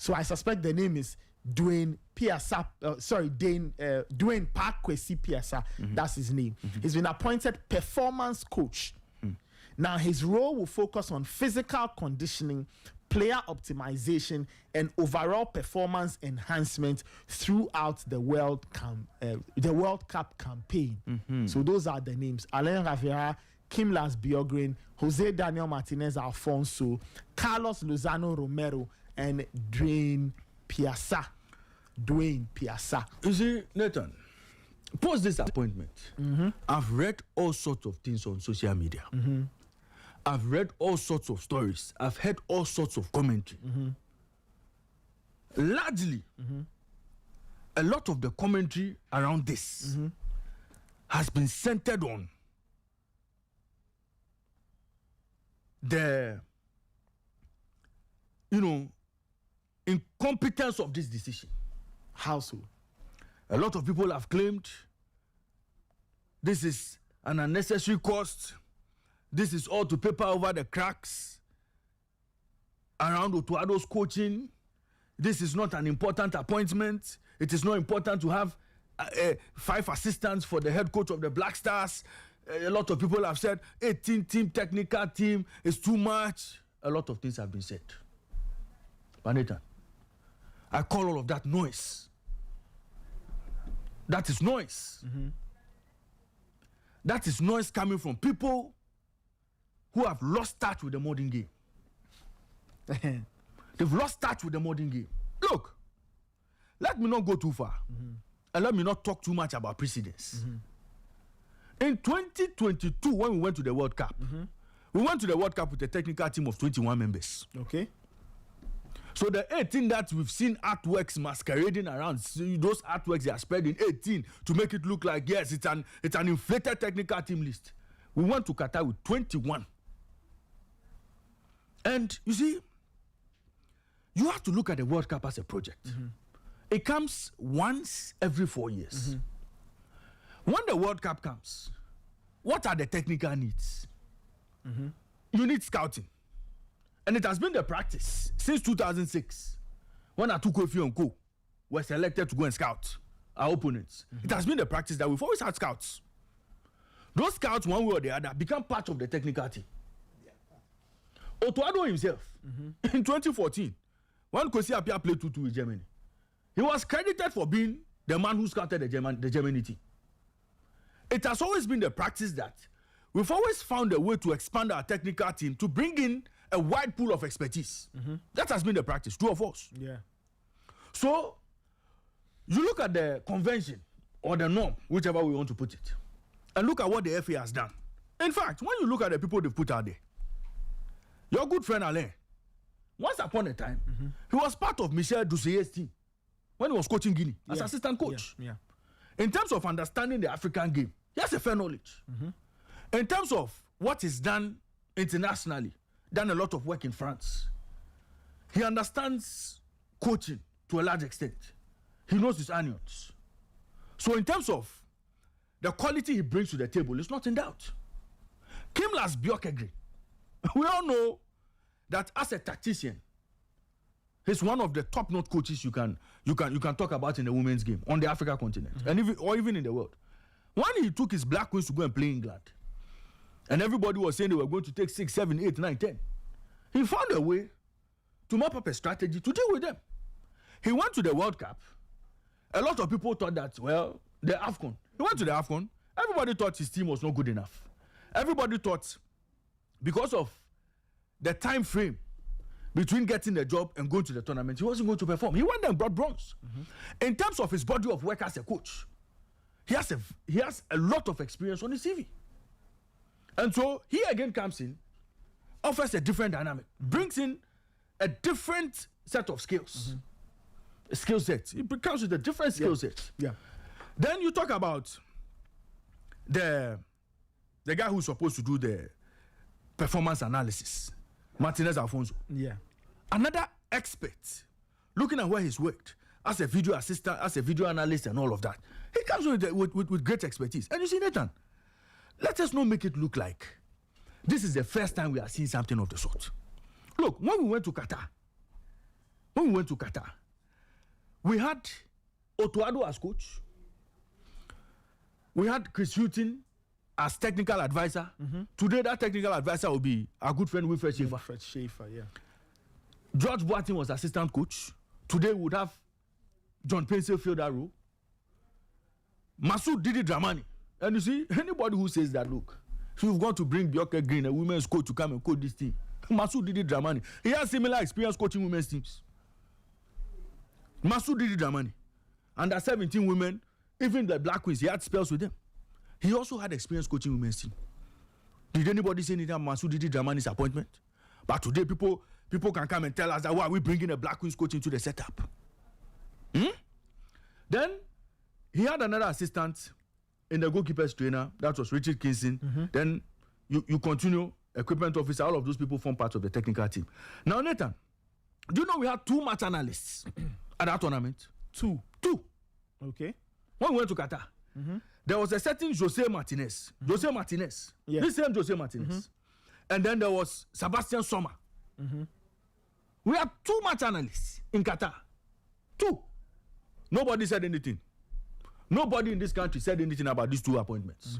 So I suspect the name is Dwayne Piasa. Dwayne Parkwesi Piasa. That's his name. He's been appointed performance coach. Now his role will focus on physical conditioning, player optimization, and overall performance enhancement throughout the World Cup campaign. So those are the names: Alain Ravera, Kimlas Biogren, Jose Daniel Martinez Alfonso, Carlos Lozano Romero, and Dwayne Piasa. You see, Nathan, post this appointment, I've read all sorts of things on social media. I've read all sorts of stories. I've heard all sorts of commentary. Largely, a lot of the commentary around this has been centered on the, incompetence of this decision. How so? A lot of people have claimed this is an unnecessary cost. This is all to paper over the cracks around Otto Addo's coaching. This is not an important appointment. It is not important to have 5 assistants for the head coach of the Black Stars. A lot of people have said 18-team technical team is too much. A lot of things have been said. But Nathan, I call all of that noise. That is noise. That is noise coming from people who have lost touch with the modern game. They've lost touch with the modern game. Look, let me not go too far. And let me not talk too much about precedence. In 2022, when we went to the World Cup, we went to the World Cup with a technical team of 21 members. Okay. So the 18 that we've seen artworks masquerading around, those artworks they are spreading 18 to make it look like, yes, it's an inflated technical team list. We went to Qatar with 21. And you see, you have to look at the World Cup as a project. It comes once every 4 years. When the World Cup comes, what are the technical needs? You need scouting. And it has been the practice since 2006 when Atukofi and Co were selected to go and scout our opponents. It has been the practice that we've always had scouts. Those scouts, one way or the other, become part of the technical team. Otto Addo himself, in 2014, when Kosi Appiah played 2-2 with Germany, he was credited for being the man who scouted the Germany team. It has always been the practice that we've always found a way to expand our technical team to bring in a wide pool of expertise. That has been the practice, two of us. Yeah. So, you look at the convention or the norm, whichever we want to put it, and look at what the FA has done. In fact, when you look at the people they've put out there, your good friend Alain, once upon a time, he was part of Michel Doucier's team when he was coaching Guinea as assistant coach. In terms of understanding the African game, he has a fair knowledge. In terms of what is done internationally, done a lot of work in France. He understands coaching to a large extent. He knows his onions. So in terms of the quality he brings to the table, it's not in doubt. Kimlas Biogren, we all know that as a tactician, he's one of the top-notch coaches you can talk about in the women's game on the African continent, and even in the world. When he took his Black Queens to go and play England, and everybody was saying they were going to take 6, 7, 8, 9, 10. He found a way to map up a strategy to deal with them. He went to the World Cup. A lot of people thought that, well, the AFCON. He went to the AFCON. Everybody thought his team was not good enough. Everybody thought, because of the time frame between getting the job and going to the tournament, he wasn't going to perform. He went there and brought bronze. In terms of his body of work as a coach, he has a lot of experience on his CV. And so he again comes in, offers a different dynamic, brings in a different set of skills, a skill set. It comes with a different skill set. Then you talk about the guy who's supposed to do the performance analysis, Martinez Alfonso. Another expert, looking at where he's worked as a video assistant, as a video analyst, and all of that. He comes with great expertise. And you see, Nathan, let us not make it look like this is the first time we are seeing something of the sort. Look, when we went to Qatar, when we went to Qatar, we had Otto Addo as coach. We had Chris Hutton as technical advisor. Today, that technical advisor will be our good friend Wilfred Schaefer. Wilfred Schaefer, yeah. George Boateng was assistant coach. Today, we would have John Pensel fill that role. Masoud Didi Dramani. And you see, anybody who says that, look, you've got to bring Bjorke Green, a women's coach, to come and coach this team. Masoud Didi Dramani. He has similar experience coaching women's teams. Masoud Didi Dramani. Under 17 women, even the Black Queens, he had spells with them. He also had experience coaching women's team. Did anybody say anything about Masoud Didi Dramani's appointment? But today, people can come and tell us that why are we bringing a Black Queens coach into the setup? Then he had another assistant in the goalkeepers trainer. That was Richard Kingston. Then you continue, equipment officer. All of those people form part of the technical team. Now, Nathan, do you know we had 2 match analysts at that tournament? Two. Okay. When we went to Qatar, there was a certain Jose Martinez. Jose Martinez. Yeah. This same Jose Martinez. And then there was Sebastian Sommer. We had 2 match analysts in Qatar. 2. Nobody said anything. Nobody in this country said anything about these 2 appointments.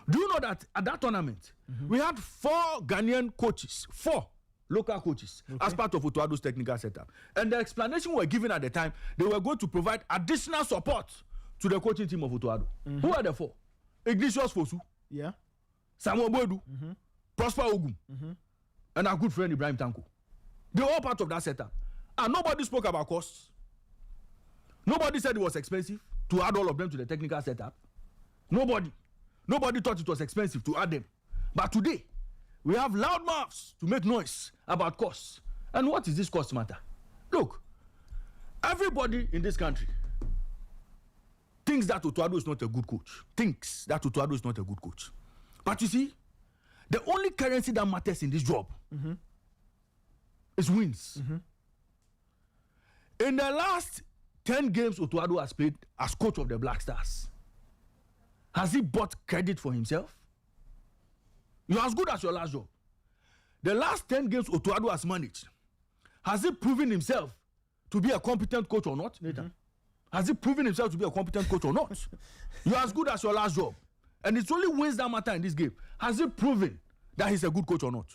Do you know that at that tournament, we had 4 Ghanaian coaches, 4 local coaches, as part of Otto Addo's technical setup. And the explanation we were given at the time, they were going to provide additional support to the coaching team of Otto Addo. Who are the 4? Ignatius Fosu, yeah, Samuel Boedu, Prosper Ogum, and our good friend Ibrahim Tanko. They were all part of that setup. And nobody spoke about costs. Nobody said it was expensive to add all of them to the technical setup. Nobody thought it was expensive to add them. But today, we have loud mouths to make noise about costs. And what is this cost matter? Look, everybody in this country thinks that Otto Addo is not a good coach. But you see, the only currency that matters in this job is wins. In the last 10 games Otto Addo has played as coach of the Black Stars, has he bought credit for himself? You're as good as your last job. The last 10 games Otto Addo has managed, has he proven himself to be a competent coach or not, Nathan? Has he proven himself to be a competent coach or not? You're as good as your last job. And it's only wins that matter in this game. Has he proven that he's a good coach or not?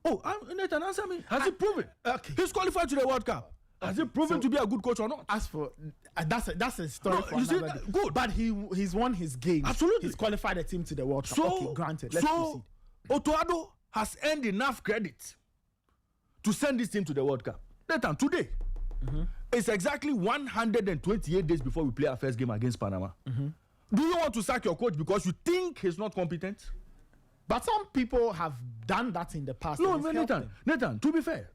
Oh, Nathan, answer me. Has he proven? Okay. He's qualified to the World Cup. Has he proven to be a good coach or not? As for that's a story for another day. Good. But he's won his game. Absolutely. He's qualified the team to the World Cup. Okay, granted. Let's proceed. Otto Addo has earned enough credit to send this team to the World Cup. Nathan, today, it's exactly 128 days before we play our first game against Panama. Do you want to sack your coach because you think he's not competent? But some people have done that in the past. No, Nathan, to be fair,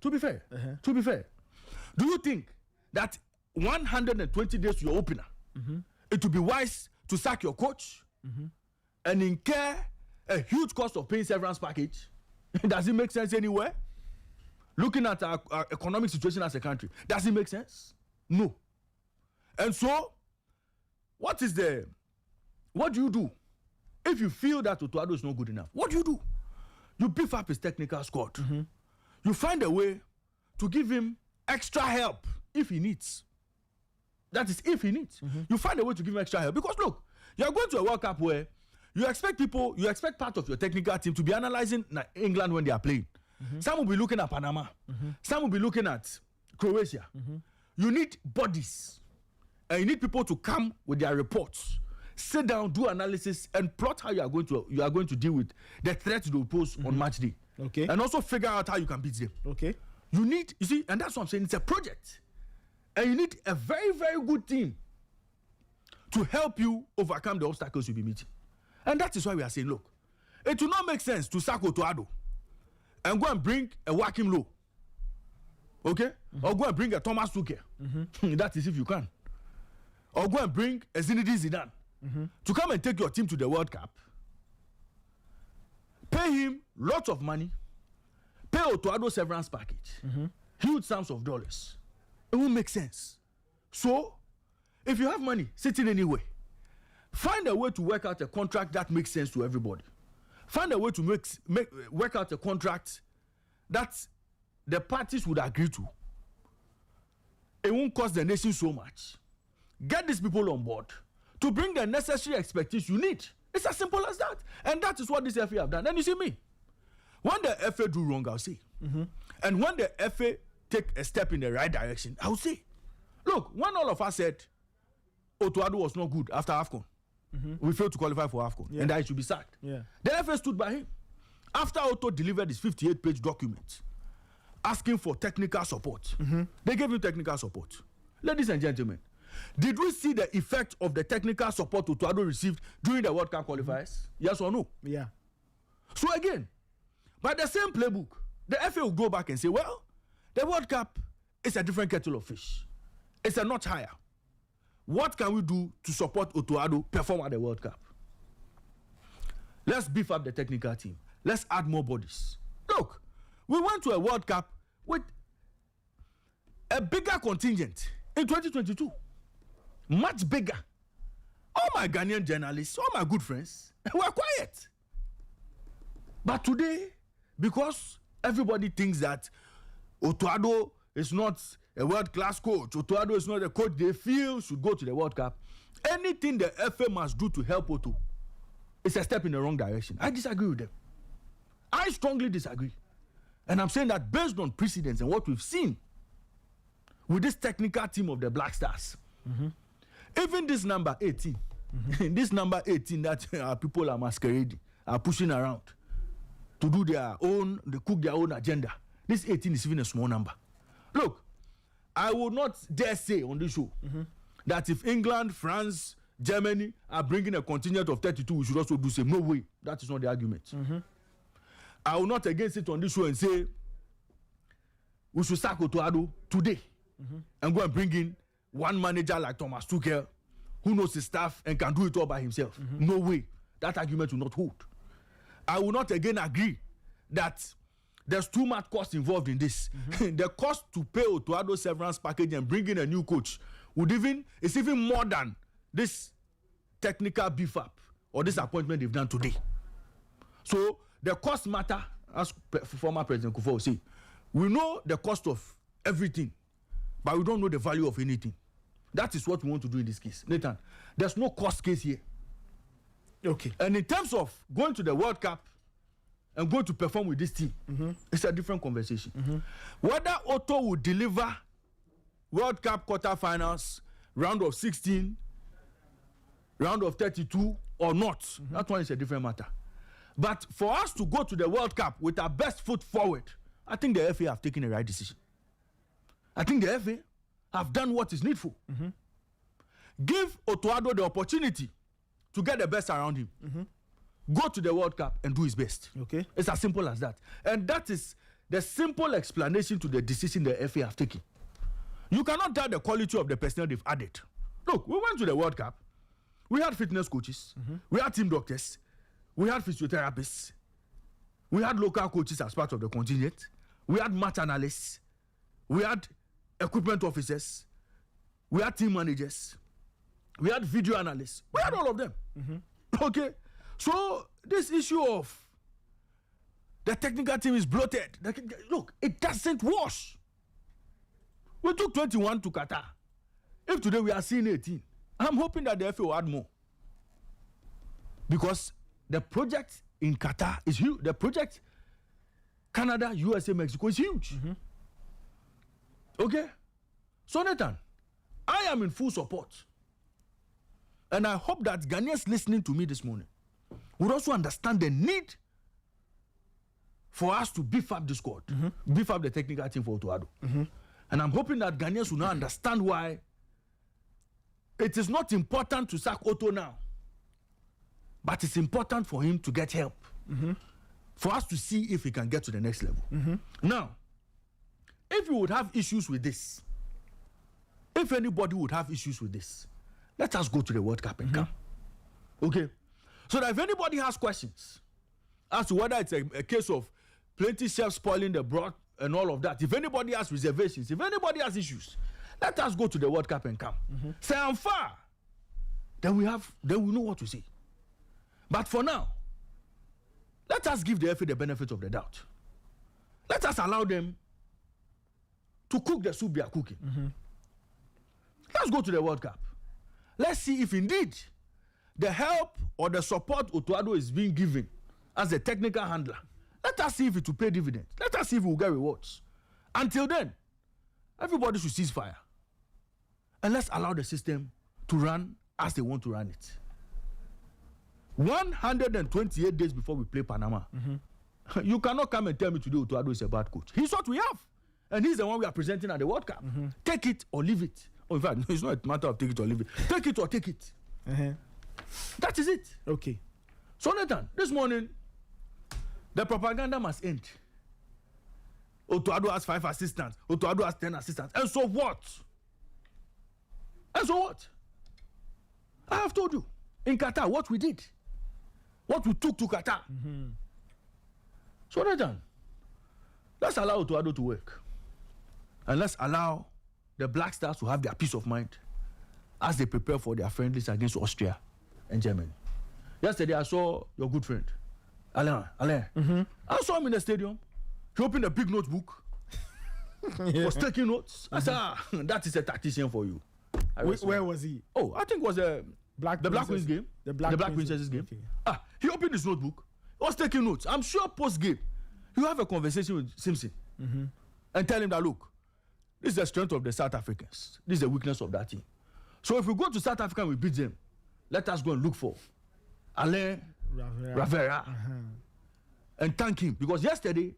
do you think that 120 days to your opener, it would be wise to sack your coach and incur a huge cost of paying severance package? Does it make sense anywhere? Looking at our economic situation as a country, does it make sense? No. And so, what do you do if you feel that Otto Addo is not good enough? What do? You beef up his technical squad. You find a way to give him extra help if he needs. That is, if he needs. You find a way to give him extra help. Because look, you're going to a World Cup where you expect part of your technical team to be analyzing England when they are playing. Some will be looking at Panama. Some will be looking at Croatia. You need bodies. And you need people to come with their reports, sit down, do analysis, and plot how you are going to deal with the threats they will pose on match day. Okay. And also figure out how you can beat them. Okay. You see, and that's what I'm saying, it's a project. And you need a very, very good team to help you overcome the obstacles you'll be meeting. And that is why we are saying, look, it will not make sense to sack Otto Addo and go and bring a Joachim Low. Okay? Or go and bring a Thomas Tuchel. That is if you can. Or go and bring a Zinedine Zidane to come and take your team to the World Cup. Pay him lots of money. Pay Otto Addo severance package. Huge sums of dollars. It won't make sense. So, if you have money sitting anywhere, find a way to work out a contract that makes sense to everybody. Find a way to work out a contract that the parties would agree to it won't cost the nation so much. Get these people on board to bring the necessary expertise you need. It's as simple as that. And that is what this FA have done. And you see me, when the FA do wrong, I'll say. And when the FA take a step in the right direction, I'll say. Look, when all of us said Otto Addo was not good after AFCON, we failed to qualify for AFCON, and that he should be sacked. The FA stood by him. After Otto delivered his 58-page document asking for technical support, they gave him technical support. Ladies and gentlemen, did we see the effect of the technical support Otto Addo received during the World Cup qualifiers? Yes or no? Yeah. So again, by the same playbook, the FA will go back and say, well, the World Cup is a different kettle of fish. It's a notch higher. What can we do to support Otto Addo perform at the World Cup? Let's beef up the technical team. Let's add more bodies. Look, we went to a World Cup with a bigger contingent in 2022. Much bigger. All my Ghanaian journalists, all my good friends, were quiet. But today, because everybody thinks that Otto Addo is not a world-class coach, Otto Addo is not a coach they feel should go to the World Cup, anything the FA must do to help Otto is a step in the wrong direction. I disagree with them. I strongly disagree. And I'm saying that based on precedents and what we've seen with this technical team of the Black Stars, even this number 18, this number 18 that our people are masquerading, are pushing around to do their own, they cook their own agenda. This 18 is even a small number. Look, I will not dare say on this show that if England, France, Germany are bringing a contingent of 32, we should also do the same. No way. That is not the argument. I will not again sit on this show and say we should sack Otto Addo today and go and bring in one manager like Thomas Tuchel who knows his staff and can do it all by himself. No way. That argument will not hold. I will not again agree that there's too much cost involved in this. The cost to pay Otto Addo severance package and bring in a new coach it's even more than this technical beef up or this appointment they've done today. So the cost matter, as former President Kufuor will say, we know the cost of everything, but we don't know the value of anything. That is what we want to do in this case. Nathan, there's no cost case here. Okay. And in terms of going to the World Cup and going to perform with this team, it's a different conversation. Whether Otto will deliver World Cup quarterfinals, round of 16, round of 32 or not, that one is a different matter. But for us to go to the World Cup with our best foot forward, I think the FA have taken the right decision. I think the FA have done what is needful. Give Otto Addo the opportunity to get the best around him. Go to the World Cup and do his best. Okay. It's as simple as that. And that is the simple explanation to the decision the FA have taken. You cannot doubt the quality of the personnel they've added. Look, we went to the World Cup. We had fitness coaches. We had team doctors. We had physiotherapists. We had local coaches as part of the contingent. We had match analysts. We had equipment officers. We had team managers. We had video analysts. We had all of them. Okay? So, this issue of the technical team is bloated. Look, it doesn't wash. We took 21 to Qatar. If today we are seeing 18, I'm hoping that the FA will add more. Because the project in Qatar is huge. The project Canada, USA, Mexico is huge. Okay? So Nathan, I am in full support. And I hope that Ghanaians listening to me this morning would also understand the need for us to beef up the squad, beef up the technical team for Otto Addo. And I'm hoping that Ghanaians will now understand why it is not important to sack Otto now. But it's important for him to get help. For us to see if he can get to the next level. Now, if you would have issues with this, if anybody would have issues with this, let us go to the World Cup and come. Okay? So that if anybody has questions as to whether it's a case of plenty chefs spoiling the broth and all of that, if anybody has reservations, if anybody has issues, let us go to the World Cup and come. Say I'm far. Then we know what to say. But for now, let us give the FA the benefit of the doubt. Let us allow them to cook the soup they are cooking. Let's go to the World Cup. Let's see if indeed the help or the support Otto Addo is being given as a technical handler. Let us see if it will pay dividends. Let us see if we will get rewards. Until then, everybody should cease fire. And let's allow the system to run as they want to run it. 128 days before we play Panama, you cannot come and tell me today Otto Addo is a bad coach. He's what we have. And he's the one we are presenting at the World Cup. Take it or leave it. Oh, in fact, it's not a matter of take it or leave it. Take it or take it. That is it. Okay. So, Nathan, this morning, the propaganda must end. Otto Addo has 5 assistants. Otto Addo has 10 assistants. And so what? And so what? I have told you, in Qatar, what we did. What we took to Qatar. So, Nathan, let's allow Otto Addo to work. And let's allow the Black Stars to have their peace of mind as they prepare for their friendlies against Austria and Germany. Yesterday, I saw your good friend, Alain. I saw him in the stadium. He opened a big notebook. Was taking notes. I said, that is a tactician for you. Where was he? Oh, I think it was the Black Queens game. The Black Princesses game. Okay. He opened his notebook. He was taking notes. I'm sure post-game, you have a conversation with Simpson and tell him that, look, this is the strength of the South Africans. This is the weakness of that team. So if we go to South Africa and we beat them, let us go and look for Alain Ravera and thank him. Because yesterday,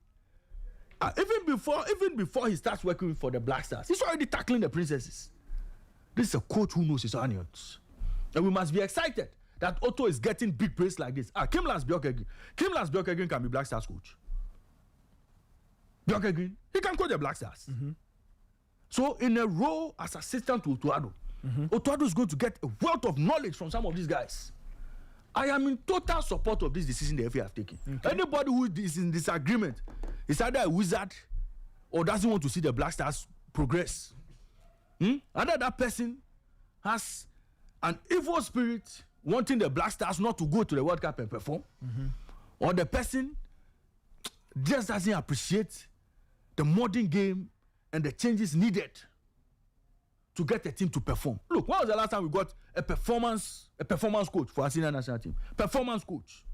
even before he starts working for the Black Stars, he's already tackling the Princesses. This is a coach who knows his onions. And we must be excited that Otto is getting big praise like this. Kim Lance Bjorkegren can be Black Stars coach. Bjorkegren, he can coach the Black Stars. So in a role as assistant to Otto Addo, Otto Addo is going to get a wealth of knowledge from some of these guys. I am in total support of this decision the FA have taken. Anybody who is in disagreement is either a wizard or doesn't want to see the Black Stars progress. Either that person has an evil spirit wanting the Black Stars not to go to the World Cup and perform, or the person just doesn't appreciate the modern game and the changes needed to get a team to perform. Look, when was the last time we got a performance coach for our senior national team? Performance coach.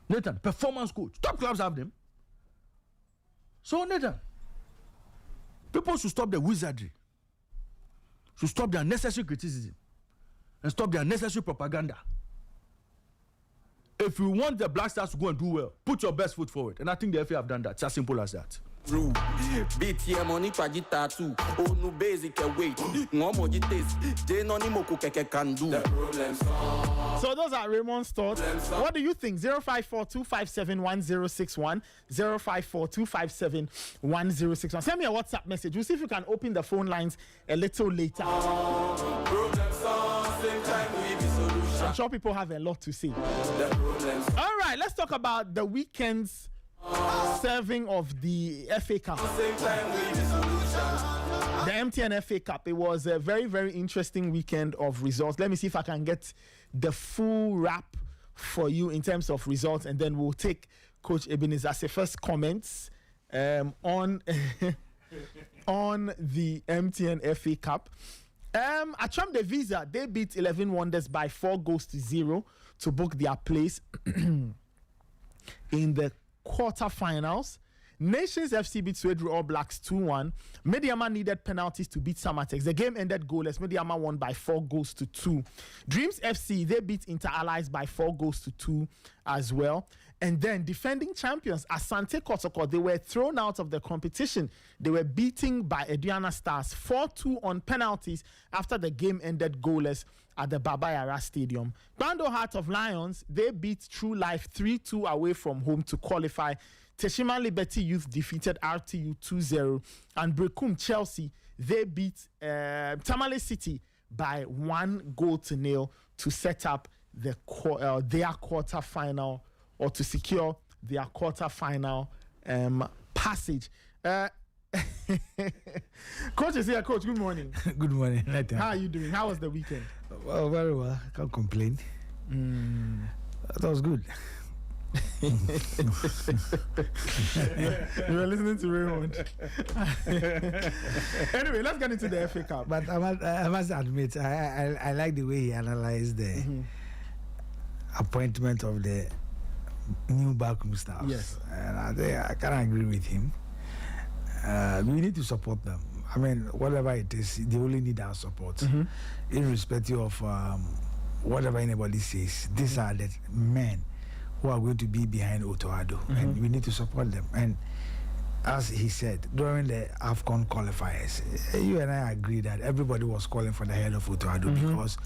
Nathan, performance coach. Top clubs have them. So, Nathan, people should stop the wizardry, should stop the unnecessary criticism, and stop the unnecessary propaganda. If you want the Black Stars to go and do well, put your best foot forward. And I think the FA have done that. It's as simple as that. BTM money traji tattoo. Oh no basic wait. No more taste. They no ni moku keke can do. So those are Raymond's thoughts. What do you think? 054-257-1061. 054-257-1061. Send me a WhatsApp message. We'll see if you can open the phone lines a little later. I'm sure people have a lot to say. All right, let's talk about the weekend's serving of the FA Cup. The MTN FA Cup. It was a very, very interesting weekend of results. Let me see if I can get the full wrap for you in terms of results, and then we'll take Coach Ebenezer's first comments on on the MTN FA Cup. Acham de Visa, they beat 11 Wonders by 4-0 to book their place in the quarterfinals. Nations FC beat Swedru All Blacks 2-1. Mediama needed penalties to beat Samatex. The game ended goalless. Mediama won by 4-2. Dreams FC, they beat Inter Allies by 4-2 as well. And then defending champions Asante Kotoko, they were thrown out of the competition. They were beaten by Aduana Stars 4-2 on penalties after the game ended goalless at the Baba Yara Stadium. Bando Heart of Lions, they beat True Life 3-2 away from home to qualify. Teshima Liberty Youth defeated RTU 2-0. And Brekum Chelsea, they beat Tamale City by 1-0 to set up their quarterfinal, or to secure their quarterfinal passage. Coach is here. Coach, good morning. Good morning. How are you doing? How was the weekend? Well, very well. Can't complain. That was good. You were listening to Raymond. Anyway, let's get into the FA Cup. But I must admit, I like the way he analyzed the appointment of the new backroom staff. Yes. And I can't agree with him. We need to support them. I mean, whatever it is, they only need our support. Irrespective of whatever anybody says. These are the men who are going to be behind Otto Addo, and we need to support them. And as he said, during the AFCON qualifiers, you and I agree that everybody was calling for the head of Otto Addo because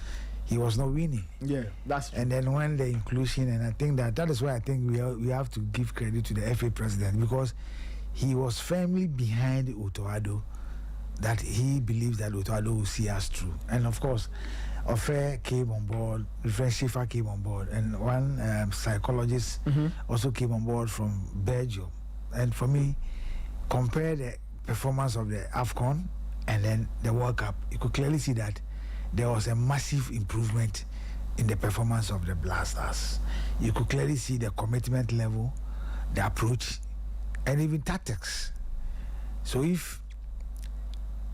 he was not winning. Yeah, that's true. And then when the inclusion, and I think that is why I think we have to give credit to the FA president, because he was firmly behind Otto Addo, that he believes that Otto Addo will see us through. And of course, Ofe came on board, Refresh FIFA came on board, and one psychologist also came on board from Belgium. And for me, compare the performance of the AFCON and then the World Cup, you could clearly see that there was a massive improvement in the performance of the Blasters. You could clearly see the commitment level, the approach, and even tactics. So if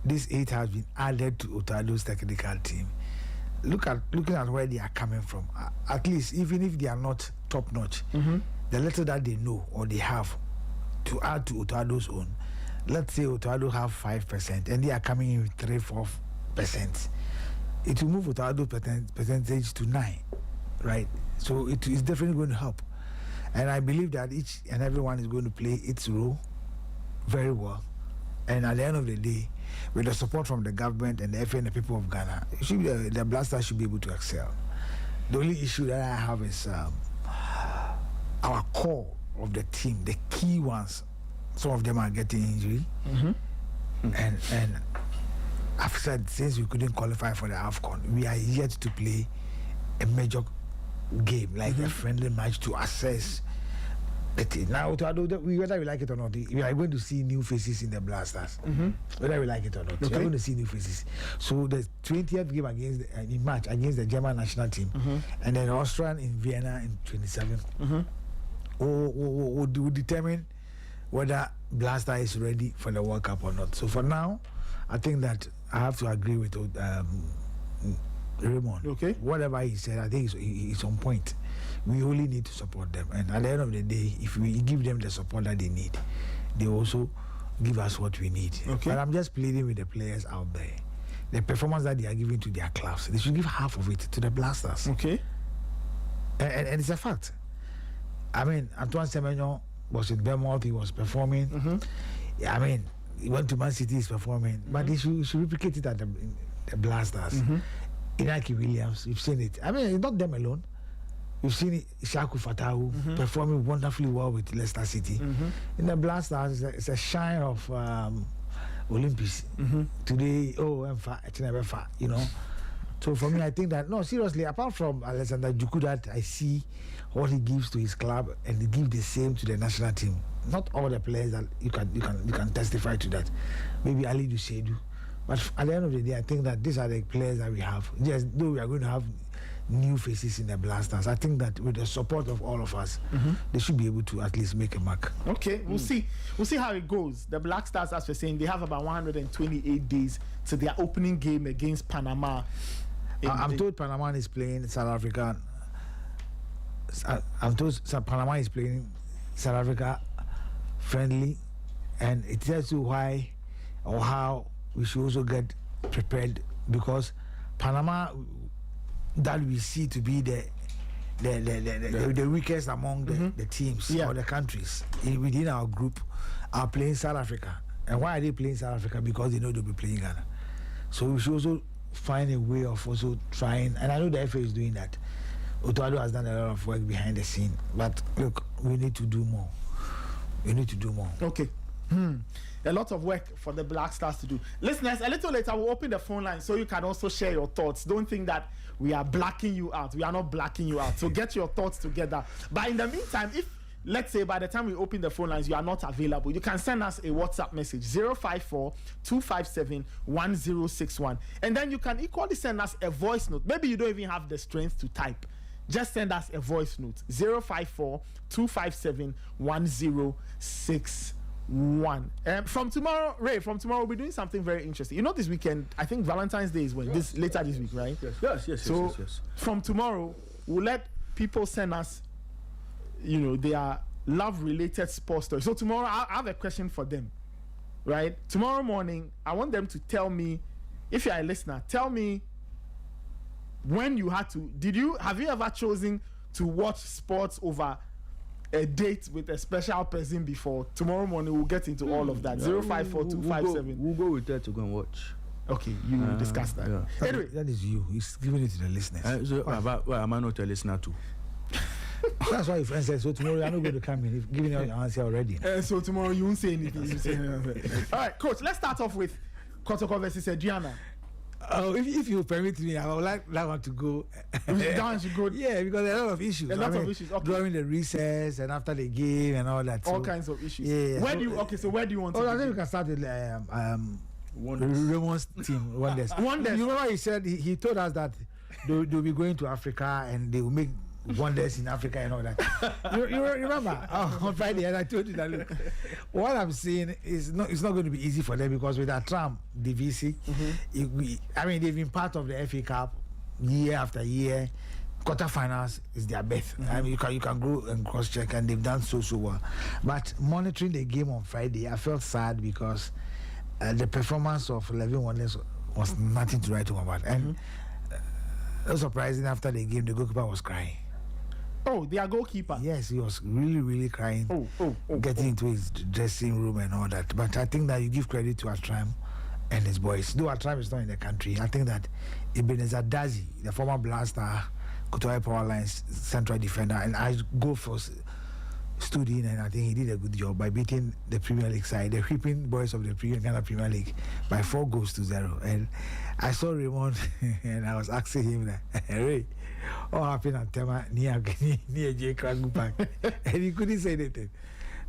this 8 has been added to Otto Addo's technical team, looking at where they are coming from, at least even if they are not top notch, the little that they know or they have to add to Otto Addo's own, let's say Otto Addo have 5% and they are coming in with 3-4%, it will move Otto Addo percentage to 9, right? So it is definitely going to help, and I believe that each and everyone is going to play its role very well, and at the end of the day, with the support from the government and the FA and the people of Ghana, the Blasters should be able to excel. The only issue that I have is our core of the team, the key ones. Some of them are getting injury, and I've said since we couldn't qualify for the AFCON, we are yet to play a major game, like a friendly match to assess. Now, whether we like it or not, we are going to see new faces in the Blasters. Whether we like it or not, we are going to see new faces. So the 20th game in March against the German national team, and then Austrian in Vienna in 27th, will determine whether Blaster is ready for the World Cup or not. So for now, I think that I have to agree with Raymond. Okay. Whatever he said, I think it's on point. We only need to support them, and at the end of the day, if we give them the support that they need, they also give us what we need. Okay. But I'm just pleading with the players out there, the performance that they are giving to their clubs, they should give half of it to the Blasters. Okay. And it's a fact. I mean, Antoine Semenyo was in Bournemouth, he was performing. I mean, he went to Man City, he's performing, but he should replicate it at the Blasters. Inaki Williams, you've seen it. I mean, it's not them alone. You've seen it, Shaku Fatahu performing wonderfully well with Leicester City. In the Blasters, it's a shine of Olympics. Today, you know. So for me, I think that, no, seriously, apart from Alexander Juku, that I see what he gives to his club, and he gives the same to the national team. Not all the players that you can testify to that. Maybe Ali Dusedu. But at the end of the day, I think that these are the players that we have. Yes, though we are going to have new faces in the Blasters, I think that with the support of all of us, they should be able to at least make a mark. Okay, we'll see. We'll see how it goes. The Black Stars, as we're saying, they have about 128 days to their opening game against Panama. I'm told Panama is playing South Africa. I'm told Panama is playing South Africa friendly, and it tells you why or how we should also get prepared, because Panama, that we see to be the weakest among the teams or the countries within our group, are playing South Africa. And why are they playing South Africa? Because they know they'll be playing Ghana. So we should also find a way of also trying, and I know the FA is doing that. Otto Addo has done a lot of work behind the scene, but look, we need to do more. We need to do more. Okay. A lot of work for the Black Stars to do. Listeners, a little later we'll open the phone line so you can also share your thoughts. Don't think that we are blacking you out. We are not blacking you out. So get your thoughts together. But in the meantime, if, let's say, by the time we open the phone lines, you are not available, you can send us a WhatsApp message, 054-257-1061. And then you can equally send us a voice note. Maybe you don't even have the strength to type. just send us a voice note 054-257-1061. From tomorrow, Ray, we'll be doing something very interesting. You know, this weekend, I think Valentine's Day is when later this week, right? Yes. From tomorrow, we'll let people send us, their love-related sports stories. So tomorrow, I have a question for them, right? Tomorrow morning, I want them to tell me, if you're a listener, tell me when you had to. Have you ever chosen to watch sports over a date with a special person before? Tomorrow morning, we'll get into all of that. 054-257. We'll go with that to go and watch. Okay, you discuss that. Yeah. Anyway, that is you. He's giving it to the listeners. Am I not a listener too? That's why your friend said, so tomorrow I'm not going to come in. You've given your answer already. So tomorrow you won't say anything. All right, Coach, let's start off with Kotoko versus Adriana. Oh, if you permit me, I would like that one to go. That one should go. Yeah, because there are a lot of issues. Of issues. Okay. During the recess and after the game and all that. All kinds of issues. Yeah. Where do you want to I think we can start with Raymond's team. Wonders. You remember he said he told us that they'll be going to Africa and they will make wonders in Africa and all that. you remember on Friday, and I told you that look, what I'm seeing is it's not going to be easy for them, because with that Trump DVC, they've been part of the FA Cup year after year. Quarterfinals is their best. You can go and cross check, and they've done so well. But monitoring the game on Friday, I felt sad because the performance of 11 Wonders was nothing to write home about. And it was surprising, after the game, the goalkeeper was crying. Oh, their goalkeeper? Yes, he was really, really crying, getting into his dressing room and all that. But I think that you give credit to Atram and his boys. Though Atram is not in the country, I think that Ebenezer Dazi, the former Blaster, Kotoye Power Lines central defender, and I go for stood in, and I think he did a good job by beating the Premier League side, the whipping boys of the Ghana Premier League, by 4-0. And I saw Raymond and I was asking him that, Ray, what happened at Tema near J. Kragu Park? And he couldn't say anything.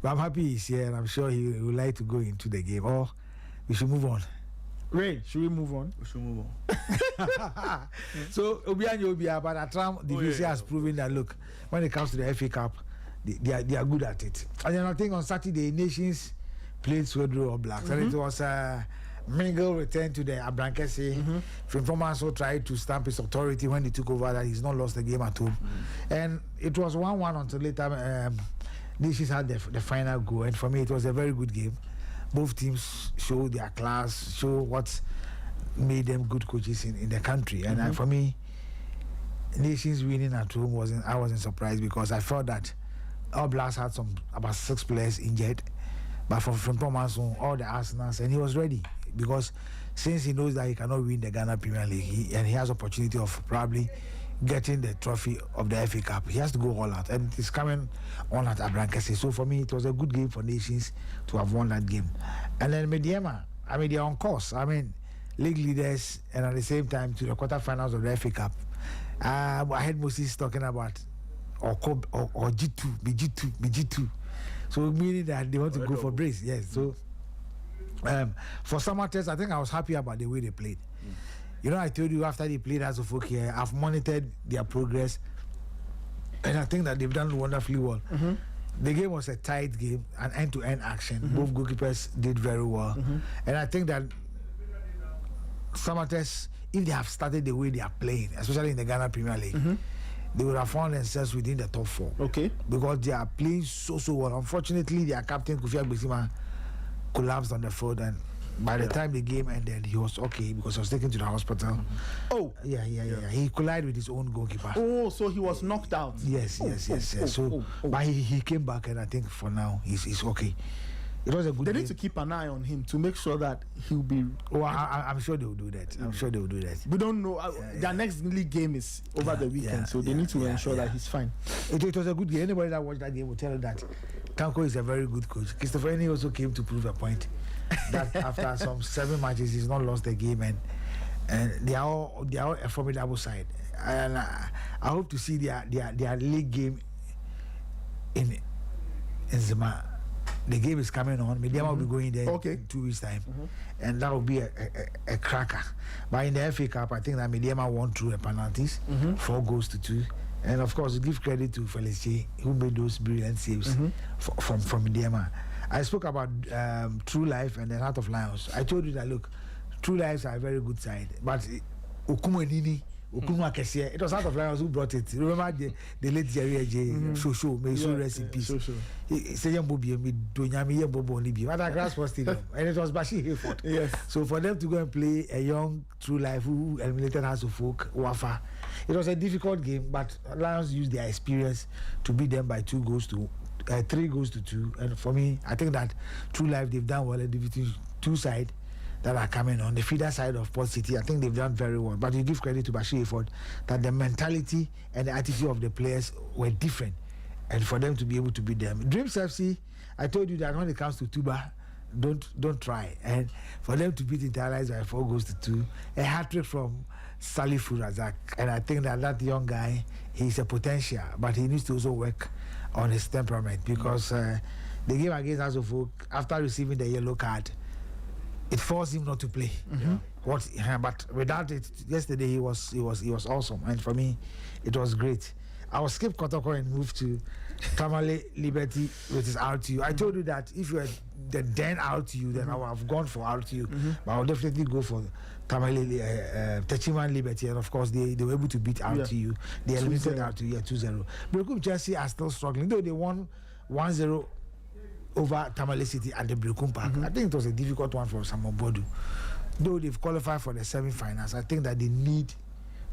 But I'm happy he's here, and I'm sure he would like to go into the game. Or we should move on. Ray, should we move on? We should move on. So Obia, but Atram DVC has proven that, look, when it comes to the FA Cup, they are good at it. And then I think on Saturday, Nations played Swedro or Blacks, and it was Mingle returned to the Abrankesi. From also tried to stamp his authority when he took over, that he's not lost the game at home. And it was 1-1 until later Nations had the final goal. And for me, it was a very good game. Both teams showed their class, show what made them good coaches in the country. And for me, Nations winning at home I wasn't surprised, because I felt that All Blacks had about 6 players injured, but from Thomas on all the Arsenals, and he was ready, because since he knows that he cannot win the Ghana Premier League, he has opportunity of probably getting the trophy of the FA Cup. He has to go all out, and it's coming on at Abrankesi. So for me, it was a good game for Nations to have won that game. And then Mediema, they're on course. League leaders, and at the same time to the quarterfinals of the FA Cup. I heard Moses talking about or G2, be G2. So meaning that they want to go for brace. Yes. So for Samatex, I think I was happy about the way they played. I told you after they played as a folk here, I've monitored their progress, and I think that they've done wonderfully well. The game was a tight game, an end-to-end action. Both goalkeepers did very well, and I think that Samatex, if they have started the way they are playing, especially in the Ghana Premier League, they would have found themselves within the top 4. Okay. Because they are playing so well. Unfortunately, their captain, Kofi Agbesima, collapsed on the field, and by the time the game ended, he was okay because he was taken to the hospital. Oh. Yeah. He collided with his own goalkeeper. Oh, so he was knocked out. Yes. But he came back, and I think for now, he's okay. It was a good They game. need to keep an eye on him to make sure that he'll be... Well, I'm sure they'll do that. We don't know. Their next league game is over the weekend, so they need to ensure that he's fine. It was a good game. Anybody that watched that game will tell you that Kanko is a very good coach. Christopher Eni also came to prove a point that after some 7 matches, he's not lost the game, and they are all a formidable side. And I hope to see their league game in Zima. The game is coming on. Mediama will be going there in 2 weeks' time, and that will be a cracker. But in the FA Cup, I think that Mediama won through the penalties, 4-2, And of course, give credit to Felicity, who made those brilliant saves from Indiama. I spoke about True Life and the Heart of Lions. I told you that, look, True Lives are a very good side, but Okumu Nini, Okumu Akesia, it was Heart of Lions who brought it. Remember the late Jerry J. Show, may so rest in peace. Say Bobi and me Donyami Bobo Nibi. What a grass was still, and it was Bashi Hayford. Yes. So for them to go and play a young True Life who eliminated House of Folk, Wafa, it was a difficult game, but Lions used their experience to beat them by 3 goals to 2. And for me, I think that True Life, they've done well in the 2 side that are coming on the feeder side of Port City. I think they've done very well. But you give credit to Bashir Ford that the mentality and the attitude of the players were different, and for them to be able to beat them. Dreams FC, I told you that when it comes to Tuba, don't try. And for them to beat Interlights by 4 goals to 2, a hat-trick from Salif Razak. And I think that young guy, he's a potential, but he needs to also work on his temperament, because the game against House of Folk, after receiving the yellow card, it forced him not to play. But without it, yesterday he was awesome, and for me, it was great. I will skip Kotoko and move to Tamale Liberty with his RTU. I told you that if you had the then RTU, then I would have gone for RTU, but I will definitely go for Tamale Techiman Liberty, and of course they were able to beat RTU. They eliminated RTU 2-0. Brekum Chelsea are still struggling, though they won 1-0 over Tamale City at the Brekum Park. I think it was a difficult one for Samobodu. Though they've qualified for the semi-finals, I think that they need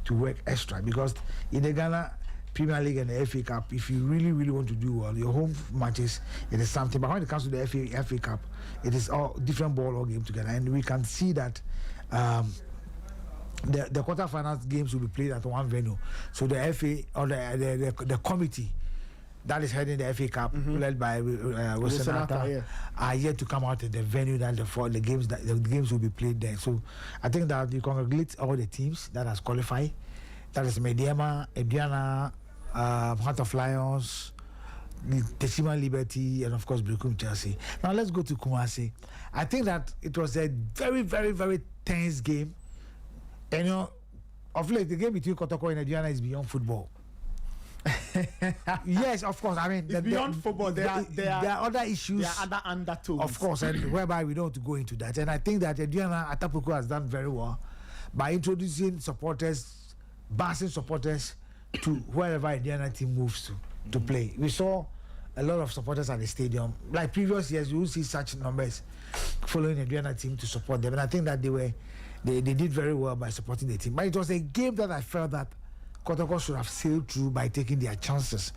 to work extra, because in the Ghana Premier League and the FA Cup, if you really, really want to do well, your home matches, it is something. But when it comes to the FA Cup, it is all different ball all game together. And we can see that the quarterfinals games will be played at one venue. So the FA or the committee that is heading the FA Cup, led by Wilson, are yet to come out at the venue that the games will be played there. So I think that you congratulate all the teams that has qualified. That is Mediama, Ediana, Heart of Lions, Teshima Liberty, and of course Brekum Chelsea. Now let's go to Kumasi. I think that it was a very, very, very tense game. And of late, the game between Kotoko and Ediana is beyond football. Yes, of course. I mean, it's beyond football. There are other issues. There are other undertones. Of course, and whereby we don't want to go into that. And I think that Ediana Atapuku has done very well by introducing supporters, basing supporters to wherever Indiana team moves to play. We saw a lot of supporters at the stadium. Like previous years, you will see such numbers following the Indiana team to support them. And I think that they did very well by supporting the team. But it was a game that I felt that Kotoko should have sailed through by taking their chances.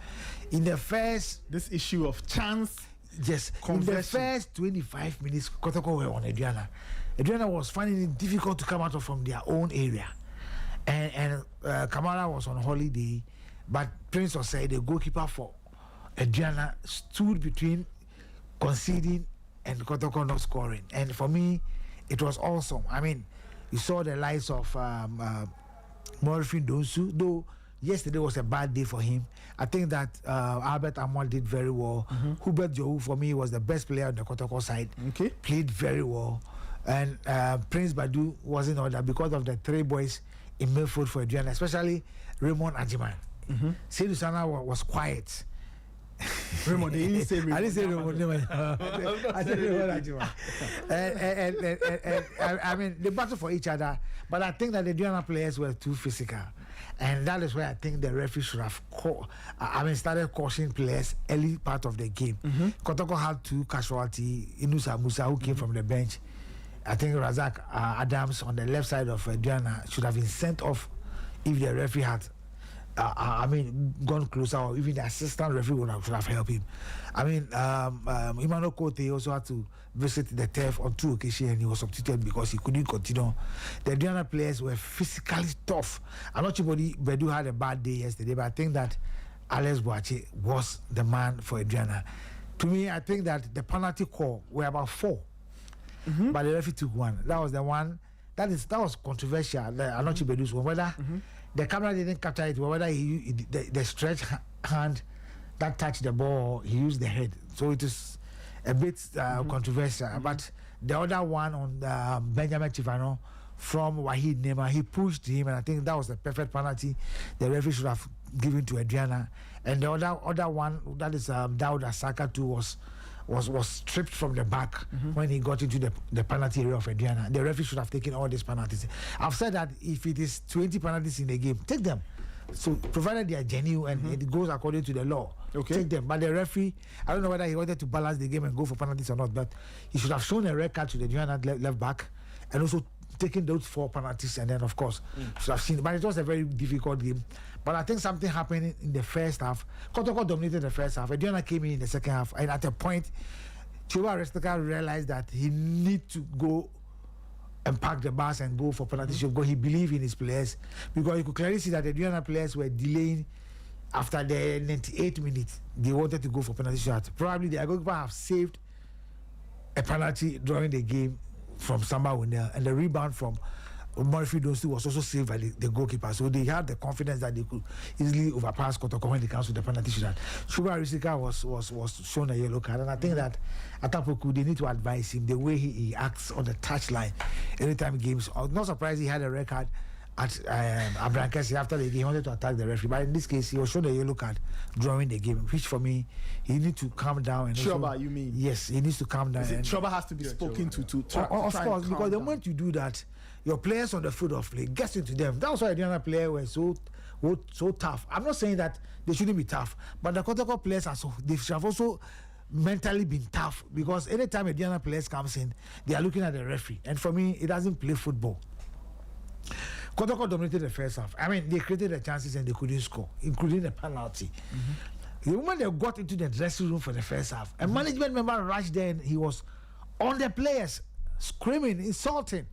In the first... This issue of chance... Yes, in the first 25 minutes, Kotoko were on Indiana. Indiana was finding it difficult to come out from their own area. And Kamara was on holiday, but Prince Osei, the goalkeeper for Indiana, stood between conceding and Kotoko not scoring. And for me, it was awesome. I mean, you saw the likes of Morfin Donsu, though yesterday was a bad day for him. I think that Albert Amon did very well. Hubert Johu, for me, was the best player on the Kotoko side. Okay. Played very well. And Prince Badu wasn't on that because of the 3 boys in midfield for Adriana, especially Raymond Ajiman. Seydou Sana was quiet. Raymond, they didn't say Raymond. I didn't say Raymond. I said Raymond Ajiman. And I mean, they battled for each other, but I think that the Adriana players were too physical. And that is where I think the referee should have started cautioning players early part of the game. Kotoko had 2 casualties. Inusa Musa, who came from the bench. I think Razak Adams on the left side of Diana should have been sent off if the referee had, gone closer, or even the assistant referee should have helped him. I mean, Emmanuel Kote also had to visit the turf on 2 occasions, and he was substituted because he couldn't continue. The Diana players were physically tough. I'm not sure Bedu had a bad day yesterday, but I think that Alex Boache was the man for Diana. To me, I think that the penalty call were about 4. But the referee took 1. That was the one that was controversial. Anochi Bedu's one, whether the camera didn't capture it, or whether he the stretch hand that touched the ball, he used the head. So it is a bit controversial. But the other one on Benjamin Chivano from Wahid Nema, he pushed him, and I think that was the perfect penalty. The referee should have given to Adriana, and the other one that is Daud Asaka too was stripped from the back when he got into the penalty area of Adriana. The referee should have taken all these penalties. I've said that if it is 20 penalties in a game, take them. So provided they are genuine and it goes according to the law, take them. But the referee, I don't know whether he wanted to balance the game and go for penalties or not, but he should have shown a red card to the Adriana left back and also taking those 4 penalties, and then of course should have seen. But it was a very difficult game. But I think something happened in the first half. Kotoko dominated the first half. Adriana came in the second half, and at a point, Chuba Restica realized that he need to go and pack the bus and go for penalty shoot because he believed in his players. Because you could clearly see that the Adriana players were delaying after the 98 minutes. They wanted to go for penalty shot. Probably the goalkeeper have saved a penalty during the game from Samba Wunel, and the rebound from Murphy Dostu was also saved by the goalkeeper. So they had the confidence that they could easily overpass Kotoko when it comes to the penalty shootout. Chuba Risika was shown a yellow card, and I think that Atapoku, they need to advise him the way he acts on the touchline anytime games. I'm not surprised he had a red card at Abrankesi after the game. He wanted to attack the referee, but in this case he was shown a yellow card during the game, which for me he needs to calm down. And Choba, you mean? Yes, he needs to calm down. Choba has to be spoken to of course, because the moment you do that, your players on the field of play gets into them. That's why the other players were so tough. I'm not saying that they shouldn't be tough, but the Kotoko players they should have also mentally been tough, because anytime a Diana players comes in, they are looking at the referee, and for me, it doesn't play football. Kotoko dominated the first half. I mean, they created the chances and they couldn't score, including the penalty. The moment they got into the dressing room for the first half, a management member rushed there and he was on the players, screaming, insulting.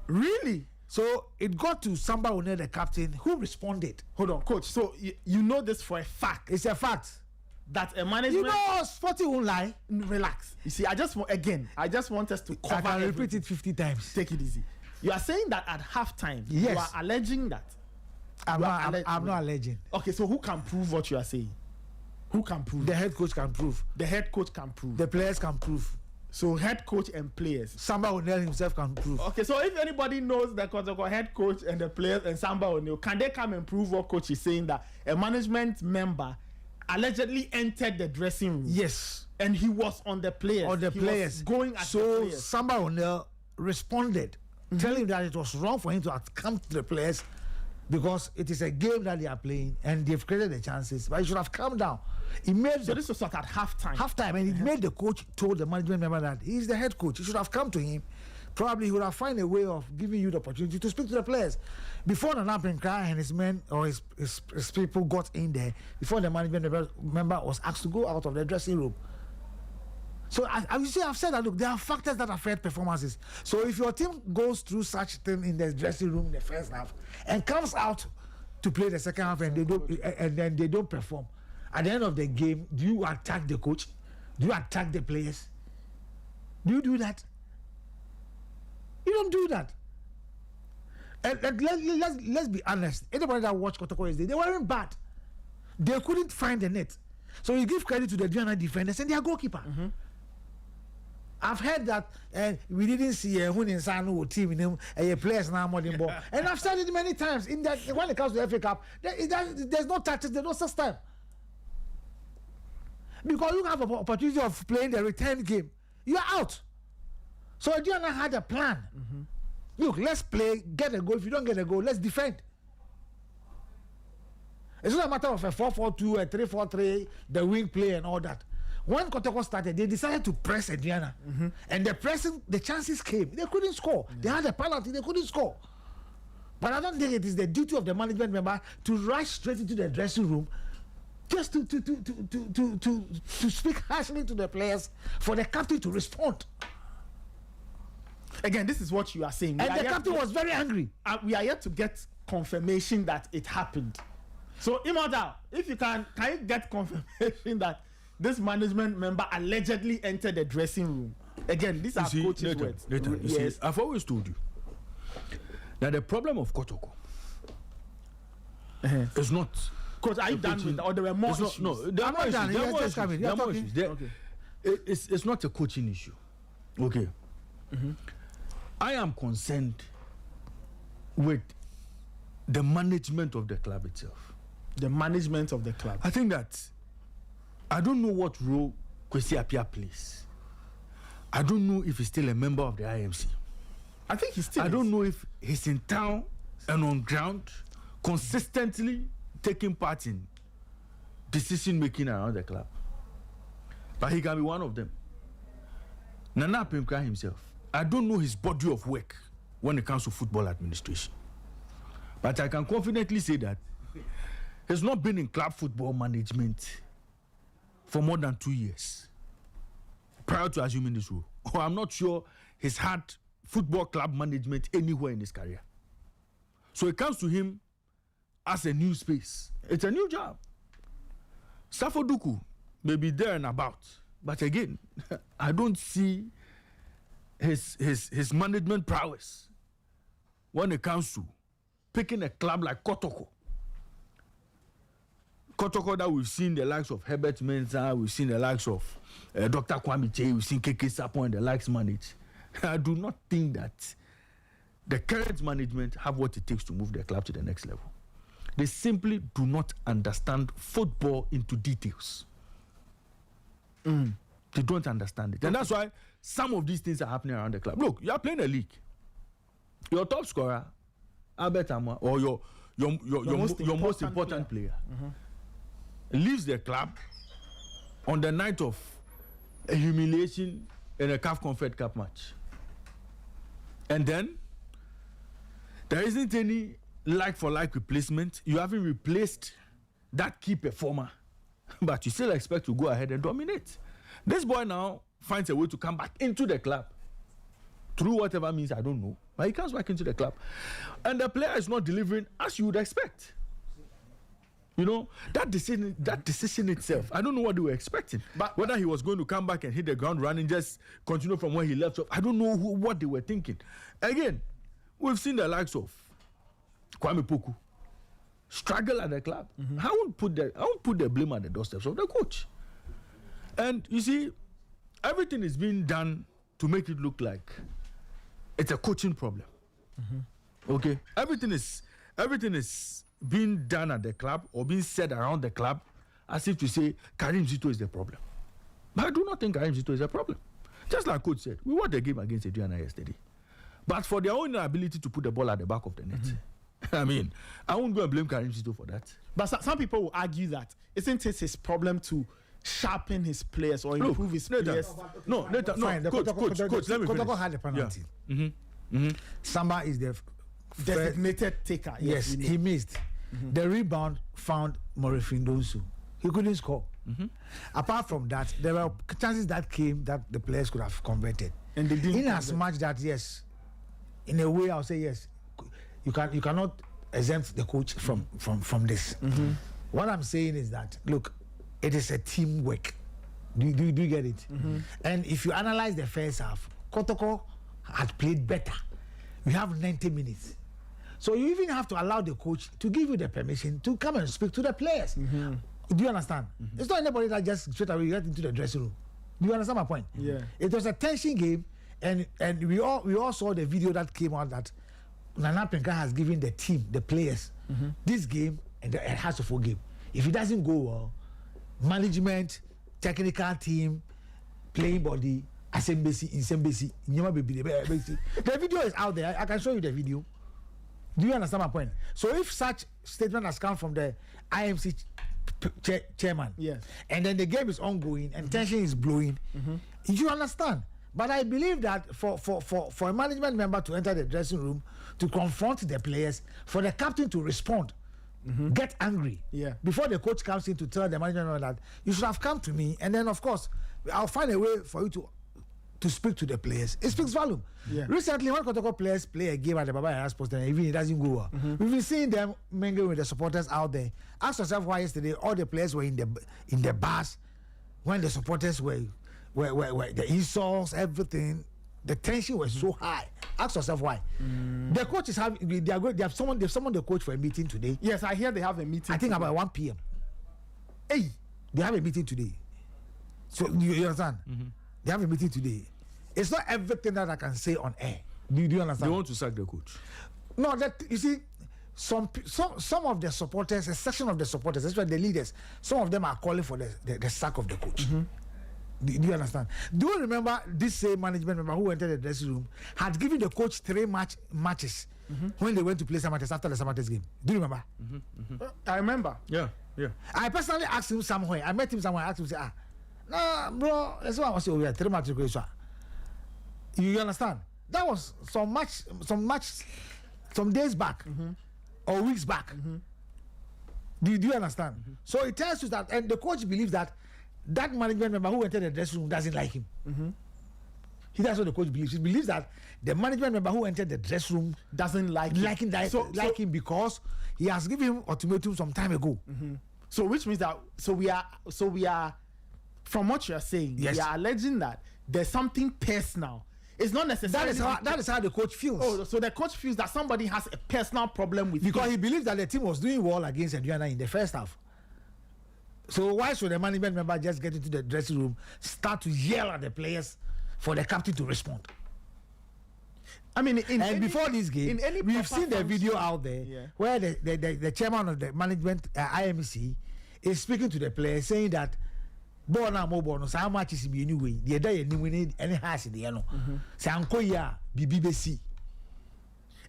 Really? So it got to Samba One, the captain, who responded. Hold on, coach. So you know this for a fact. It's a fact that a management. You know, Sporty won't lie. Relax. You see, I just want us to cover. I can repeat it 50 times. Take it easy. You are saying that at halftime, yes, you are alleging that. I'm not alleging. Okay, so who can prove what you are saying? Who can prove? The head coach can prove. The head coach can prove. The players can prove. So head coach and players. Samba O'Neil himself can prove. Okay, so if anybody knows the head coach and the players and Samba O'Neil, can they come and prove what coach is saying, that a management member allegedly entered the dressing room? Yes. And he was on the players. On the players. Was going at the players. So Samba O'Neil responded, telling him that it was wrong for him to come to the players because it is a game that they are playing and they've created the chances, but he should have calmed down. So this was at halftime. Halftime, and it made the coach told the management member that he's the head coach. He should have come to him. Probably he would have found a way of giving you the opportunity to speak to the players. Before Nana Pinkra and his men or his people got in there, before the management member was asked to go out of the dressing room. So I've said that, look, there are factors that affect performances. So if your team goes through such thing in the dressing room in the first half and comes out to play the second half and then they don't perform, at the end of the game, do you attack the coach? Do you attack the players? Do you do that? You don't do that. And let's be honest. Anybody that watched Kotoko yesterday, they weren't bad. They couldn't find the net. So you give credit to the Diana defenders and their goalkeeper. I've heard that we didn't see a Hunin team in players now more than ball. And I've said it many times. In that when it comes to the FA Cup, there's no touches, there's no system. Because you have an opportunity of playing the return game, you are out. So Diana had a plan. Look, let's play, get a goal. If you don't get a goal, let's defend. It's not a matter of a 4-4-2, a 3-4-3, the wing play and all that. When Kotoko started, they decided to press Adriana. And the chances came. They couldn't score. They had a penalty, they couldn't score. But I don't think it is the duty of the management member to rush straight into the dressing room just to speak harshly to the players for the captain to respond. Again, this is what you are saying. And the captain was very angry. We are yet to get confirmation that it happened. So, Imada, if you can you get confirmation that this management member allegedly entered the dressing room? Again, these are coach's words. Yes. See, I've always told you that the problem of Kotoko is not. Coach, are you done with that? Or there were more issues? No, there are more issues. It's not a coaching issue. Okay. I am concerned with the management of the club itself. The management of the club. I think that I don't know what role Kwesi Appiah plays. I don't know if he's still a member of the IMC. I think he's still. I don't know if he's in town and on ground, consistently taking part in decision making around the club. But he can be one of them. Nana Pemkra himself, I don't know his body of work when it comes to football administration. But I can confidently say that he's not been in club football management for more than 2 years prior to assuming this role. Or I'm not sure he's had football club management anywhere in his career. So it comes to him as a new space. It's a new job. Safo Duku may be there and about, but again, I don't see his management prowess when it comes to picking a club like Kotoko. Kotoko that we've seen the likes of Herbert Mensah, we've seen the likes of Dr. Kwame Che, we've seen KK Sapo and the likes manage. I do not think that the current management have what it takes to move the club to the next level. They simply do not understand football into details. They don't understand it. And that's why some of these things are happening around the club. Look, you are playing a league. Your top scorer, Albert Amwa, or your most important player, leaves the club on the night of a humiliation in a CAF Confed Cup match. And then there isn't any like-for-like replacement. You haven't replaced that key performer, but you still expect to go ahead and dominate. This boy now finds a way to come back into the club through whatever means, I don't know, but he comes back into the club. And the player is not delivering as you would expect. You know, that decision itself, I don't know what they were expecting. But whether he was going to come back and hit the ground running, just continue from where he left off, I don't know what they were thinking. Again, we've seen the likes of Kwame Poku struggle at the club. I won't put the blame at the doorsteps of the coach. And you see, everything is being done to make it look like it's a coaching problem. Okay, everything is being done at the club or being said around the club as if to say Karim Zito is the problem. But I do not think Karim Zito is a problem. Just like coach said, we won the game against Adriana yesterday. But for their own inability to put the ball at the back of the net. I mean, I won't go and blame Karim Zito for that. But some people will argue that isn't it his problem to sharpen his players or improve his players? Fine, coach, let me finish. Kotoko had a penalty. Samba is the designated taker. Yes, he missed. The rebound found Morifin Donsu. He couldn't score. Apart from that, there were chances that came that the players could have converted. And they didn't. In as much that, yes, in a way, I'll say yes. You cannot exempt the coach from this. What I'm saying is that, look, it is a teamwork. Do you get it? And if you analyze the first half, Kotoko had played better. We have 90 minutes. So you even have to allow the coach to give you the permission to come and speak to the players. Do you understand? It's not anybody that just straight away get into the dressing room. Do you understand my point? Yeah. It was a tension game, and we all saw the video that came out that Nana Pemkra has given the team, the players, this game and the Hasselhoff game. If it doesn't go well, management, technical team, playing body, assembly, the video is out there. I can show you the video. Do you understand my point? So if such statement has come from the IMC chairman, yes, and then the game is ongoing and tension is blowing, you understand. But I believe that for a management member to enter the dressing room to confront the players, for the captain to respond, get angry, before the coach comes in to tell the management member that you should have come to me, and then of course I'll find a way for you to speak to the players. It speaks volume. Recently, when Kotoko players play a game at the Baba Yara Sports, and even it doesn't go well, we've been seeing them mingling with the supporters out there. Ask yourself why yesterday all the players were in the bars when the supporters were the insults, everything. The tension was so high. Ask yourself why. The coach is having. They've summoned the coach for a meeting today. Yes, I hear they have a meeting. I think about 1 p.m. Hey, they have a meeting today. So you understand? They have a meeting today. It's not everything that I can say on air. Do you understand? They want to sack the coach. No, that you see, some of the supporters, a section of the supporters, especially the leaders, some of them are calling for the sack of the coach. Do you understand? Do you remember this same management member who entered the dressing room had given the coach 3 matches when they went to play Samates after the Samates game? Do you remember? I remember. Yeah. I personally asked him somewhere. I met him somewhere. I asked him, nah, bro, that's what I was saying. We had 3 matches. You understand? That was some days back or weeks back. Do you understand? So it tells you that, and the coach believes that management member who entered the dressing room doesn't like him. That's what the coach believes. He believes that the management member who entered the dressing room doesn't like him because he has given him ultimatum some time ago. So which means that we are from what you are saying, yes, we are alleging that there's something personal. It's not necessarily that is how the coach feels. Oh, so the coach feels that somebody has a personal problem with because him. he believes that the team was doing well against Aduana in the first half. So why should the management member just get into the dressing room, start to yell at the players for the captain to respond? I mean, before this game, we've seen the video out there where the chairman of the management IMC is speaking to the players saying that how much is it anyway? The day you need any house in the end.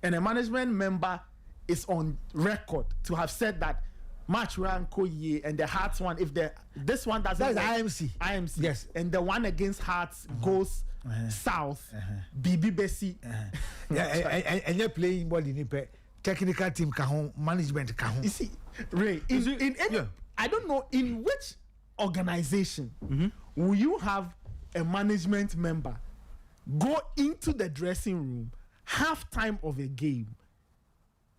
And a management member is on record to have said that match Ranko Ye and the Hearts one, if this one doesn't, that's IMC, yes, and the one against Hearts goes south, BBC, and you're playing ball in the technical team, management. You see, Ray, in any, I don't know in which organization will you have a management member go into the dressing room half time of a game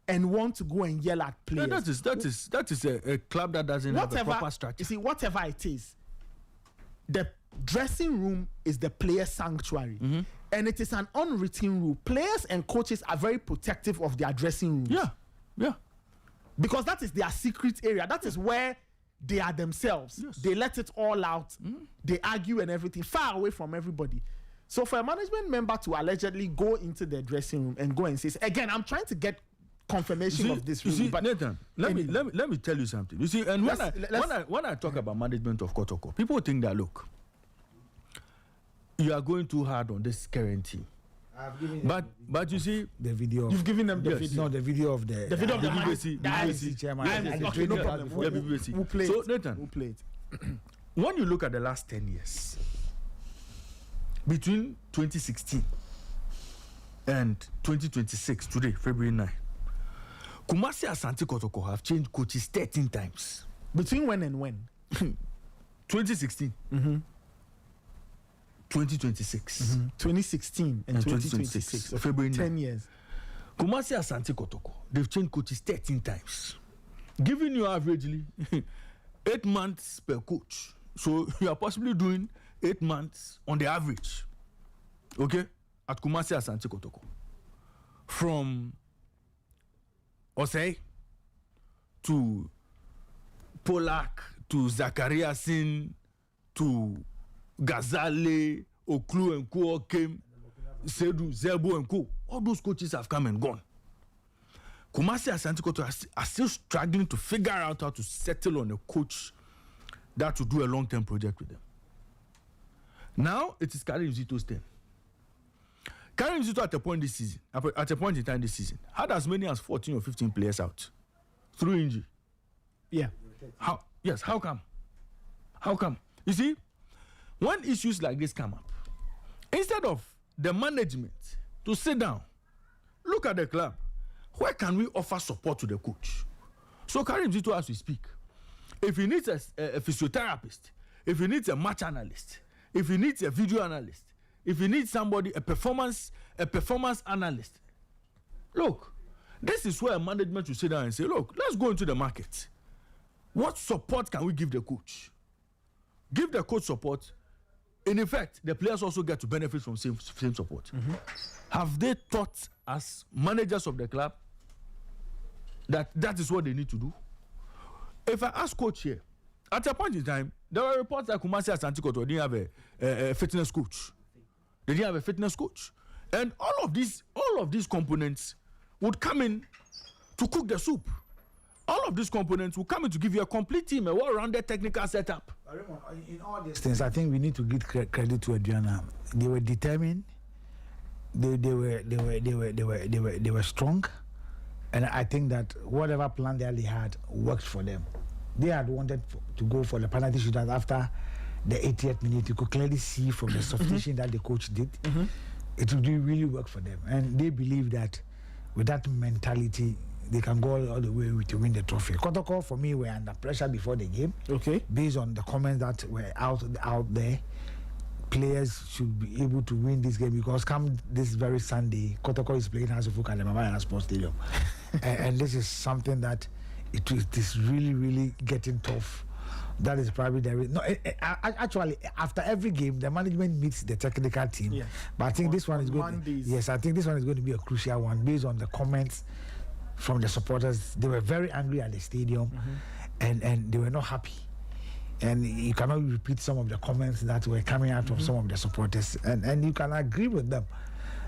and want to go and yell at players? That is a club that doesn't have a proper structure. You see, whatever it is, the dressing room is the player sanctuary, and it is an unwritten rule. Players and coaches are very protective of their dressing rooms. Yeah. Because that is their secret area. That is where they are themselves. Yes. They let it all out. They argue and everything, far away from everybody. So for a management member to allegedly go into the dressing room and go and say, again, I'm trying to get confirmation of this. Really, but Nathan, let me tell you something. You see, and when I talk about management of Kotoko, people think that, look, you are going too hard on this current team. But you see the video. You've given them the video. No, the video of the video of the BBC chairman. Okay, no problem. We'll play it. So Nathan, we'll play it. When you look at the last 10 years, between 2016 and 2026, today, February 9, Kumasi Asante Kotoko have changed coaches 13 times. Between when and when? 2016. 2026. 2016 and 2026. February 9. 10 years. Kumasi Asante Kotoko, they've changed coaches 13 times. Giving you averagely 8 months per coach. So you are possibly doing 8 months on the average. Okay? At Kumasi Asante Kotoko. From Osei to Polak to Zachariasin to Gazale, Oklu and Co. came, Sedu, Zebo and Co. All those coaches have come and gone. Kumasi Asante Kotoko are still struggling to figure out how to settle on a coach that will do a long-term project with them. Now it is Karim Zito's turn. Karim Zito at a point in time this season, had as many as 14 or 15 players out through injury. Yeah. How? Yes. How come? How come? You see, when issues like this come up, instead of the management to sit down, look at the club, where can we offer support to the coach? So Karim Zito, as we speak, if he needs a physiotherapist, if he needs a match analyst, if he needs a video analyst, if he needs somebody, a performance analyst, look, this is where management should sit down and say, look, let's go into the market. What support can we give the coach? Give the coach support. In effect, the players also get to benefit from same support. Have they thought as managers of the club that is what they need to do? If I ask coach here, at a point in time, there were reports that Kumasi Asante Kotoko didn't have a fitness coach. They didn't have a fitness coach. And all of these components would come in to cook the soup. All of these components will come in to give you a complete team, a well-rounded technical setup. In all these things, I think we need to give credit to Adriana. They were determined. They were strong, and I think that whatever plan they had worked for them. They had wanted to go for the penalty shootout after the 80th minute. You could clearly see from the substitution that the coach did, it would really work for them, and they believe that with that mentality, they can go all the way to win the trophy. Kotoko, for me, were under pressure before the game. Okay. Based on the comments that were out there, players should be able to win this game because come this very Sunday, Kotoko is playing Hasufuk at the Mama Sports Stadium. and this is something that it is really, really getting tough. That is probably the reason. No, actually, after every game, the management meets the technical team. Yeah. But I think this one is going. Yes, I think this one is going to be a crucial one based on the comments from the supporters. They were very angry at the stadium, and they were not happy. And you cannot repeat some of the comments that were coming out of some of the supporters, and you can agree with them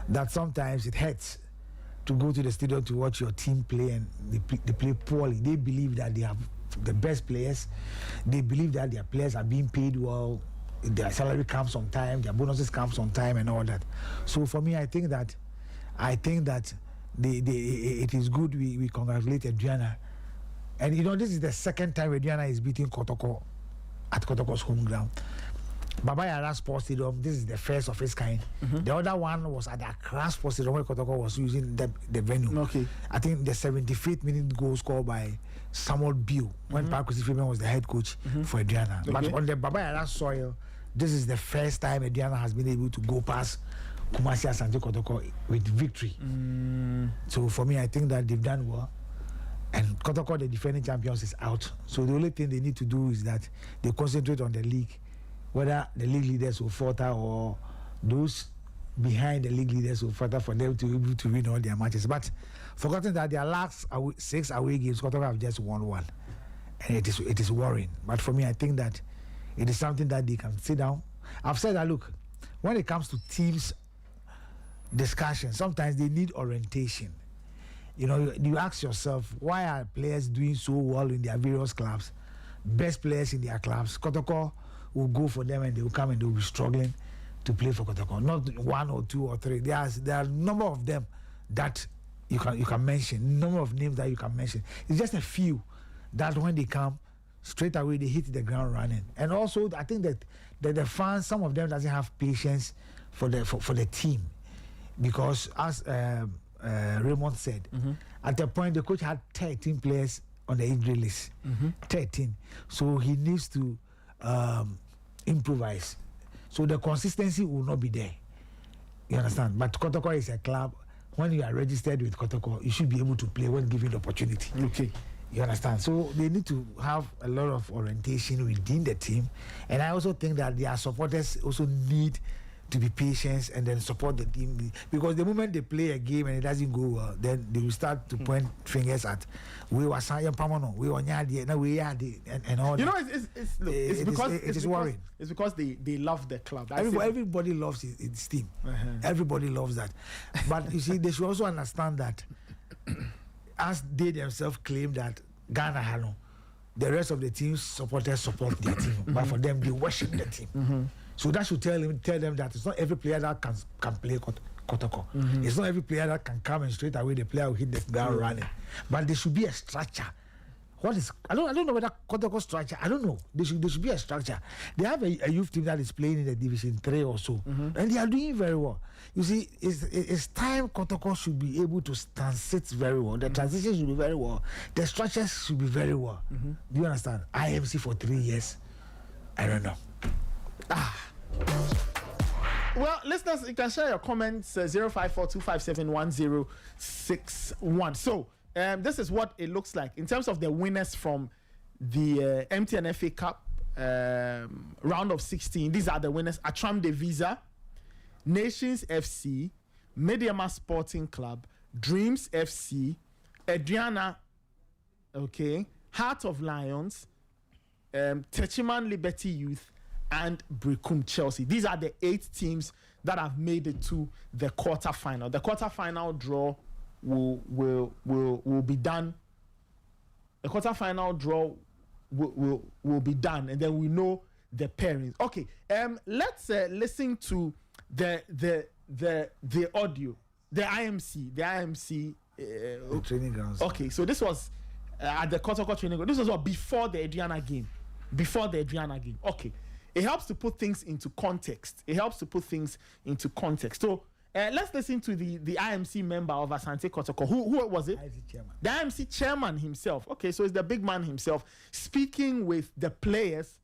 that sometimes it hurts to go to the stadium to watch your team play and they play poorly. They believe that they have the best players. They believe that their players are being paid well. Their salary comes on time. Their bonuses comes on time, and all that. So for me, I think that it is good we congratulate Adriana. And you know, this is the second time Adriana is beating Kotoko at Kotoko's home ground. Baba Yara Sports Stadium, this is the first of its kind. The other one was at the Accra Sports Stadium where Kotoko was using the venue. Okay. I think the 75th minute goal scored by Samuel Bill when Park Raymond was the head coach for Adriana. Okay. But on the Baba Yara soil, this is the first time Adriana has been able to go past Kumasi Asante Kotoko with victory. So for me, I think that they've done well. And Kotoko, the defending champions, is out. So the only thing they need to do is that they concentrate on the league, whether the league leaders will falter or those behind the league leaders will falter for them to be able to win all their matches. But forgotten that their last 6 away games, Kotoko have just won 1. And it is worrying. But for me, I think that it is something that they can sit down. I've said that, look, when it comes to teams discussion, sometimes they need orientation. You know, you ask yourself, why are players doing so well in their various clubs? Best players in their clubs. Kotoko will go for them and they will come and they will be struggling to play for Kotoko. Not 1 or 2 or 3. There are a number of them that you can mention. Number of names that you can mention. It's just a few that when they come, straight away they hit the ground running. And also, I think that the fans, some of them doesn't have patience for the team. Because as Raymond said, at the point the coach had 13 players on the injury list. 13. So he needs to improvise. So the consistency will not be there. You understand? But Kotoko is a club. When you are registered with Kotoko, you should be able to play when given the opportunity. Okay. You understand? So they need to have a lot of orientation within the team. And I also think that their supporters also need to be patient and then support the team, because the moment they play a game and it doesn't go well, then they will start to point fingers at we were saying Pamano, we were Nyadi, no we are and all. You know, it's worrying. It's because they love the club. Everybody loves its team. Everybody loves that. But you see, they should also understand that as they themselves claim that Ghana Hano, the rest of the team's supporters support their team, but for them they worship the team. So that should tell them that it's not every player that can play Kotoko. It's not every player that can come and straight away the player will hit the ground running. But there should be a structure. I don't know whether Kotoko structure. I don't know. There should be a structure. They have a youth team that is playing in the Division 3 or so, and they are doing very well. You see, it's time Kotoko should be able to sit very well. The transition should be very well. The structures should be very well. Do you understand? IMC for 3 years. I don't know. Well, listeners, you can share your comments 0542571061. So this is what it looks like in terms of the winners from the MTN FA Cup round of 16. These are the winners: Atram de Visa, Nations FC, Mediama Sporting Club, Dreams FC, Adriana, Heart of Lions, Techiman Liberty Youth, and Brecum Chelsea. These are the 8 teams that have made it to the quarterfinal. The quarterfinal draw will be done. The quarterfinal draw will be done, and then we know the pairings. Okay, let's listen to the audio, the IMC training grounds. Okay, so this was at the Kotoko training ground. This was what before the Adriana game. Okay, it helps to put things into context. So let's listen to the IMC member of Asante Kotoko. Who was it? The IMC chairman himself. Okay, so it's the big man himself speaking with the players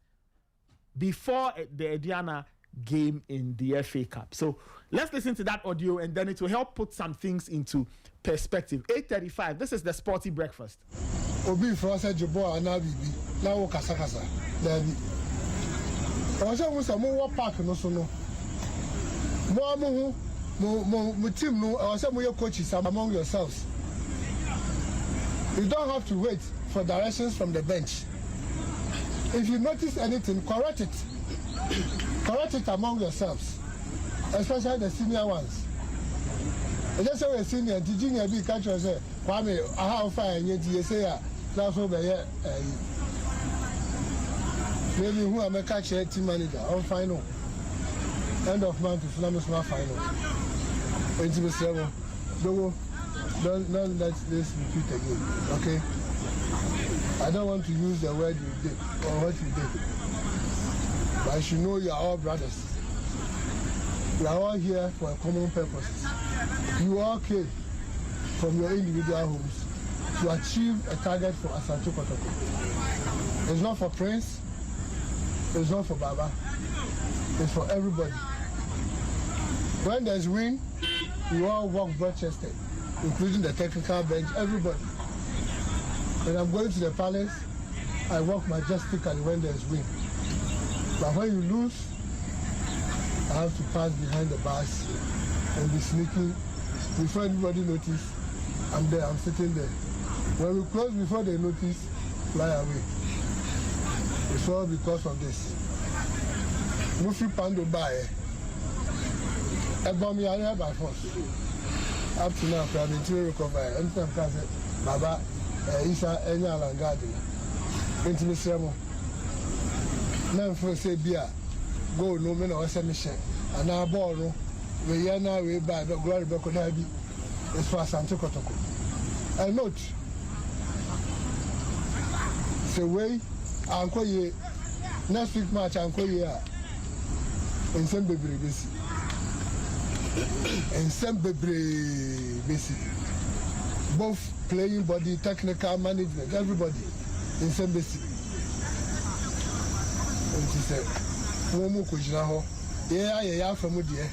before the Adriana game in the FA Cup. So let's listen to that audio, and then it will help put some things into perspective. 8:35. This is the Sporty breakfast. Obi Francis Jobo Anabibi. Now kasa. Dabi. Ojo mo say mo wa park no so no. Mo team no, ojo mo your coaches among yourselves. You don't have to wait for directions from the bench. If you notice anything, correct it. Correct it among yourselves, especially the senior ones. I just say we're senior, the junior be catch us say, Kwame, I have fine, you say, now so by maybe who am a catch team manager, I'm final. End of month, if I'm not final. Don't let this repeat again, okay? I don't want to use the word you did or what you did. But I should know you are all brothers. We are all here for a common purpose. You all came from your individual homes to achieve a target for Asante Kotoko. It's not for Prince, it's not for Baba, it's for everybody. When there's win, you all walk broad-chested, including the technical bench, everybody. When I'm going to the palace, I walk majestically when there's win. But when you lose, I have to pass behind the bars and be sneaking. Before anybody notice, I'm there, I'm sitting there. When we close before they notice, fly away. It's all because of this. Mufi Pando Bae. Ebon me here by force. Up to now, I've been to recover. Anytime I say, Baba, Isa, Enya Langadi. Into the sermon. Now, for say, beer, go no man or send me share. And our ball, no, we are now way by the glory back on Abby. It's for Asante Kotoko. And note, say, way, Uncle Ye, next week match, Uncle Ye, and send baby busy. And send baby busy. Both playing body, technical management, everybody in same busy. And she said, Momo Kujinaho, yeah, from Mudia.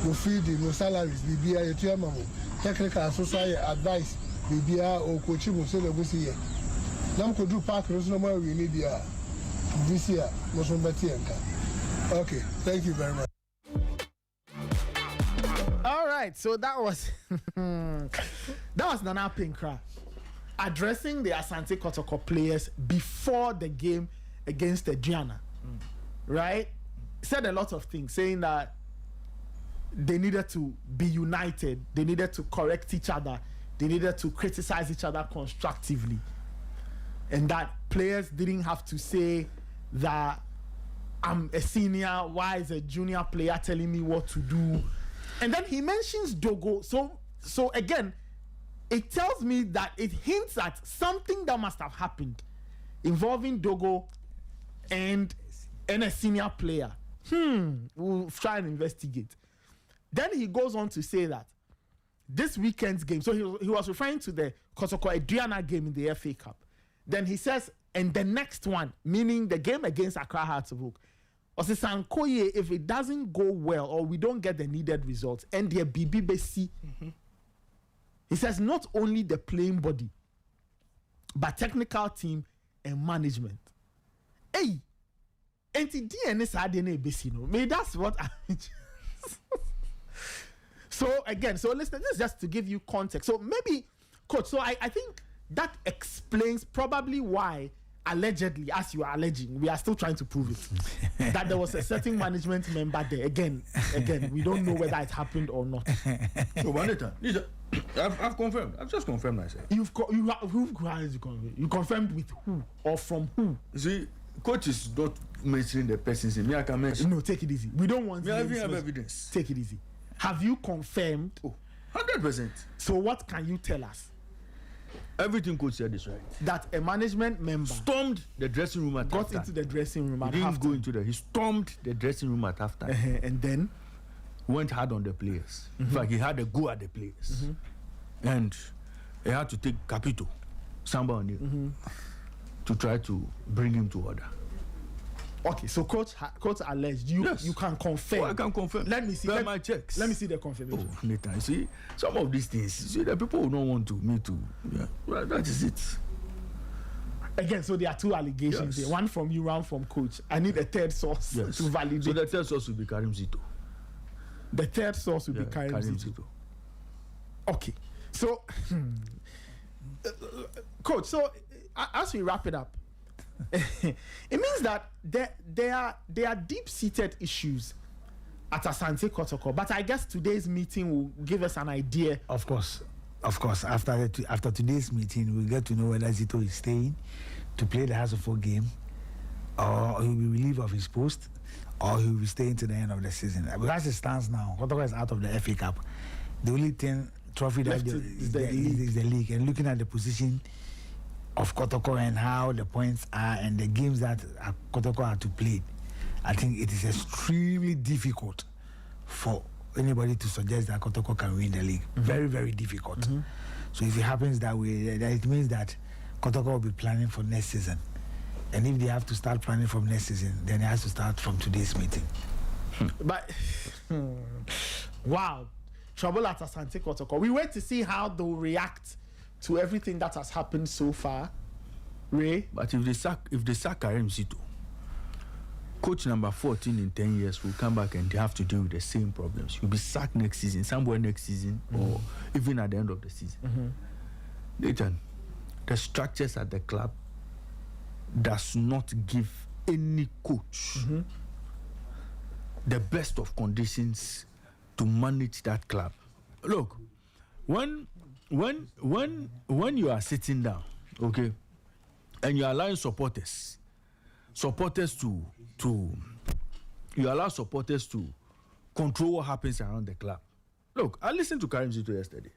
No feeding, no salaries, BBA, your mamo, technical and social advice, BBA or coaching will say the Busy. Now could do park, no more we need this year, Mosombathianka. Okay, thank you very much. All right, so that was Nana Pinkra addressing the Asante Kotoko players before the game against Adriana, right? Said a lot of things, saying that they needed to be united, they needed to correct each other, they needed to criticize each other constructively, and that players didn't have to say that I'm a senior, why is a junior player telling me what to do? And then he mentions Dogo. So again, it tells me that it hints at something that must have happened involving Dogo and a senior player. We'll try and investigate. Then he goes on to say that this weekend's game, so he was referring to the Kotoko Adriana game in the FA Cup. Then he says, and the next one, meaning the game against Accra Hearts of Oak, Sankoye, if it doesn't go well or we don't get the needed results, and the BBBC, he says not only the playing body, but technical team and management. Hey, and the DNS had any no. Maybe that's what I. So again, so listen, this is just to give you context. So maybe, coach, so I think that explains probably why, allegedly, as you are alleging, we are still trying to prove it, that there was a certain management member there. Again, we don't know whether it happened or not. So, I've confirmed. I've just confirmed myself. You confirmed with who or from who? You see, coach is not mentioning the person's name. Me, I can mention. No, take it easy. We don't want. Me, I have evidence. Take it easy. Have you confirmed? 100%. So what can you tell us? Everything coach said is right. That a management member stormed the dressing room at got into the dressing room at he didn't halftime. go into the. He stormed the dressing room at halftime. And then went hard on the players. In fact, he had a go at the players, and he had to take Capito, Samba O'Neil, to try to bring him to order. Okay, so coach alleged you. Yes. You can confirm. I can confirm. Let me see. My checks. Let me see the confirmation. Oh, Nathan, you see, some of these things, you see, the people who don't want me to. Yeah, well, that is it. Again, so there are two allegations here. One from you, one from coach. I need a third source to validate. So the third source will be Karim Zito. The third source will be Karim Zito. Okay, so coach. So as we wrap it up, it means that there are deep-seated issues at Asante Kotoko. But I guess today's meeting will give us an idea. Of course. After today's meeting, we'll get to know whether Zito is staying to play the House of 4 game, or he'll be relieved of his post, or he'll be staying to the end of the season. But as it stands now, Kotoko is out of the FA Cup. The only trophy that is the league. And looking at the position of Kotoko and how the points are and the games that Kotoko are to play, I think it is extremely difficult for anybody to suggest that Kotoko can win the league. Very, very difficult. So if it happens that way, it means that Kotoko will be planning for next season. And if they have to start planning from next season, then it has to start from today's meeting. But wow, trouble at Asante Kotoko. We wait to see how they'll react to everything that has happened so far, Ray. But if they sack Karim Zito, coach number 14 in 10 years will come back and they have to deal with the same problems. He'll be sacked next season, somewhere next season, or even at the end of the season. Nathan, the structures at the club does not give any coach the best of conditions to manage that club. Look, when you are sitting down, okay, and you are allowing supporters to you allow supporters to control what happens around the club. Look, I listened to Karim Zito yesterday.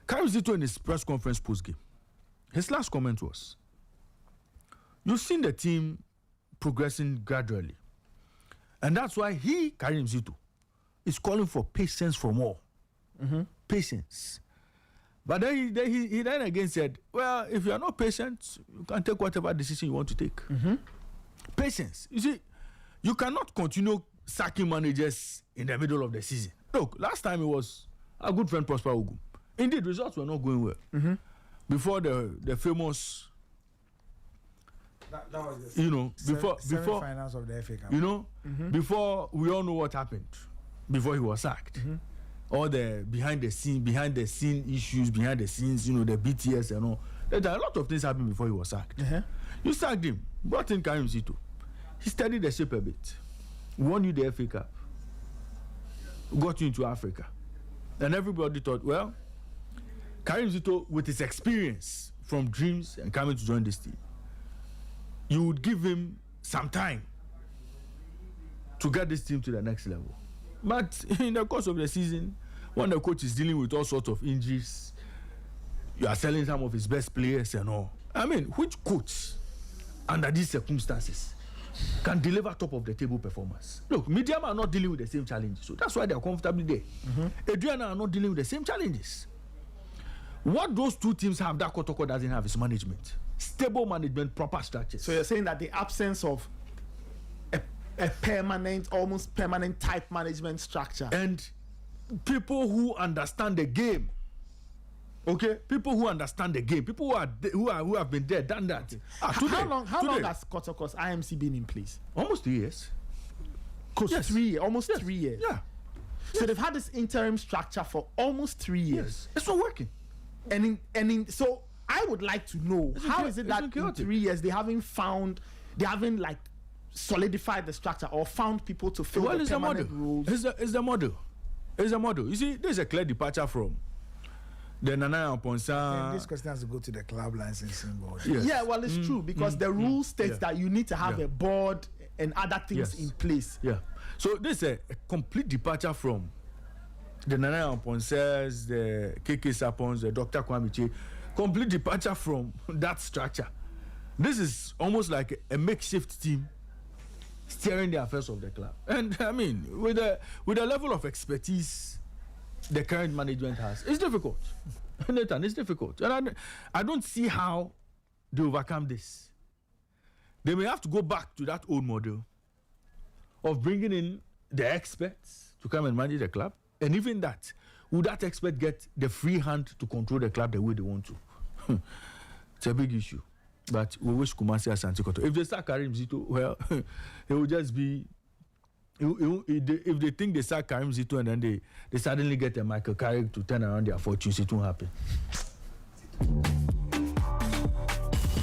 Karim Zito in his press conference post-game, his last comment was, you've seen the team progressing gradually. And that's why Karim Zito, is calling for patience from all. Patience. But then he then again said, well, if you are not patient, you can take whatever decision you want to take. Patience. You see, you cannot continue sacking managers in the middle of the season. Look, last time it was our good friend Prosper Ogum. Indeed, results were not going well. Before the famous, that was the before finals of the FA Cup. Before we all know what happened, before he was sacked. All the behind the scene issues, behind the scenes, the BTS and all. There are a lot of things happened before he was sacked. You sacked him, brought in Karim Zito. He studied the shape a bit. Won you the FA Cup. Got you into Africa. And everybody thought, well, Karim Zito, with his experience from Dreams and coming to join this team, you would give him some time to get this team to the next level. But in the course of the season, when the coach is dealing with all sorts of injuries, you are selling some of his best players and all. I mean, which coach, under these circumstances, can deliver top of the table performance? Look, Medium are not dealing with the same challenges, so that's why they are comfortably there. Adriana are not dealing with the same challenges. What those two teams have that Kotoko doesn't have is management. Stable management, proper structures. So you're saying that the absence of a permanent, almost permanent type management structure and people who understand the game. Okay, people who understand the game, people who have been there, done that. How long has Kotoko's IMC been in place? Almost 3 years. Yes. 3 years, almost 3 years. Yeah. So they've had this interim structure for almost 3 years. Yes. It's not working. So I would like to know how is it that in 3 years they haven't like solidified the structure or found people to fill the permanent roles? It's the model. You see, there's a clear departure from The Nana Ponsa. This question has to go to the club licensing board. Yes. Yeah, well, it's true because the rule states that you need to have a board and other things in place. Yeah. So this is a complete departure from the Nana Ponsas, the KK Sapons, the Dr. Kwamiche. Complete departure from that structure. This is almost like a makeshift team steering the affairs of the club. And I mean, with the level of expertise the current management has, it's difficult. Nathan, it's difficult. And I don't see how they overcome this. They may have to go back to that old model of bringing in the experts to come and manage the club. And even that, would that expert get the free hand to control the club the way they want to? It's a big issue. But we wish Kumasi Asante Kotoko. If they start Karim Zito, well, it will just be. If they think they start Karim Zito and then they suddenly get a Michael Carrick to turn around their fortunes, it won't happen.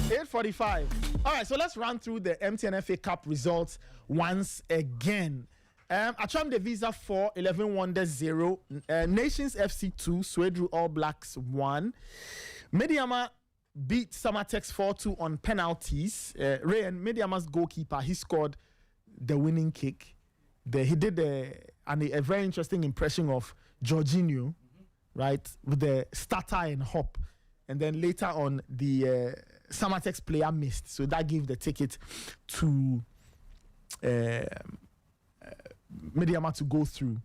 8:45. All right, so let's run through the MTN FA Cup results once again. Acham Devisa 4, 11 Wonders 0. Nations FC 2, Swedru All Blacks 1. Mediama beat Samatex 4-2 on penalties. Raymond, Mediama's goalkeeper, he scored the winning kick. He did a very interesting impression of Jorginho, right, with the stutter and hop. And then later on, the Samatex player missed. So that gave the ticket to Mediama to go through.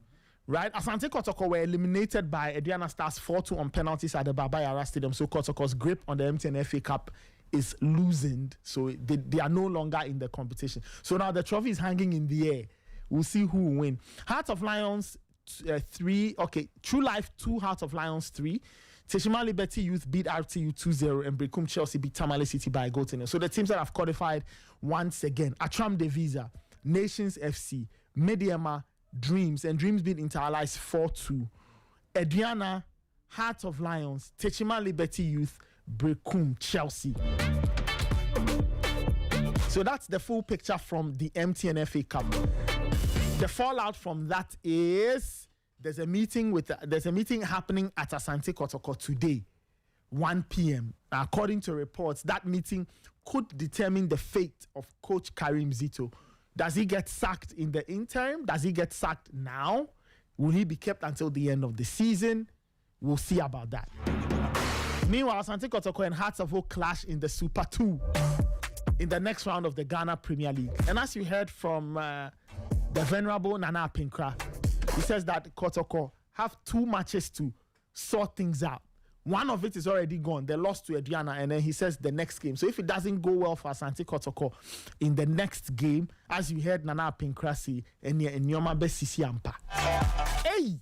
Right? Asante Kotoko were eliminated by Aduana Stars 4-2 on penalties at the Baba Yara Stadium. So Kotoko's grip on the MTN FA Cup is loosened. So they are no longer in the competition. So now the trophy is hanging in the air. We'll see who will win. Heart of Lions 3. Okay, True Life 2, Heart of Lions 3. Teshima Liberty Youth beat RTU 2-0 and Backroom Chelsea beat Tamale City by a goal to nil. So the teams that have qualified once again: Atram Devisa, Nations FC, Mediama, Dreams, and Dreams beat Inter Allies 4-2. Aduana, Heart of Lions, Teshima Liberty Youth, Backroom Chelsea. So that's the full picture from the MTN FA Cup. The fallout from that is there's a meeting happening at Asante Kotoko today, 1 p.m. According to reports, that meeting could determine the fate of Coach Karim Zito. Does he get sacked in the interim? Does he get sacked now? Will he be kept until the end of the season? We'll see about that. Meanwhile, Asante Kotoko and Hearts of Oak clash in the Super 2 in the next round of the Ghana Premier League. And as you heard from the venerable Nana Pinkra, he says that Kotoko have 2 matches to sort things out. One of it is already gone. They lost to Aduana, and then he says the next game. So if it doesn't go well for Asante Kotoko in the next game, as you heard Nana Pinkra say, and Nyoma be Sisi Ampa. Hey!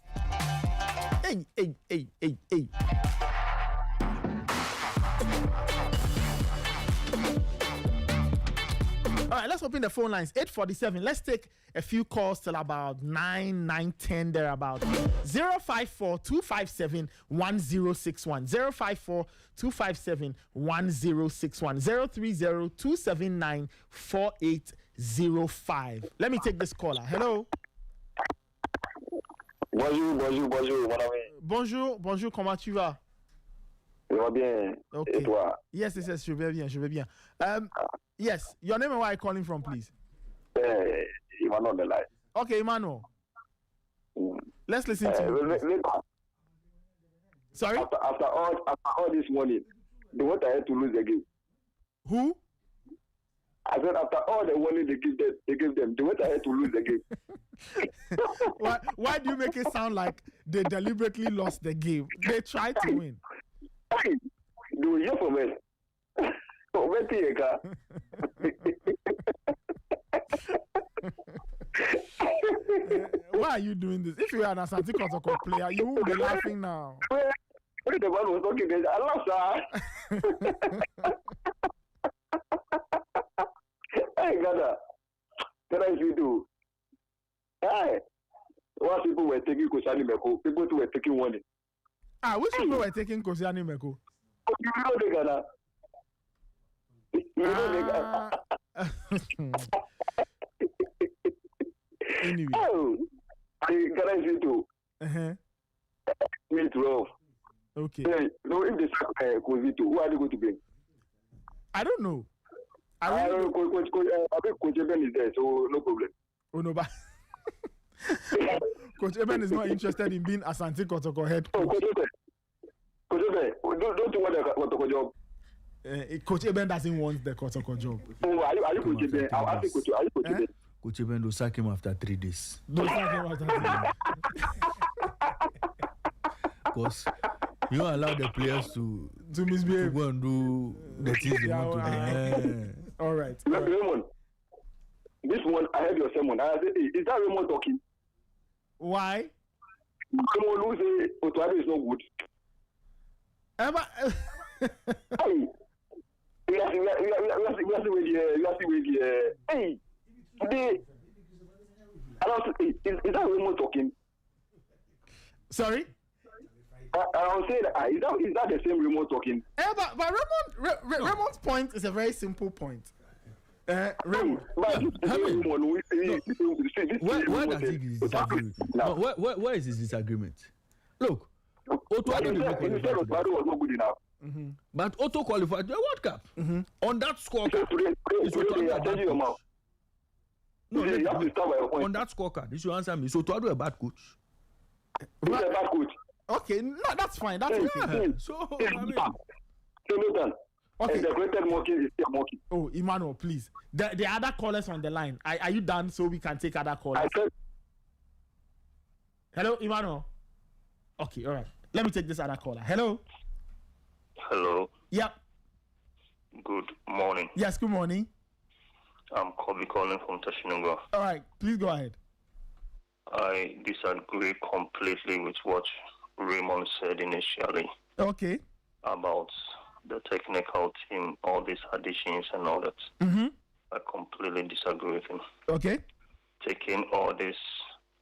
Hey! All right, let's open the phone lines. 8:47. Let's take a few calls till about 9:10 thereabout. 054-257-1061. 054-257-1061. 030-279-4805. Let me take this caller. Hello. Bonjour. Bonjour, comment tu vas? Ça va bien. Okay. Et toi? Yes, je vais bien. Yes, your name and where are you calling from, please? Emmanuel on the line. Okay, Emmanuel. Let's listen to you. Sorry? After all this morning, they want to lose the game. Who? I said after all the warning they give them, they want to lose the game. Why do you make it sound like they deliberately lost the game? They tried to win. Do you hear from us? Why are you doing this? If you are an Asante Kotoko player, you will be laughing now. When the one was talking, I laughed, sir. Hey, Gada, what else you do? Hey, what people were taking Koscielny Meko, people who were taking warning. Which people were taking Koscielny Meko? You know the Ghana. You know the Ghana. Anyway. Oh, I Ghana is you too. Me 12. Okay. Yeah, so if they sack Kozito, who are they going to bring? I don't know. I think Coach Eben is there, so no problem. Oh no, but Coach Eben is not interested in being Asante Kotoko head Oh, coach. Coach Eben, don't you want the Kotoko job? Coach Eben doesn't want the Kotoko job. Oh, are you Coach Eben? I'll ask you, Coach. Are you Coach Eben? Coach Eben will sack him after 3 days. Don't talk about that. Because you don't allow the players to misbehave. go and do the things they want to do. All right. Raymond, this one, I heard your sermon. I said, hey, is that Raymond talking? Why? Raymond who say Otto Addo is not good. Hey, we are hey, today, is that Raymond talking? Sorry? I'll say that, is that the same Raymond talking? But Raymond's point is a very simple point. Raymond. Where does he disagree with you? No, where is his disagreement? Look, Otto Addo was not good enough. But Otto qualified the World Cup. On that scorecard, on that scorecard, you should answer me. So Otto Addo a bad coach? He's a bad coach. Okay, no, that's fine. That's okay. Yeah. So, I mean, okay. The greatest monkey is still monkey. Oh, Emmanuel, please. The other callers on the line. Are you done so we can take other callers? Hello, Emmanuel. Okay, all right. Let me take this other caller. Hello. Hello. Yep. Good morning. Yes, good morning. I'm Kobe calling from Tashinunga. All right, please go ahead. I disagree completely with what Raymond said initially Okay. about the technical team, all these additions and all that. Mm-hmm. I completely disagree with him. Okay. Taking all this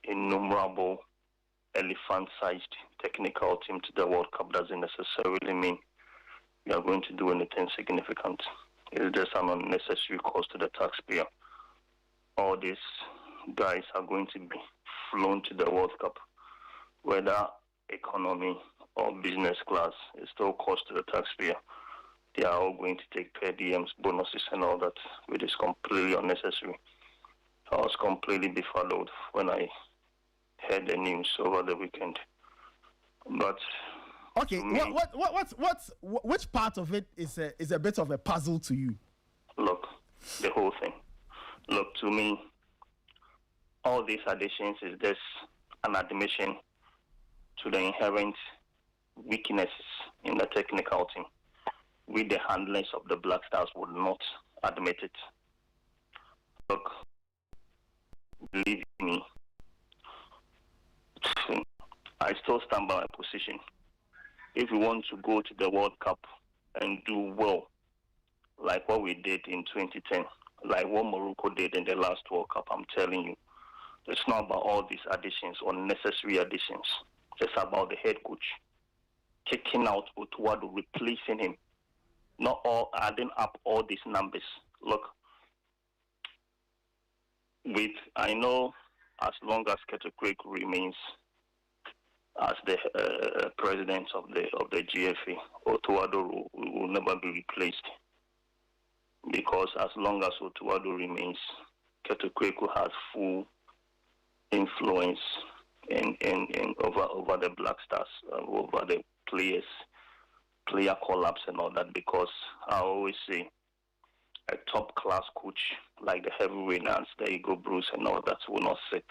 innumerable elephant-sized technical team to the World Cup doesn't necessarily mean we are going to do anything significant. It's just an unnecessary cost to the taxpayer. All these guys are going to be flown to the World Cup, whether economy or business class, it still cost to the taxpayer. They are all going to take per diems, bonuses and all that, which is completely unnecessary. I was completely befuddled when I heard the news over the weekend. But okay, which part of it is a bit of a puzzle to you? Look, the whole thing. Look, to me, all these additions is just an admission to the inherent weaknesses in the technical team. We, the handlers of the Black Stars, would not admit it. Look, believe me, I still stand by my position. If we want to go to the World Cup and do well, like what we did in 2010, like what Morocco did in the last World Cup, I'm telling you, it's not about all these additions, unnecessary additions. It's about the head coach taking out Otto Addo, replacing him, not all adding up all these numbers. Look, I know as long as Ketukwe remains as the president of the GFA, Otto Addo will never be replaced, because as long as Otto Addo remains, Ketukwe has full influence in over the Black Stars, over the player collapse and all that, because I always say a top class coach like the heavyweight Nance, the Ego Bruce and all that will not sit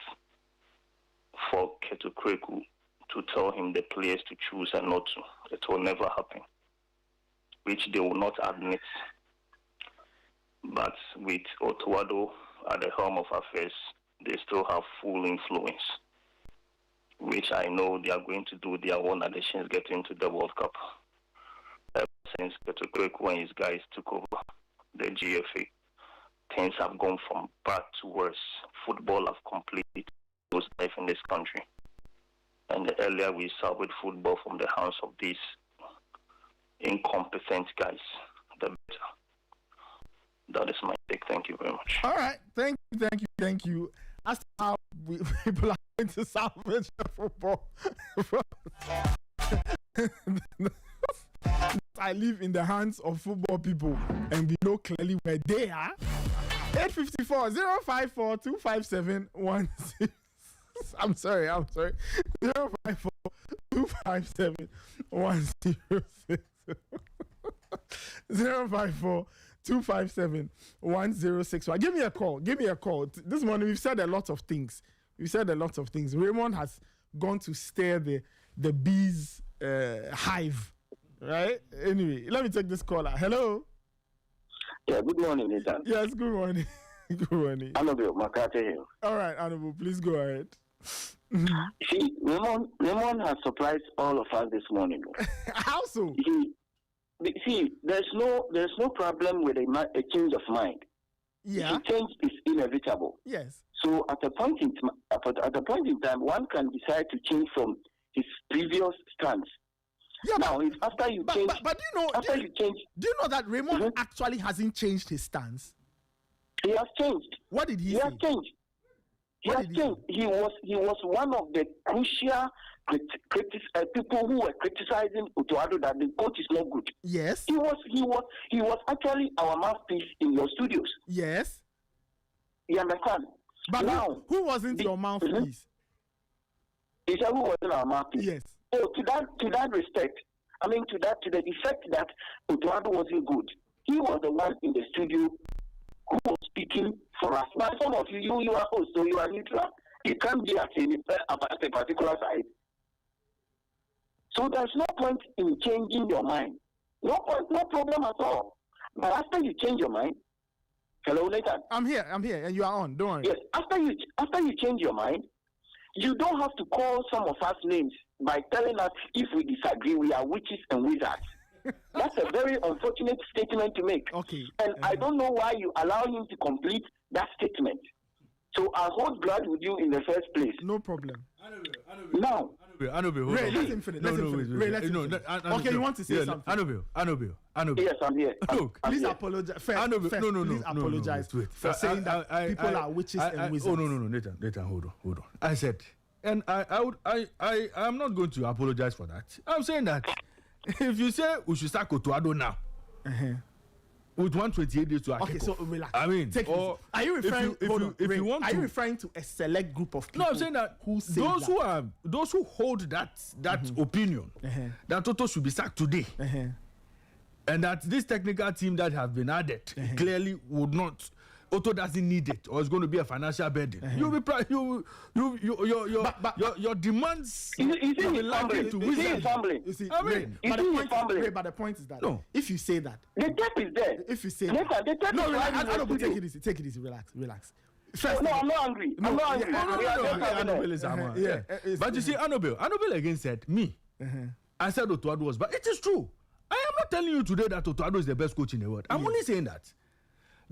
for Ketukwe to tell him the players to choose and not to. It will never happen, which they will not admit. But with Otto Addo at the helm of affairs, they still have full influence, which I know they are going to do their own additions get into the World Cup. Ever since Ketukwe and his guys took over the GFA, things have gone from bad to worse. Football have completely lost life in this country. And the earlier we salvage football from the hands of these incompetent guys, the better. That is my take. Thank you very much. All right. Thank you. As to how people are going to salvage the football I live in the hands of football people and we know clearly where they are. 854 054 257 16. I'm sorry. 054 257 106. 054 257 1061. Give me a call. This morning we've said a lot of things. Raymond has gone to stir the bees hive. Right? Anyway, let me take this caller. Hello? Yeah, good morning, Nathan. Yes, good morning. Good morning. Annabelle, Makate here. All right, Annabelle, please go ahead. See, Raymond has surprised all of us this morning. How so? There's no problem with a change of mind. Yeah. The change is inevitable. Yes. So at a point in time, one can decide to change from his previous stance. Yeah, now, if after you change, but do you know that Raymond actually hasn't changed his stance? He has changed. What did he say? He has changed. He was one of the crucial people who were criticizing Otto Addo that the coach is not good. Yes. He was actually our mouthpiece in your studios. Yes. You understand? But now, who wasn't your mouthpiece? He said who wasn't our mouthpiece? Yes. So to that respect, to the effect that Otto Addo wasn't good, he was the one in the studio who was speaking for us. But some of you are host, so you are neutral. You can't be at a particular side. So there's no point in changing your mind. No problem at all. But after you change your mind, hello, Nathan. I'm here, and you are on. Don't worry. Yes. After you change your mind, you don't have to call some of us names by telling us if we disagree, we are witches and wizards. That's a very unfortunate statement to make. Okay. And I don't know why you allow him to complete that statement. So I hold blood with you in the first place. No problem. Now, Ray, let him finish. Okay, you want to say something? Annabelle. Yes, I'm here. Look, please apologize. Please apologize for saying that people are witches and wizards. Oh no, Nathan, hold on. I said, and I'm not going to apologize for that. I'm saying that if you say we should start Otto Addo now, with 128 days to okay, so relax. I mean, take it. Are you referring? If you want are you referring to a select group of people? No, I'm saying that those who hold that opinion that Otto should be sacked today, and that this technical team that have been added clearly would not. Otto doesn't need it, or it's going to be a financial burden. Your demands will be likely to wizard. But the point is that if you say that, the tape is there. If you say I don't take it easy. Relax. First, I'm not angry. I'm not angry. But you see, Annabelle again said me. I said Otto Addo was, but it is true. I am not telling you today that Otto Addo is the best coach in the world. I'm only saying that.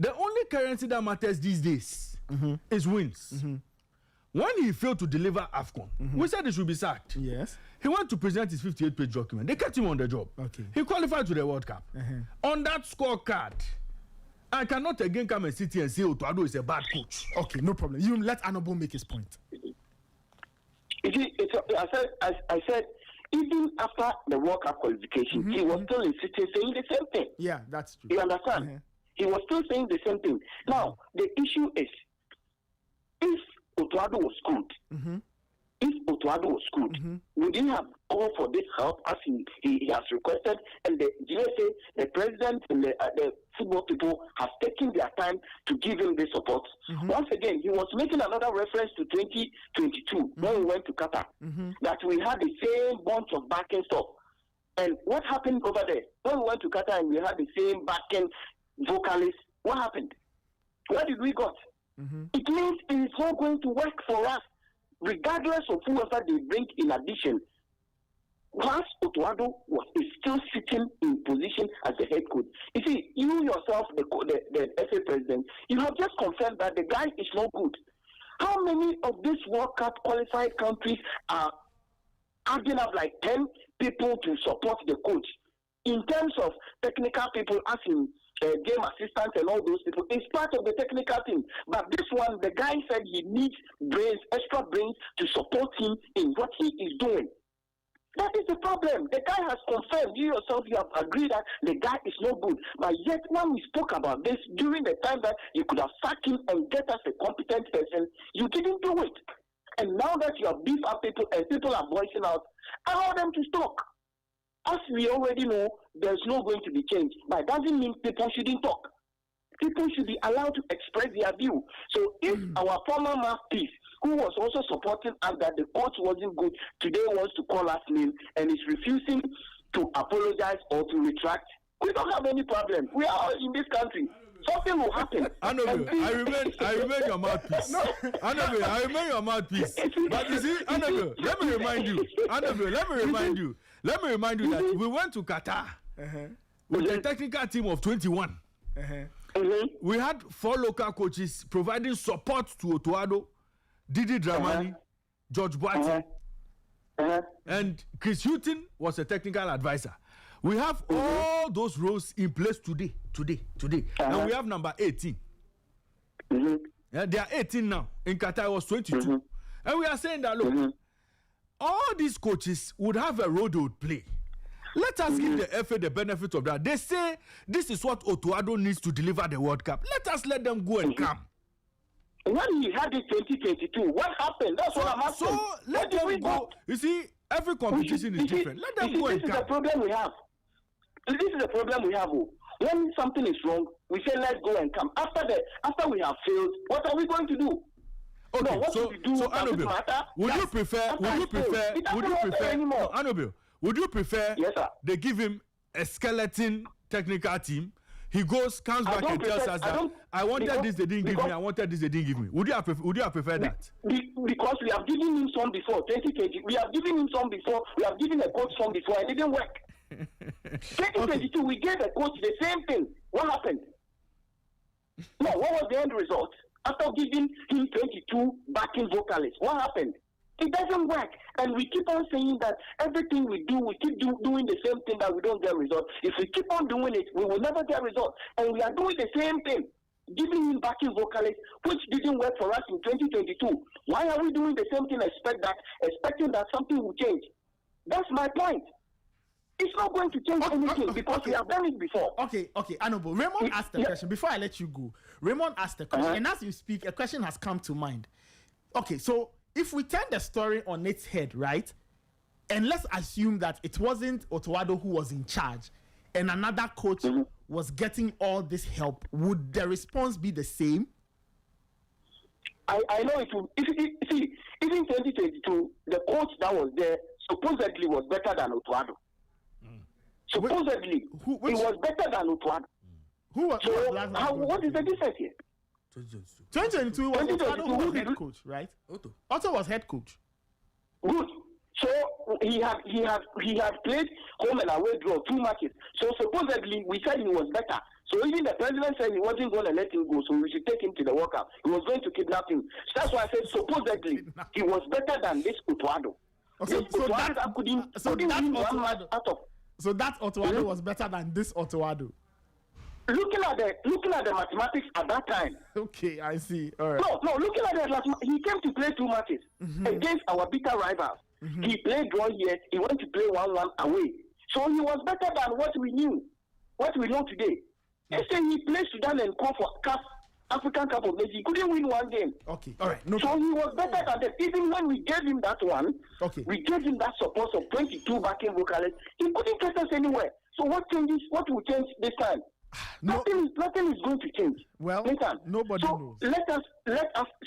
The only currency that matters these days is wins. When he failed to deliver AFCON, we said he should be sacked. Yes. He went to present his 58-page document. They kept him on the job. Okay. He qualified to the World Cup. On that scorecard, I cannot again come and sit here and say Otto Addo is a bad coach. Okay, no problem. You let Annabelle make his point. I said, even after the World Cup qualification, he was still in City saying the same thing. Yeah, that's true. You understand? He was still saying the same thing. Now, the issue is, if Otto Addo was good, we didn't have call for this help as he has requested, and the GSA, the president, and the football people have taken their time to give him this support. Once again, he was making another reference to 2022 when we went to Qatar, that we had the same bunch of backing stuff. And what happened over there? When we went to Qatar and we had the same backing vocalists, what happened? Where did we got? It means it is not going to work for us, regardless of whoever they bring in addition. Once Otto Addo is still sitting in position as the head coach. You see, you yourself, the FA president, you have just confirmed that the guy is not good. How many of these World Cup qualified countries are adding up like 10 people to support the coach? In terms of technical people, as in game assistants and all those people, it's part of the technical team. But this one, the guy said he needs brains, extra brains to support him in what he is doing. That is the problem. The guy has confirmed. You yourself, you have agreed that the guy is no good. But yet, when we spoke about this during the time that you could have sacked him and get us a competent person, you didn't do it. And now that you have beefed up people and people are voicing out, allow them to talk. As we already know, there's no going to be change. But it doesn't mean people shouldn't talk. People should be allowed to express their view. So if our former mouthpiece, who was also supporting us that the coach wasn't good, today wants to call us name and is refusing to apologize or to retract, we don't have any problem. We are all in this country. Something will happen. I remain your mouthpiece. I remain your mouthpiece. But you see, let me remind you that we went to Qatar with a technical team of 21. We had 4 local coaches providing support to Otto Addo, Didi Dramani, George Boati, and Chris Hutton was a technical advisor. We have all those roles in place today. And we have number 18. Yeah, they are 18 now. In Qatar, it was 22. And we are saying that, look, all these coaches would have a role they would play. Let us give the FA the benefit of that. They say this is what Otto Addo needs to deliver the World Cup. Let them go and come. When he had it 2022, what happened? That's what I'm asking. So let them go. You see, every competition is different. Let them go and come. This is the problem we have. This is the problem we have. When something is wrong, we say let's go and come. After we have failed, what are we going to do? Okay, no, what so Anobil, would you prefer yes, sir, they give him a skeleton technical team? He comes back and tells us that I wanted this, they didn't give me. I wanted this, they didn't give me. Would you have preferred that? Because we have given him some before 2020. We have given him some before. We have given a coach some before, and it didn't work. 2022, we gave a coach the same thing. What happened? No, what was the end result? After giving him 22 backing vocalists, what happened? It doesn't work. And we keep on saying that everything we do, we keep doing the same thing that we don't get results. If we keep on doing it, we will never get results. And we are doing the same thing, giving him backing vocalists, which didn't work for us in 2022. Why are we doing the same thing, expecting that something will change? That's my point. It's not going to change anything because we have done it before. Okay, Honorable. Raymond asked the question. Before I let you go, Raymond asked the question. And as you speak, a question has come to mind. Okay, so if we turn the story on its head, right, and let's assume that it wasn't Otto Addo who was in charge and another coach was getting all this help, would the response be the same? I know it will. See, even 2022, the coach that was there supposedly was better than Otto Addo. Supposedly, he was better than Otto Addo. What is the difference here? 2022 was Otto Addo who was head coach, right? Otto was head coach. Good. So he had played home and away draw 2 matches. So supposedly we said he was better. So even the president said he wasn't going to let him go, so we should take him to the World Cup. He was going to kidnap him. So that's why I said supposedly he was better than this Otto Addo. So that Otto Addo was better than this Otto Addo. Looking at the mathematics at that time. Okay, I see. All right. No. Looking at the he came to play 2 matches against our bitter rivals. He played draw here. He went to play 1-1 away. So he was better than what we knew, what we know today. Yesterday he played Sudan and called for African Cup of Nations. He couldn't win 1 game. Okay, all right. No so problem. he was better than them. Even when we gave him that one, we gave him that support of 22 backing vocalists. He couldn't get us anywhere. So what will change this time? Nothing is going to change. Well, nobody knows. Let us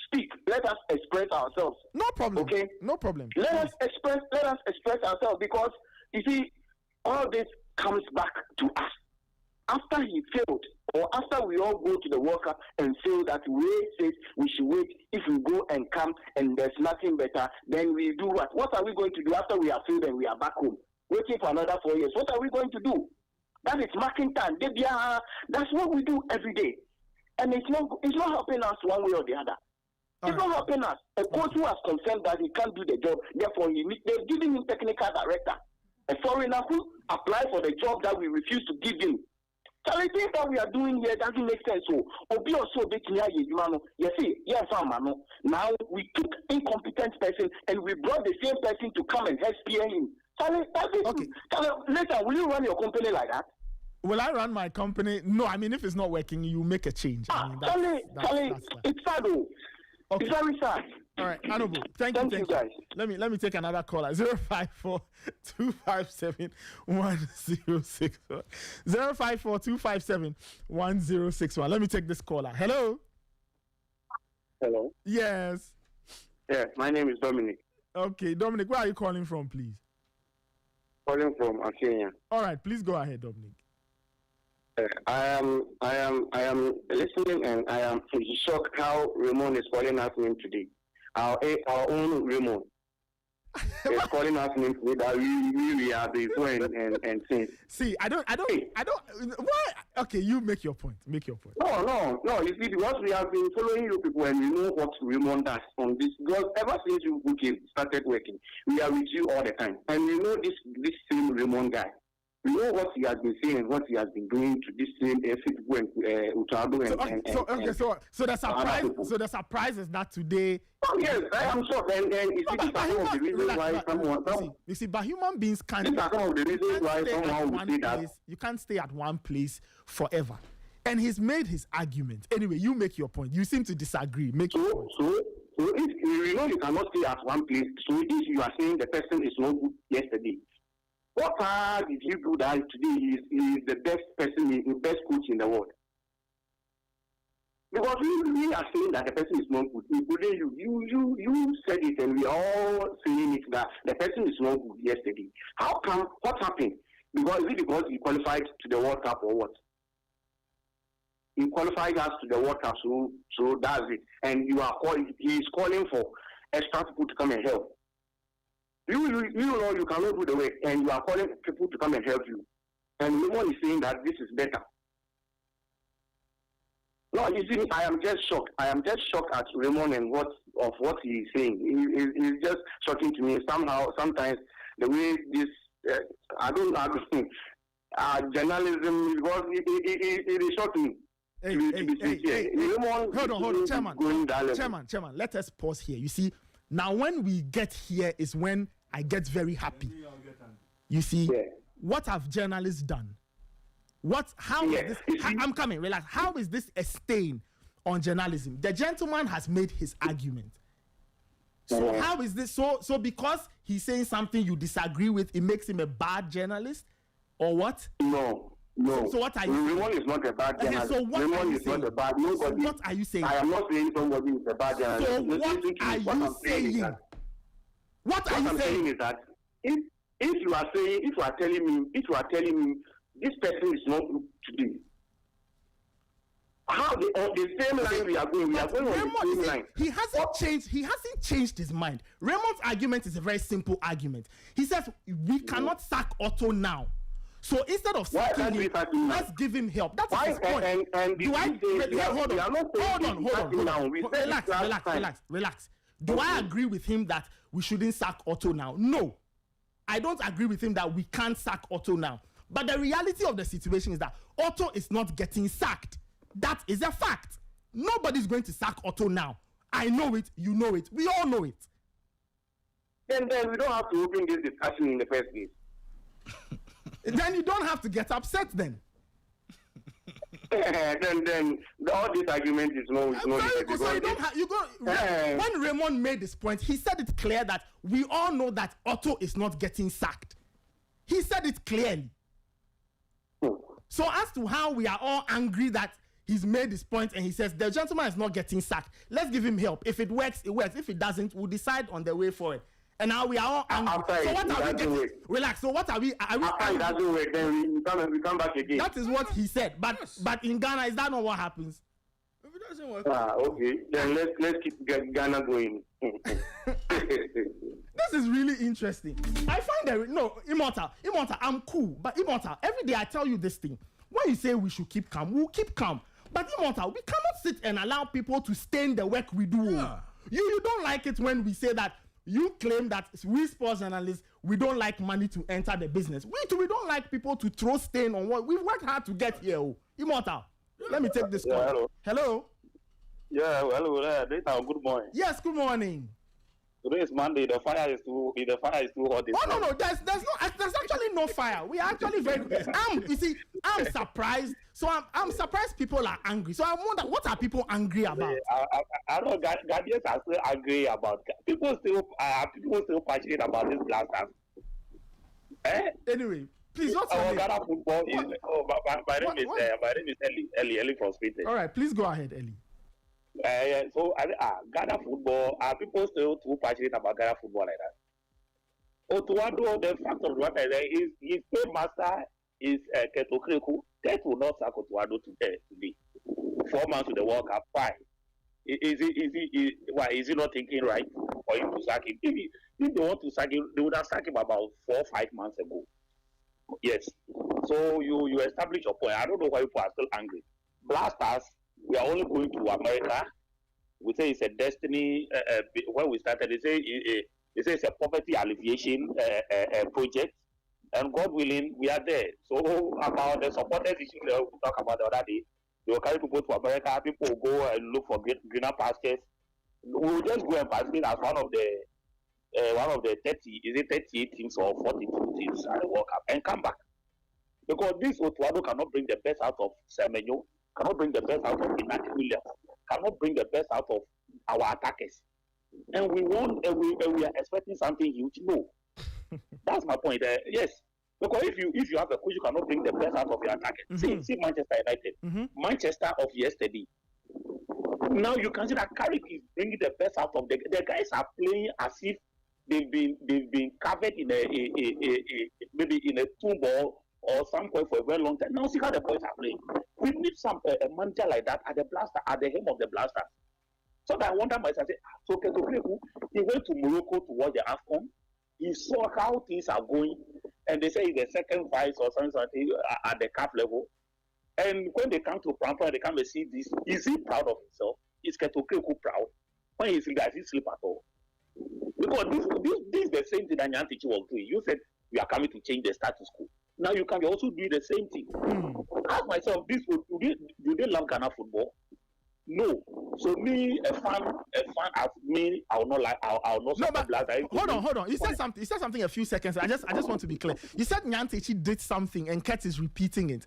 speak. Let us express ourselves. No problem. Okay. No problem. Let us express ourselves, because you see, all this comes back to us. After he failed, or after we all go to the World Cup and fail, that Ray says we should wait. If we go and come and there's nothing better, then we do what? What are we going to do after we have failed and we are back home, waiting for another 4 years? What are we going to do? That is marking time. That's what we do every day. And it's not helping us one way or the other. It's not helping us. A coach who has confirmed that he can't do the job, therefore they're giving him technical director. A foreigner who applied for the job that we refuse to give him. So I think that we are doing here doesn't make sense. So Obi also now we took incompetent person and we brought the same person to come and help spear him. Okay. Later, will you run your company like that? Will I run my company? No, I mean, if it's not working, you make a change. I mean, Charlie, it's sad though. Okay. It's very sad. All right, Honorable. Thank you, guys. Let me take another caller. 054-257-1061. 054-257-1061. Let me take this caller. Hello. Hello. Yes. Yeah, my name is Dominic. Okay, Dominic, where are you calling from, please? Calling from Kenya. All right, please go ahead, Dominic. I am listening, and I am shocked how Raymond is calling us name today. Our own Raymond is calling us name today that we are the friend and things. See, I don't. Why? Okay, you make your point. No. You see, because we have been following you people, and we know what Raymond does on this. Because ever since you started working, we are with you all the time, and we know this same Raymond guy. We know what he has been saying and what he has been doing to this same people and Otto Addo So the surprise is that today. Oh yes, I am sure. And you see, these are some of the reasons why someone. You see, but human beings can't. These are some of the reasons why someone would say that. You can't stay at one place forever. And he's made his argument. Anyway, you make your point. You seem to disagree. Make your point. So if you know you cannot stay at one place, so if you are saying the person is not good yesterday. What did you do that today? He is the best person, the best coach in the world. Because we are saying that the person is not good. You said it, and we are all saying it that the person is not good yesterday. How come? What happened? Is it because he qualified to the World Cup or what? He qualified us to the World Cup, so that's it. And he is calling for extra people to come and help. You know you cannot do the work, and you are calling people to come and help you. And no one is saying that this is better. No, you see, I am just shocked. At Raymond and what he is saying. It's just shocking to me. Sometimes the way this, I don't think journalism, because it is shocking. Hey, hold on, Chairman. Let us pause here. You see, now when we get here is when I get very happy. You see, what have journalists done? How is this? I'm coming. Relax. How is this a stain on journalism? The gentleman has made his argument. So how is this? So because he's saying something you disagree with, it makes him a bad journalist, or what? No. So what are you saying? Raymond is not a bad journalist. So what Raymond is not a bad. Nobody. So what are you saying? I am not saying somebody is a bad journalist. So what are you saying? What are you saying? Is that if you are telling me this person is not good today, how on the same line we are going on the same line. He hasn't changed his mind. Raymond's argument is a very simple argument. He says we cannot sack Otto now. So instead of sacking him, let's give him help. That's his point. Relax. Do I agree with him that we shouldn't sack Otto now? No. I don't agree with him that we can't sack Otto now. But the reality of the situation is that Otto is not getting sacked. That is a fact. Nobody's going to sack Otto now. I know it. You know it. We all know it. Then we don't have to open this discussion in the first place. Then you don't have to get upset then. then all this argument is no. Very good. So when Raymond made this point, he said it clear that we all know that Otto is not getting sacked. He said it clearly. So as to how we are all angry that he's made this point and he says the gentleman is not getting sacked, let's give him help. If it works, it works. If it doesn't, we'll decide on the way forward. And now we are all angry. So what are we getting? Relax. So what are we? After it doesn't work, then we come back again. That is what he said. But in Ghana, is that not what happens? If it doesn't work. Okay. Then let's keep Ghana going. This is really interesting. I find that Immortal, I'm cool. But Immortal, every day I tell you this thing. When you say we should keep calm, we'll keep calm. But Immortal, we cannot sit and allow people to stain the work we do. Yeah. You don't like it when we say that. You claim that we sports journalists, we don't like money to enter the business. We don't like people to throw stain on what we've worked hard to get here. Immortal, let me take this call. Hello. Yeah, hello. Good morning. Yes, good morning. Today is Monday. The fire is too hot. Oh no, there's actually no fire. We are actually very good. I'm surprised. So I'm surprised people are angry. So I wonder, what are people angry about? I know Ghanaians are still angry about. People still passionate about this blasters. Anyway, please, what's your name? Ghana football is. My name is Ellie from Sporty. All right, please go ahead, Ellie. So Ghana football, are people still too passionate about Ghana football like that? Otto Addo, the fact of the matter is his paymaster is Keto Kreku. That will not sack Otto Addo today. 4 months to the World Cup, fine. Is he not thinking right for him to sack him? If they want to sack him, they would have sacked him about 4 or 5 months ago. Yes. So you establish your point. I don't know why people are still angry. Blasters, we are only going to America. We say it's a destiny. When we started, they say it's a poverty alleviation project, and God willing, we are there. So about the supporters issue we talked about the other day, they will carry people to America. People will go and look for greener pastures. We will just go and participate as one of the 38 teams or 42 teams at the World Cup and come back, because this Otto Addo cannot bring the best out of Semenyo, cannot bring the best out of Inaki Williams, cannot bring the best out of our attackers. And we are expecting something huge. No. That's my point. Yes. Because if you have a coach, you cannot bring the best out of your attackers. Mm-hmm. See Manchester United. Manchester of yesterday. Now you can see that Carrick is bringing the best out of the guys are playing as if they've been covered in maybe in a two-ball or somewhere for a very long time. Now see how the boys are playing. We need a manager like that at the helm of the Blasters. So that I wonder myself, so Keto Kreku, he went to Morocco to watch the AFCON. He saw how things are going, and they say he's the second vice or something at the CAF level. And when they come to Prampa, they come and see this. Is he proud of himself? Is Keto Kreku proud? When he see that, he sleep at all. Because this is the same thing that Nyan Techi was doing. You said we are coming to change the status quo. Now you can also do the same thing. Ask myself, do they love Ghana football? No. So me, a fan as me, I will not like. I will not. No, but hold on. You said something a few seconds. I just want to be clear. You said Nyan Techi did something, and Ket is repeating it.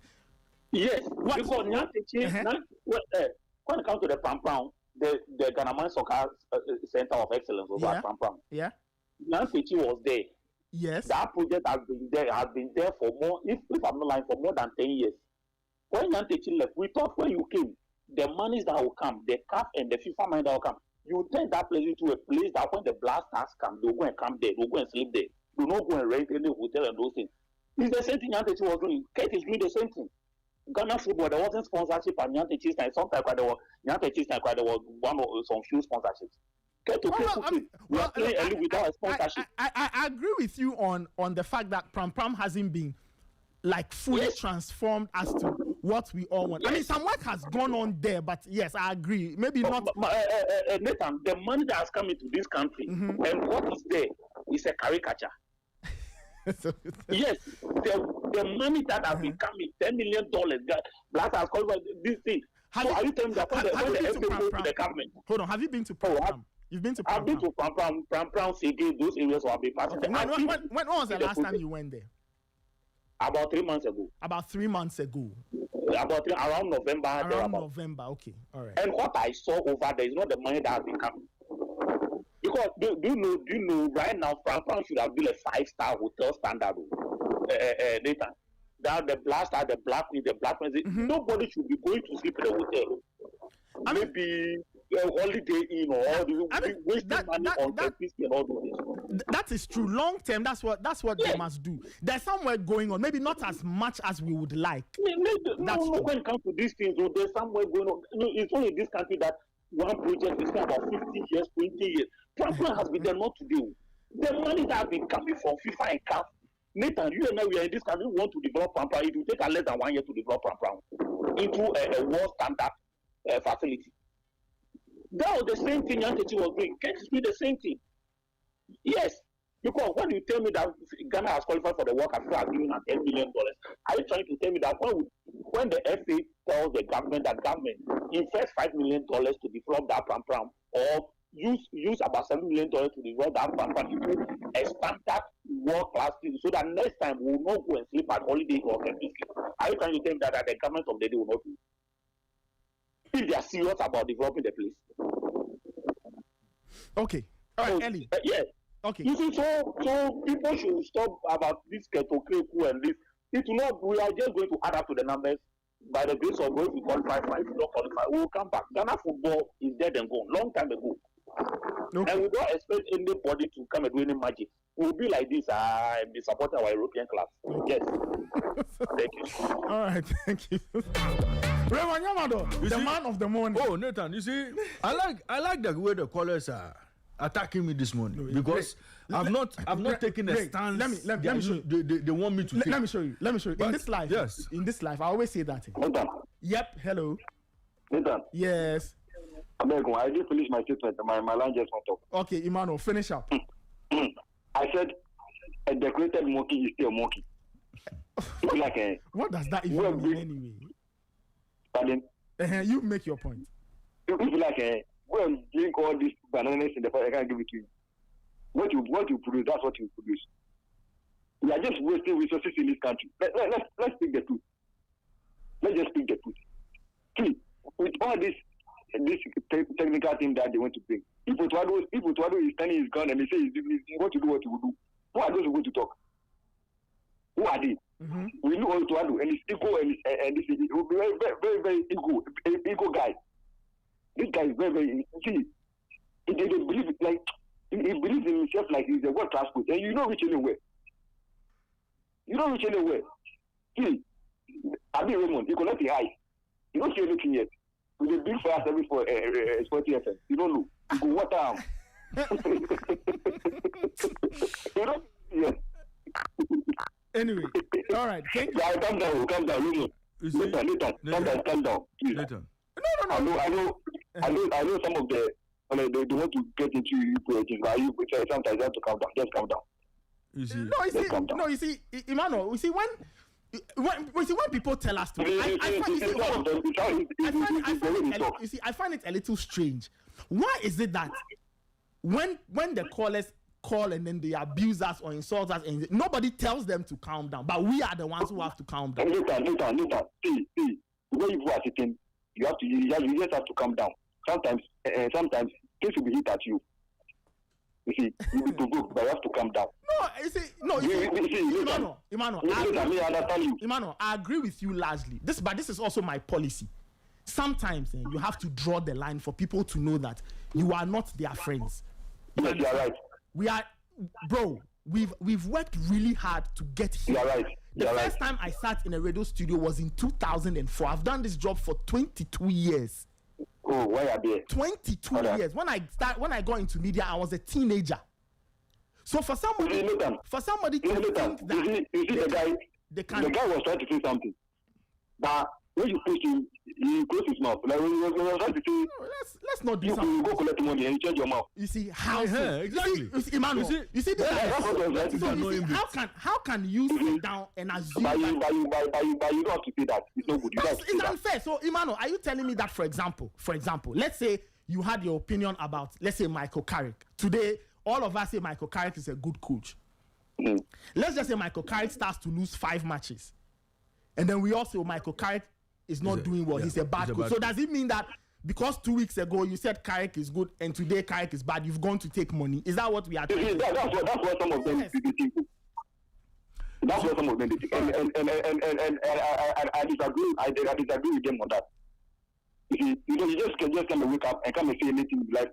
Yes. What? Because Nyan Techi, when it comes to the Pram, the Ghana Soccer Center of Excellence over at Pram. Yeah. Nyan Techi was there. Yes. That project has been there for more, if I'm not lying, for more than 10 years. When Nyan Techi left, we thought when you came, the monies that will come, the CAF and the FIFA money that will come, you turn that place into a place that when the Blasters come, they'll go and come there, they'll go and sleep there. Do not go and rent any hotel and those things. It's the same thing Nyan Techi was doing. Kate is doing the same thing. Ghana football, there wasn't sponsorship at Nyan Techi's time. Sometimes there was one or some few sponsorships. We are playing early without a sponsorship. I agree with you on the fact that Pram hasn't been like fully transformed as to what we all want. I mean, some work has gone on there, but yes, I agree. Maybe not. Nathan, the money that has come into this country and what is there is a caricature. Yes, the money that has been coming, $10 million. Black has called this thing. Are you telling me that when the FA goes to the government? Hold on, have you been to Pram? You've been to Pram? I've been to Pram, Sege, those areas where I've been passing. Okay. When was the last time you went there? About 3 months ago. About 3 months ago. Around November. Around November, okay, all right. And what I saw over there is not the money that has been coming. Because do you know right now Pram should have built a 5-star hotel standard. Nathan. That the Blaster, the Black, nobody should be going to sleep in a hotel. Maybe Holiday Inn or wasting money on and all those. That is true. Long term, that's what they must do. There's somewhere going on, maybe not as much as we would like. No, when it comes to these things, there's somewhere going on. No, it's only in this country that one project is about 50 years, 20 years. Pram has been there not to do. The money that has been coming from FIFA and CAF. Nathan, you and I, we are in this country, we want to develop Pram. It will take less than 1 year to develop Pram into a world standard facility. That was the same thing Nyan Techi was doing. Can't you do the same thing? Yes. Because when you tell me that Ghana has qualified for the World Cup, has given us $10 million, are you trying to tell me that when the FA tells the government that government invest $5 million to develop that Pram, or use about $7 million to develop that particular standard world-class team, so that next time we will not go and sleep at holiday or sleep. Are you trying to tell me that the government of the day will not do? If they are serious about developing the place. Okay. All right, Ellie. Yes. Okay. You see, so people should stop about this Keto and this. It will not. We are just going to add up to the numbers. By the grace of God, we qualify. If we don't qualify, we will come back. Ghana football is dead and gone, long time ago. Okay. And we don't expect anybody to come and do any magic. We'll be like this and be supporting our European class. Yes. Thank you. All right, thank you. Raymond Yamado, the man of the morning. Oh, Nathan, you see, I like the way the callers are attacking me this morning because I've not taken a stance. Let me show you. They want me to take. Let me show you. But in this life, I always say that. Nathan. Yep. Hello. Nathan. Yes. I didn't finish my statement. My line just went up. Okay, Emmanuel, finish up. I said a decorated monkey is still a monkey. Like what does that even mean anyway? Pardon? You make your point. It's like go and drink all these bananas in the fire. I can't give it to you. What you produce, that's what you produce. We are just wasting resources in this country. Let's speak the truth. Let's just speak the truth. See, with all this technical thing that they want to bring, if Otto Addo is standing his gun and he says he want to do what he will do, who are those who going to talk? Who are they? Mm-hmm. We know Otto Addo and his ego and this he will be very, very, very ego guy. This guy is very, very, see, he believe like he believes in himself like he's a world class coach, and you don't reach anywhere. See, I mean Raymond, you cannot be high. You don't see anything yet. With a big fire service for Sporty FM, you don't know. You go water out. You know? Yes. Anyway, all right. Thank you. Yeah, calm down, Raymond. Later, calm down, please. Later. No. I know some of the they want to get into you, but sometimes you have to calm down. Just calm down. You see? You see, Emmanuel. You see when people tell us to, I find it a little strange. Why is it that when the callers call and then they abuse us or insult us and nobody tells them to calm down, but we are the ones who have to calm down? Listen. See, when you are sitting, you just have to calm down. Sometimes things will be hit at you. You see, you need to go, but you have to calm down. Emmanuel, I agree with you largely. But this is also my policy. Sometimes you have to draw the line for people to know that you are not their friends. Yes, you are right. We've worked really hard to get here. You are right. The first time I sat in a radio studio was in 2004. I've done this job for 22 years. Oh, why are they? 22 years. When I got into media, I was a teenager. So for somebody to think that the guy was trying to say something, but when you push him, he closed his mouth. Like when he was trying to say, let's not do something. You go collect money and you change your mouth. You see how? Exactly. You see, Emmanuel. You see the how can you sit down and assume? But you don't have to say that. It's no good. It's unfair. So, Emmanuel, are you telling me that, for example, let's say you had your opinion about, let's say, Michael Carrick. Today, all of us say Michael Carrick is a good coach. Mm. Let's just say Michael Carrick starts to lose 5 matches, and then we all say Michael Carrick is not doing well. He's a bad coach. So does it mean that because 2 weeks ago you said Carrick is good and today Carrick is bad, you've gone to take money? Is that what we are doing? That's what some of them think. That's what some of them think. And I disagree. I disagree with them on that. You just come and wake up and come and say anything like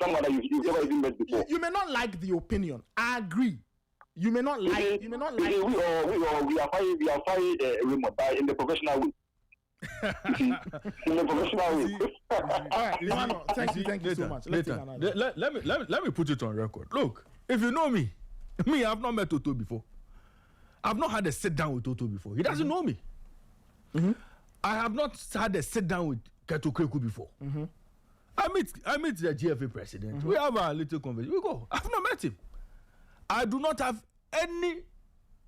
someone that you've never even met before. You may not like the opinion. I agree. You may not like. We are fighting Raymond in the professional way. In the professional way. All right, Emmanuel, thank you so much. Let me put it on record. Look, if you know me, I've not met Toto before. I've not had a sit down with Toto before. He doesn't know me. Mm-hmm. I have not had a sit down with Keto Kweku before. Mm-hmm. I meet the GFA president. Mm-hmm. We have a little conversation. We go. I've not met him. I do not have any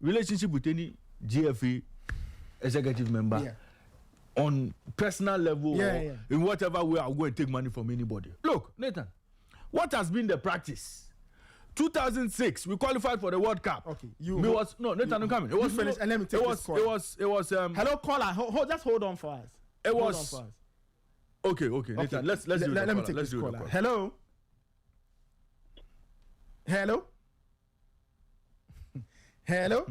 relationship with any GFA executive member on personal level or in whatever way I'll go and take money from anybody. Look, Nathan, what has been the practice? 2006, we qualified for the World Cup. Okay, Nathan, I'm coming. It was finished, and let me take this call. It was. Hello, caller. Just hold on for us. It was. Okay, Nathan. Let's do it. Let me take this caller. Hello. Hello. Hello.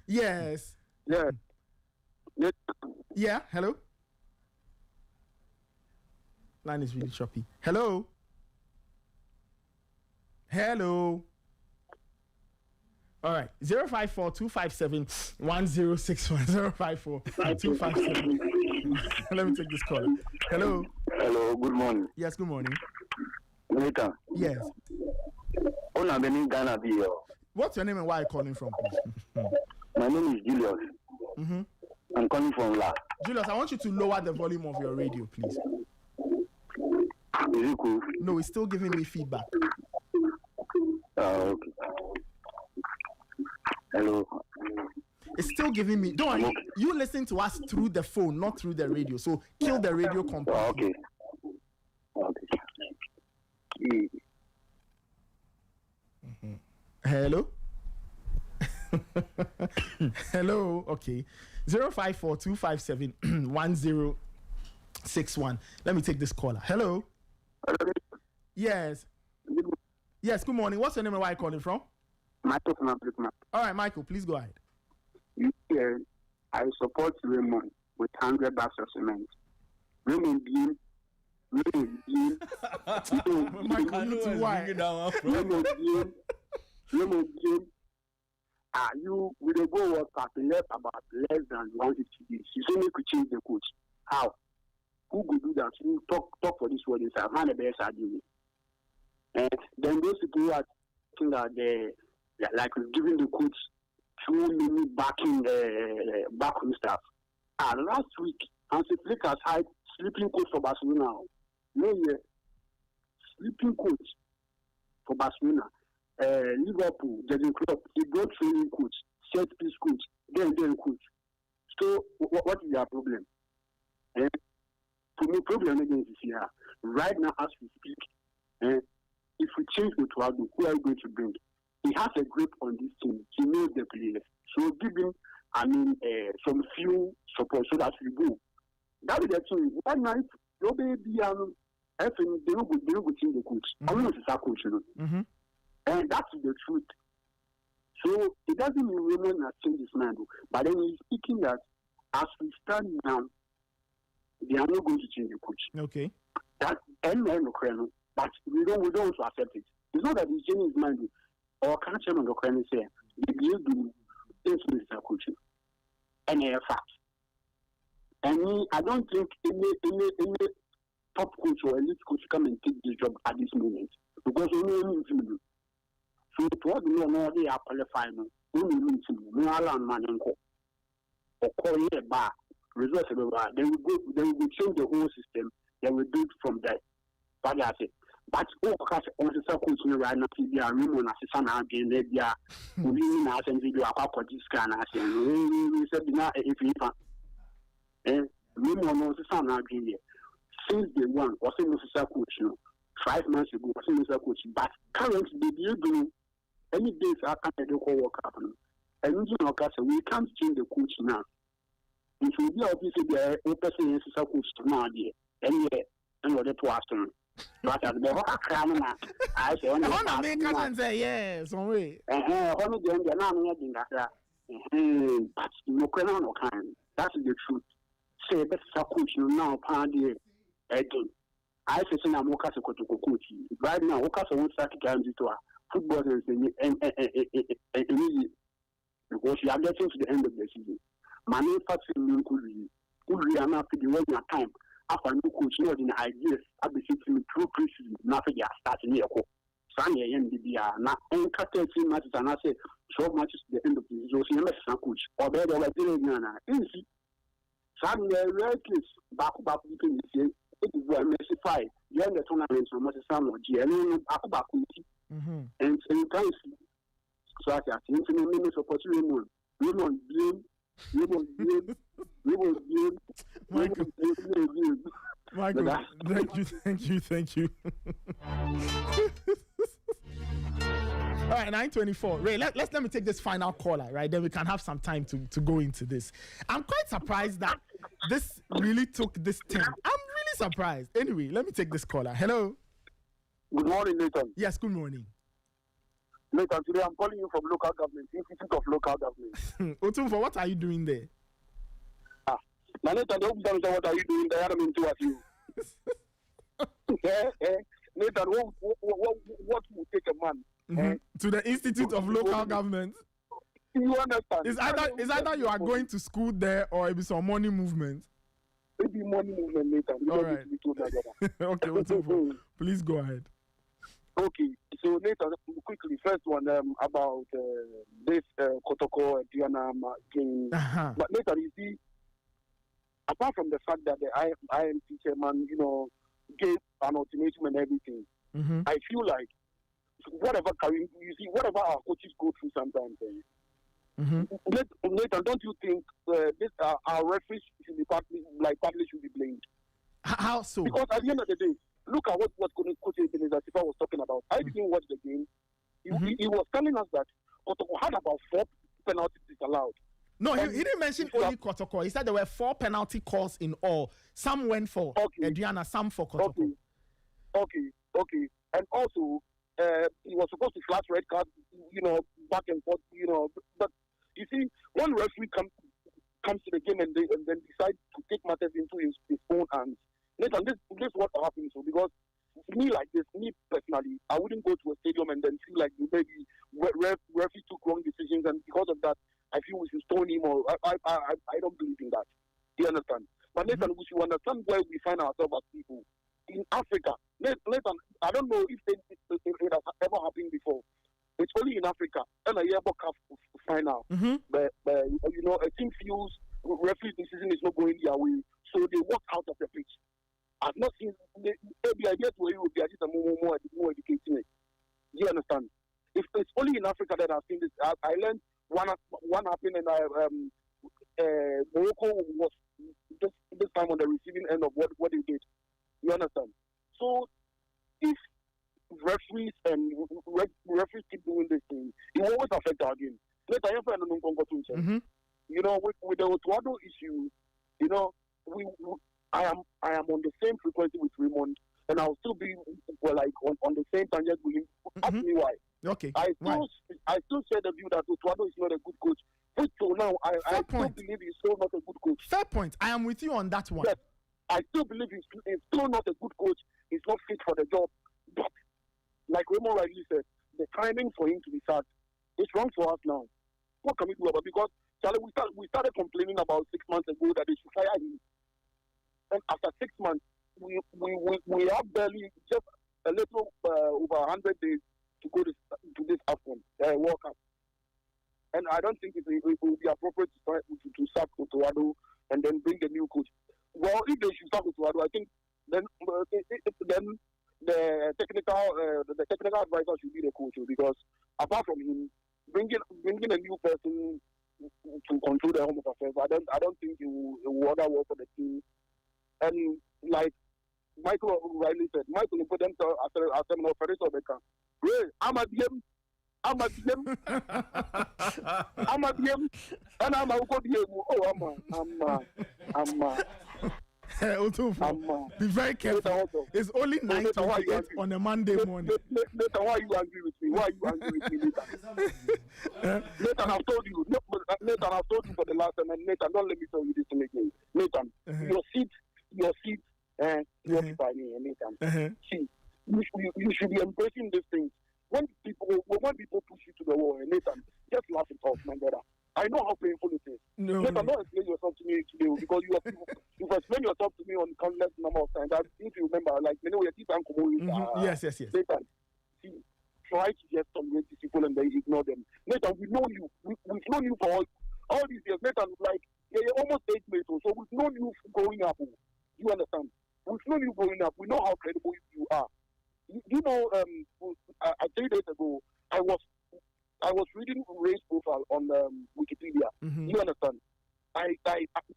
Yes. Yeah. Yeah. Hello. Line is really choppy. Hello. All right. 054-257-1061. 054-257. Let me take this call. Hello. Hello. Good morning. Yes. Good morning. Nathan. Yes. What's your name and where are you calling from, please? My name is Julius. Mm-hmm. I'm calling from La. Julius, I want you to lower the volume of your radio, please. Is it cool? No, it's still giving me feedback. Okay. Hello. It's still giving me. Don't worry. You listen to us through the phone, not through the radio. So kill the radio completely. Okay. Mm-hmm. Hello. Hello. Okay. 054-257-1061. Let me take this caller. Hello. Yes. Yes. Good morning. What's your name and where are you calling from? Michael from Africa. All right, Michael. Please go ahead. I support Raymond with 100 bags of cement. Raymond Bean. Michael, you too wide. Raymond Bean. You with the World World Cup left about less than 150 days. You say you could change the coach. How? Who could do that? You talk for this word inside. Man, the best argument. And then those people who are thinking that like giving the coach too many backroom staff. Last week, Hansi Flick has hired sleeping coach for Barcelona. Sleeping coach for Barcelona. Liverpool, Jurgen Klopp, he brought training coach, set piece coach, then coach. So what is their problem? For me, problem against this year. Right now, as we speak, if we change the Otto Addo, who are you going to bring? He has a grip on this team. He knows the players. So give him, some few support so that we go. That is the thing. One night, your baby, they don't go change the coach. I want to start coach, Mm-hmm. And that's the truth. So it doesn't mean Raymond has changed his mind, but then he's speaking that as we stand now, they are not going to change the coach. Okay. That but we don't want to accept it. It's not that he's changing his mind. Or can't change the Ukraine say they do influence the coach. And a fact. And I don't think any top coach or elite coach come and take this job at this moment because we know him. So to what we know they are qualified. We need to allow man and or call here back. Results everywhere. They will change the whole system. They will do it from there. But that's it. But because on the circle right now, we are Raymond assistant again. They are we now send video about this kind of thing. We said now if you Raymond assistant again. Since day one, was a necessary coach. 5 months ago, was a necessary coach. But currently, they do any days after the whole work happen. And we can't change the coach now. It will be obviously the person is a coach now, and the two afternoon. But as the I say, on the say yes, on way. Only the but no kind. That's the truth. Say, best coach now, party again. I say, I'm more coach. Right now, Okas won't start to to football and because we are getting to the end of the season. Manufacturing could be enough to the working time. After no coach, no ideas, I'll be sitting through preseason, nothing starting here. Sunday and the now, and cut 13 matches, and I say, 12 matches to the end of the season, so you must coach, or better, like Nana. Easy. Sunday, rare case, back, you can say, it is well messified. You have the tournament, so much as some of GLA, back, and you can see. So I think, support Raymond. Michael, thank you. All right, 9:24. Ray, let me take this final caller, right? Then we can have some time to go into this. I'm quite surprised that this really took this turn. I'm really surprised. Anyway, let me take this caller. Hello. Good morning, Nathan. Yes, good morning. Nathan, today I'm calling you from local government, Institute of Local Government. Otumfo, what are you doing there? Now, Nathan, what are you doing there? I don't mean to ask you. Nathan, what will take a man to the Institute of Local Government? You understand? It's either you are going to school there or it be some money movement. It be money movement, Nathan. All right. Okay, Otumfo, please go ahead. Okay, so Nathan, quickly, first one about this Kotoko Diana game. But Nathan, you see, apart from the fact that the IMC chairman, gave an ultimatum and everything, I feel like whatever our coaches go through sometimes. Nathan, don't you think our referees should be partly should be blamed? How so? Because at the end of the day, look at what Coach Otto Addo was talking about. I didn't watch the game. He was telling us that Kotoko had about 4 penalties disallowed. No, he didn't mention only Kotoko. He said there were 4 penalty calls in all. Some went for Adriana, some for Kotoko. Okay. And also, he was supposed to flash red card, back and forth, But you see, one referee comes to the game and then decides to take matters into his own hands. Nathan, this is what happens. So because me personally, I wouldn't go to a stadium and then feel like maybe referee took wrong decisions, and because of that, I feel we should stone him. Or I don't believe in that. Do you understand? But Nathan, we should understand where we find ourselves as people in Africa. Nathan, I don't know if it has ever happened before. It's only in Africa. And a year cup final, but a team feels referee decision is not going their way, so they walk out of the pitch. I've not seen the idea to where you would be just more educating it. Do you understand? If it's only in Africa that I've seen this. I learned one happened, and Morocco was this time on the receiving end of what they did. You understand? So if referees keep doing this thing, it will always affect our game. With the Otto Addo issue, I am on the same frequency with Raymond, and I'll still be on the same tangent with him. Ask me why. Okay. I still share the view that Otto Addo is not a good coach. Which till now I still believe he's still not a good coach. Fair point. I am with you on that one. Yes, I still believe he's still not a good coach. He's not fit for the job. But like Raymond rightly said, the timing for him to be sacked is wrong for us now. What can we do about it? Because Charlie, we started complaining about 6 months ago that they should fire him. And after 6 months, we have barely just a little over 100 days to go to this AFCON World Cup. And I don't think it will be appropriate to sack Otto Addo and then bring a new coach. Well, if they should sack Otto Addo, I think then the technical advisor should be the coach, because apart from him, bringing a new person to control the home affairs, I don't think it will order well for the team. And like Michael rightly said, Michael put them to a seminar for this or better. I'm at him, and I'm a be very careful. It's only 9:28 on a Monday morning. Nathan, why are you angry with me? Nathan? Nathan, I've told you. Nathan, I've told you for the last time. And Nathan, don't let me tell you this thing again. Nathan, your seat, you occupy me, Nathan. See, you should be embracing these things. When people push you to the wall, Nathan, just laugh it off, my brother. I know how painful it is. Nathan, don't explain yourself to me today, because you've explained yourself to me on countless number of times. If you remember, yes. Nathan, see, try to just tolerate these people and they ignore them. Nathan, we know you. We've known you for all these years. Nathan, you're almost 8 mates, so we've known you growing up. You understand? We've known you growing up. We know how credible you are. 3 days ago, I was reading Ray's profile on Wikipedia. You understand? I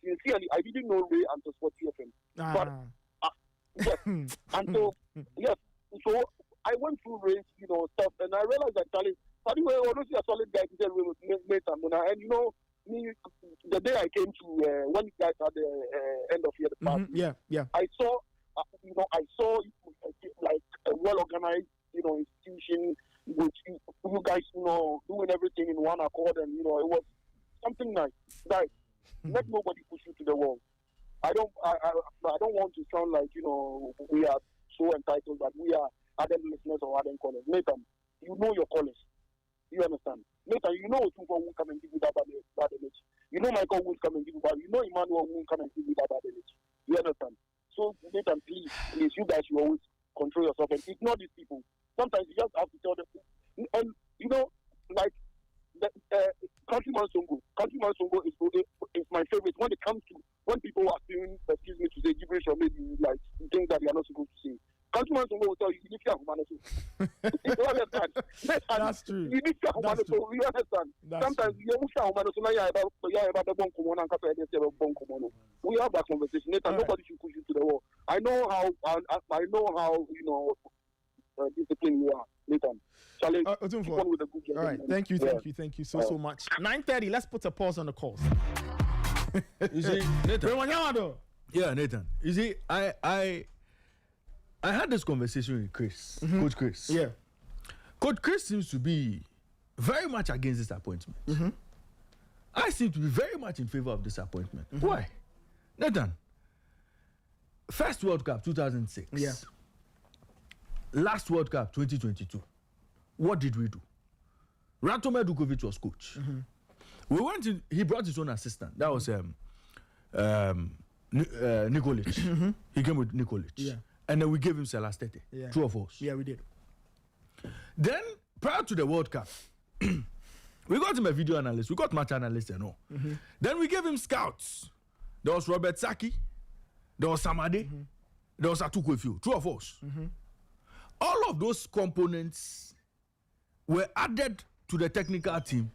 sincerely know Ray until Sporty FM. But yes, until yes, so I went through Ray's, stuff, and I realized that Charlie, anyway, I don't see a solid guy to say Nathan, and me, the day I came to when you guys had the end of year the party, I saw, like a well organized, institution with you guys, doing everything in one accord, and it was something nice. Guys, let nobody push you to the wall. I don't want to sound like we are so entitled that we are other listeners or other callers. Nathan, you know your callers. You understand? Nathan, you know Otunfo won't come and give you that bad image. You know Michael won't come and give you that. You know Emmanuel won't come and give you that bad image. You understand? So Nathan, please, you guys, you always control yourself and ignore these people. Sometimes you just have to tell them. And like Countryman Songo. Countryman Songo is my favorite when it comes to when people are saying, excuse me, to say gibberish or maybe like things that they are not supposed to say. Countryman Songo will tell you need to have humanity. You understand? That's true. You need to have humanity. You understand? Sometimes you need to have humanity. We have that conversation. Nobody should push you to the wall. I know how disciplined you are, Nathan. Charlie, keep on with the good job. All right, thank you so much. 9:30. Let's put a pause on the calls. You see, Nathan. Raymond. Yeah, Nathan. You see, I had this conversation with Chris, Coach Chris. Yeah. Coach Chris seems to be very much against this appointment. I seem to be very much in favor of this appointment. Why? Nathan, first World Cup 2006. Yeah. Last World Cup 2022. What did we do? Ratome Dukovic was coach. We went in, he brought his own assistant. That was Nikolic. He came with Nikolic. Yeah. And then we gave him Celastete. Yeah. True of us. Yeah, we did. Then, prior to the World Cup, we got him a video analyst. We got match analyst and all. Then we gave him scouts. There was Robert Saki. There was Samade. There was Atukwefio. True of us. All of those components were added to the technical team.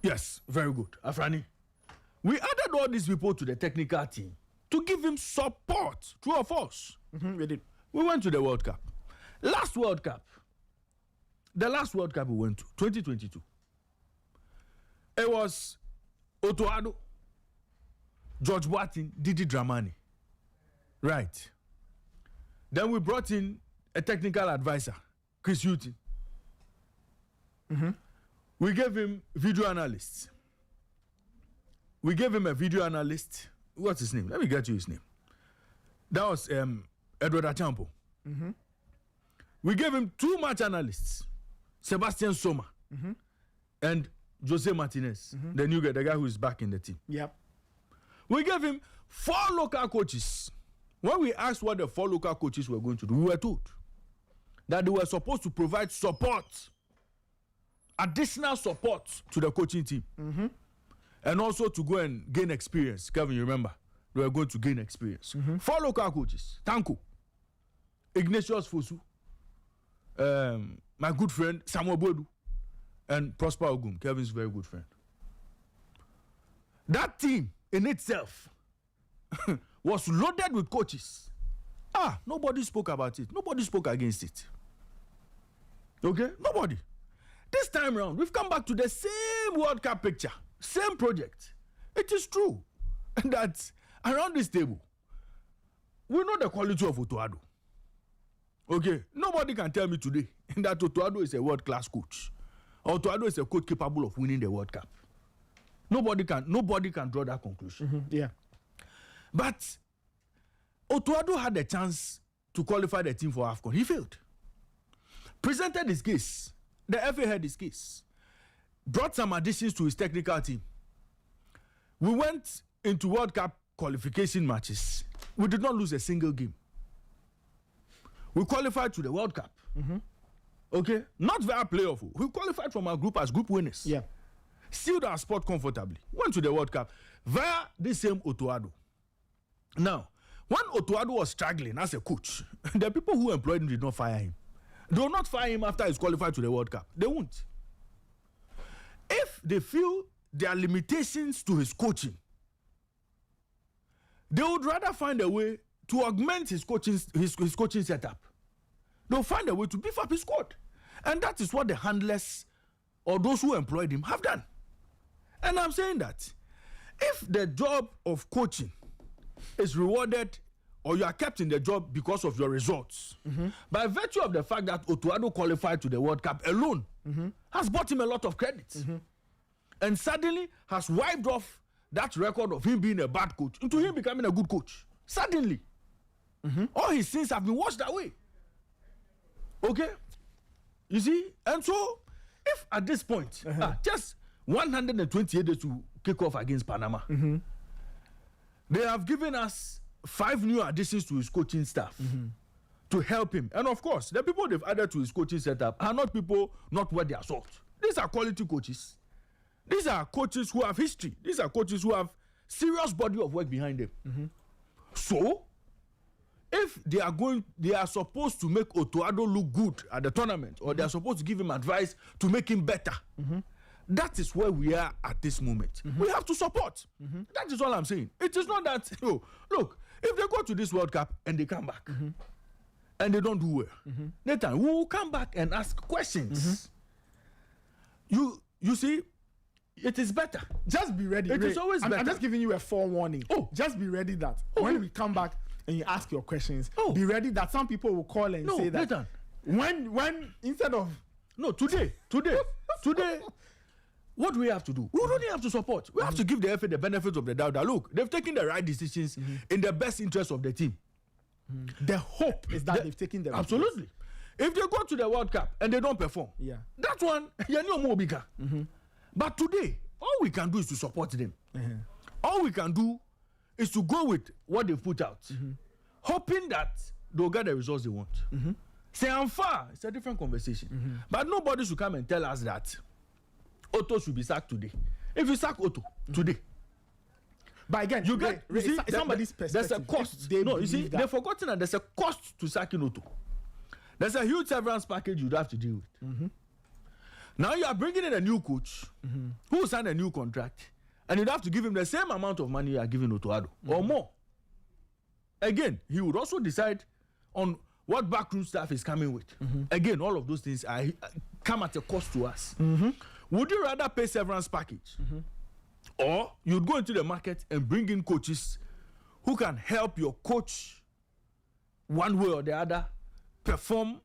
Yes, very good. Afrani. We added all these people to the technical team to give him support. True of us. We did. We went to the World Cup. Last World Cup. The last World Cup we went to, 2022. It was Otto Addo, George Boateng, Didi Dramani. Right. Then we brought in a technical advisor, Chris Houghton. We gave him video analysts. We gave him a video analyst. What's his name? Let me get you his name. That was Edward Achampo. We gave him 2 match analysts, Sebastian Soma and Jose Martinez, the new guy, the guy who is back in the team. Yep. We gave him 4 local coaches. When we asked what the 4 local coaches were going to do, we were told that they were supposed to provide support, additional support to the coaching team. And also to go and gain experience. Kevin, you remember? They were going to gain experience. 4 local coaches. Tanko, Ignatius Fosu, my good friend Samuel Bodu, and Prosper Ogum, Kevin's very good friend. That team in itself was loaded with coaches. Nobody spoke about it. Nobody spoke against it. Okay? Nobody. This time around, we've come back to the same World Cup picture, same project. It is true that around this table, we know the quality of Otto Addo. Okay? Nobody can tell me today that Otto Addo is a world-class coach. Otto Addo is a coach capable of winning the World Cup. Nobody can draw that conclusion. Yeah. But Otto Addo had a chance to qualify the team for AFCON. He failed. Presented his case. The FA had his case. Brought some additions to his technical team. We went into World Cup qualification matches. We did not lose a single game. We qualified to the World Cup. Okay? Not via playoff. We qualified from our group as group winners. Yeah. Sealed our spot comfortably. Went to the World Cup via this same Otto Addo. Now, when Otto Addo was struggling as a coach, the people who employed him did not fire him. They will not fire him after he's qualified to the World Cup. They won't. If they feel there are limitations to his coaching, they would rather find a way to augment his coaching setup. They'll find a way to beef up his squad. And that is what the handlers or those who employed him have done. And I'm saying that if the job of coaching is rewarded or you are kept in the job because of your results, by virtue of the fact that Otto Addo qualified to the World Cup alone, has bought him a lot of credit. And suddenly has wiped off that record of him being a bad coach into him becoming a good coach. Suddenly. All his sins have been washed away. Okay? You see? And so, if at this point, just 128 days to kick off against Panama, they have given us 5 new additions to his coaching staff to help him. And of course, the people they've added to his coaching setup are not people not worth their salt. These are quality coaches. These are coaches who have history. These are coaches who have serious body of work behind them. So, if they are supposed to make Otto Addo look good at the tournament, or they are supposed to give him advice to make him better, that is where we are at this moment. We have to support. That is all I'm saying. It is not that, look, if they go to this World Cup and they come back and they don't do well, Nathan, we will come back and ask questions. You see, it is better. Just be ready. It is always better. I'm just giving you a forewarning. Just be ready that when we come back and you ask your questions, be ready that some people will call and say that Nathan, when instead of today, what do we have to do? We don't even have to support. We have to give the FA the benefit of the doubt that look, they've taken the right decisions in the best interest of the team. The hope is that they've taken the right absolutely. If they go to the World Cup and they don't perform, that one, you know more bigger. But today, all we can do is to support them. All we can do is to go with what they've put out, hoping that they'll get the results they want. Say I'm far, it's a different conversation. But nobody should come and tell us that Otto should be sacked today. If you sack Otto today, but again, you get somebody's perspective. There's a cost. You see, they've forgotten that there's a cost to sacking Otto. There's a huge severance package you'd have to deal with. Now you are bringing in a new coach who signed a new contract, and you'd have to give him the same amount of money you are giving Otto Addo, or more. Again, he would also decide on what backroom staff is coming with. Again, all of those things come at a cost to us. Would you rather pay severance package, or you'd go into the market and bring in coaches who can help your coach one way or the other perform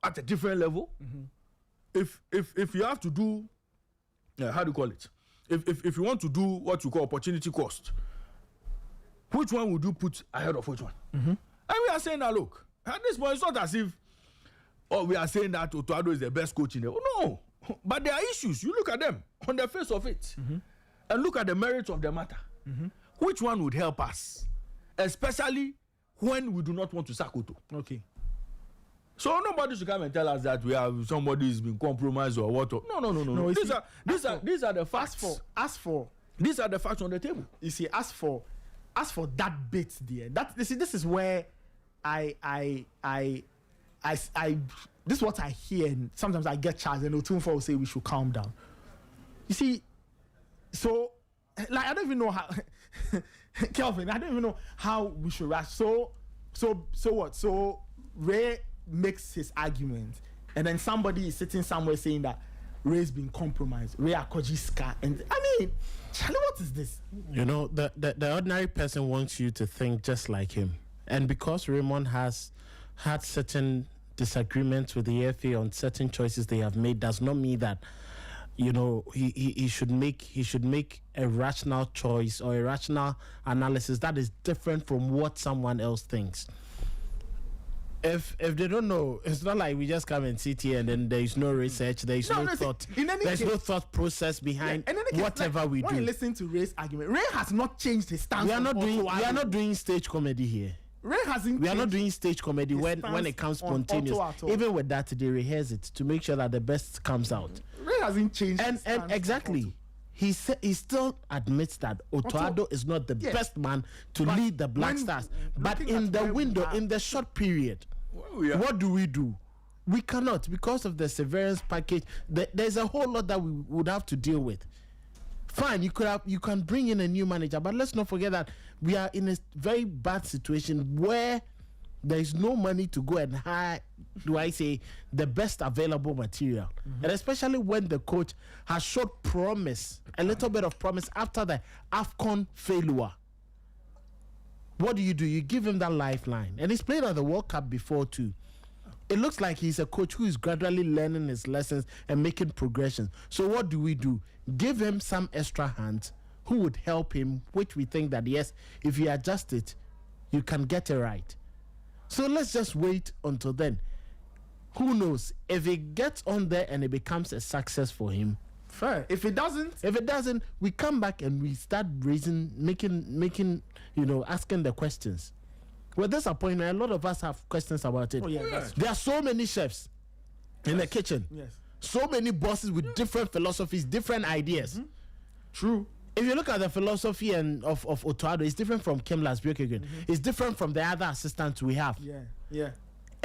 at a different level? If you have to do, how do you call it? If you want to do what you call opportunity cost, which one would you put ahead of which one? And we are saying that, look, at this point, it's not as if we are saying that Otto Addo is the best coach in the world. No, but there are issues. You look at them on the face of it, and look at the merits of the matter. Which one would help us, especially when we do not want to sack Otto? Okay. So nobody should come and tell us that we have somebody who's been compromised or what. No. These are the facts. These are the facts on the table. You see, as for that bit there, this is where I this is what I hear, and sometimes I get charged, and Otunfo will say we should calm down. You see, so like I don't even know how Kelvin, I don't even know how we should rush. So what? So Ray makes his argument, and then somebody is sitting somewhere saying that Ray's been compromised. Ray Akojiska, and I mean, Charlie, what is this? You know, the ordinary person wants you to think just like him, and because Raymond has had certain disagreements with the FA on certain choices they have made, does not mean that, you know, he should make a rational choice or a rational analysis that is different from what someone else thinks. If they don't know, it's not like we just come and sit here and then there is no research, there is no thought, there's no thought process behind whatever we do. When you listen to Ray's argument, Ray has not changed his stance. We are not doing stage comedy here. Ray hasn't. We are not doing stage comedy when it comes spontaneous. Even with that, they rehearse it to make sure that the best comes out. Ray hasn't changed. And exactly, he still admits that Otto Addo is not the best man to lead the Black Stars. But in the window, in the short period, what do? We cannot, because of the severance package. There's a whole lot that we would have to deal with. Fine, you can bring in a new manager, but let's not forget that we are in a very bad situation where there is no money to go and hire, the best available material. And especially when the coach has showed promise, a little bit of promise after the AFCON failure. What do? You give him that lifeline. And he's played at the World Cup before too. It looks like he's a coach who is gradually learning his lessons and making progression. So what do? Give him some extra hands who would help him, which we think that, yes, if you adjust it, you can get it right. So let's just wait until then. Who knows? If it gets on there and it becomes a success for him, fair. If it doesn't, we come back and we start making, asking the questions. With this appointment, a lot of us have questions about it. Oh, yeah, there are so many chefs in the kitchen. Yes. So many bosses with different philosophies, different ideas. True. If you look at the philosophy of Otto Addo, it's different from Kim Lasbjørkegren. It's different from the other assistants we have. Yeah.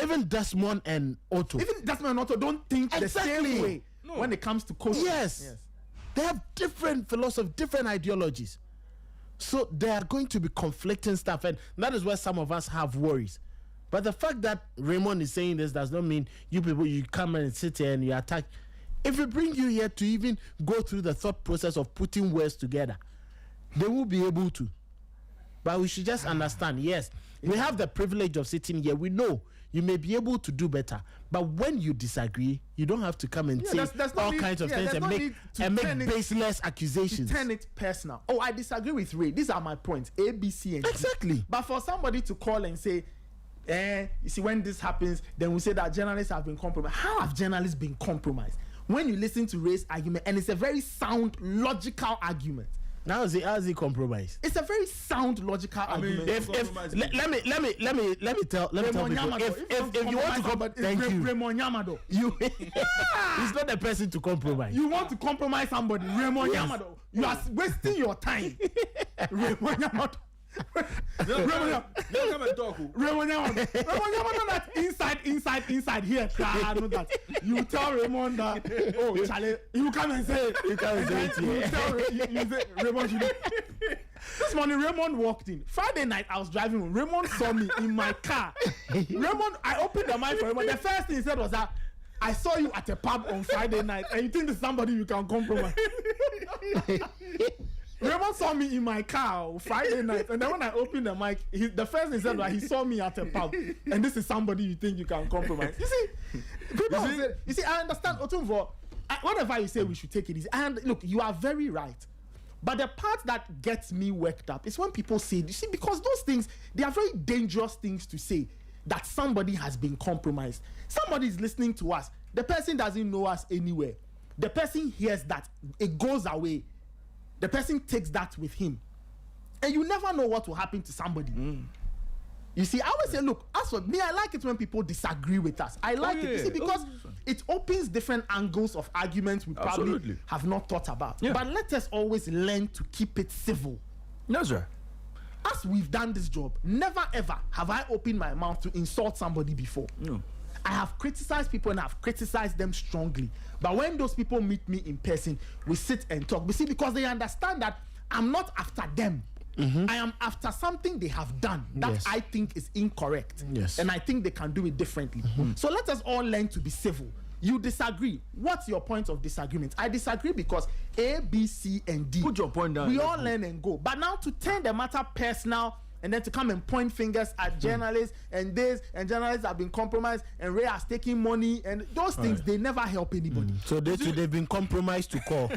Even Desmond and Otto. Even Desmond and Otto don't think the same way when it comes to coaching. Yes. They have different philosophy, different ideologies. So there are going to be conflicting stuff, and that is where some of us have worries. But the fact that Raymond is saying this does not mean you people, you come and sit here and you attack. If we bring you here to even go through the thought process of putting words together, they will be able to. But we should just understand, yes, we have the privilege of sitting here. We know you may be able to do better. But when you disagree, you don't have to come and say all kinds of things and make baseless accusations. Turn it personal. Oh, I disagree with Ray. These are my points. A, B, C, and D. Exactly. But for somebody to call and say, you see, when this happens, then we say that journalists have been compromised. How have journalists been compromised? When you listen to Ray's argument, and it's a very sound, logical argument. How is he compromised? It's a very sound, logical argument. Let me tell people, if you want to compromise, thank you. Raymond Yamado. He's not the person to compromise. You want to compromise somebody, Raymond Yamado. You are wasting your time. Raymond Yamado. Raymond Yamado, that inside here. I know that. You tell Raymond that, oh, Charlie, you come and say it. You say, Raymond, you know. This morning, Raymond walked in. Friday night, I was driving home. Raymond saw me in my car. Raymond, I opened the mic for Raymond. The first thing he said was that, I saw you at a pub on Friday night, and you think there's somebody you can compromise. Raymond saw me in my car Friday night, and then when I opened the mic, the first thing he said was he saw me at a pub, and this is somebody you think you can compromise. You see, people I understand. Otumvo, whatever you say, we should take it easy. And look, you are very right. But the part that gets me worked up is when people say, you see, because those things, they are very dangerous things to say, that somebody has been compromised. Somebody is listening to us. The person doesn't know us anywhere. The person hears that, it goes away. The person takes that with him. And you never know what will happen to somebody. You see, I always say, look, as for me, I like it when people disagree with us. I like it. You see, because it opens different angles of arguments we probably have not thought about. Yeah. But let us always learn to keep it civil. No, sir. As we've done this job, never ever have I opened my mouth to insult somebody before. No. I have criticized people and I've criticized them strongly. But when those people meet me in person, we sit and talk. You see, because they understand that I'm not after them. I am after something they have done that I think is incorrect. And I think they can do it differently. So let us all learn to be civil. You disagree. What's your point of disagreement? I disagree because A, B, C, and D. Put your point down. We all learn and go. But now to turn the matter personal and then to come and point fingers at journalists and journalists have been compromised and Ray has taken money and those things, they never help anybody. So they've been compromised to call.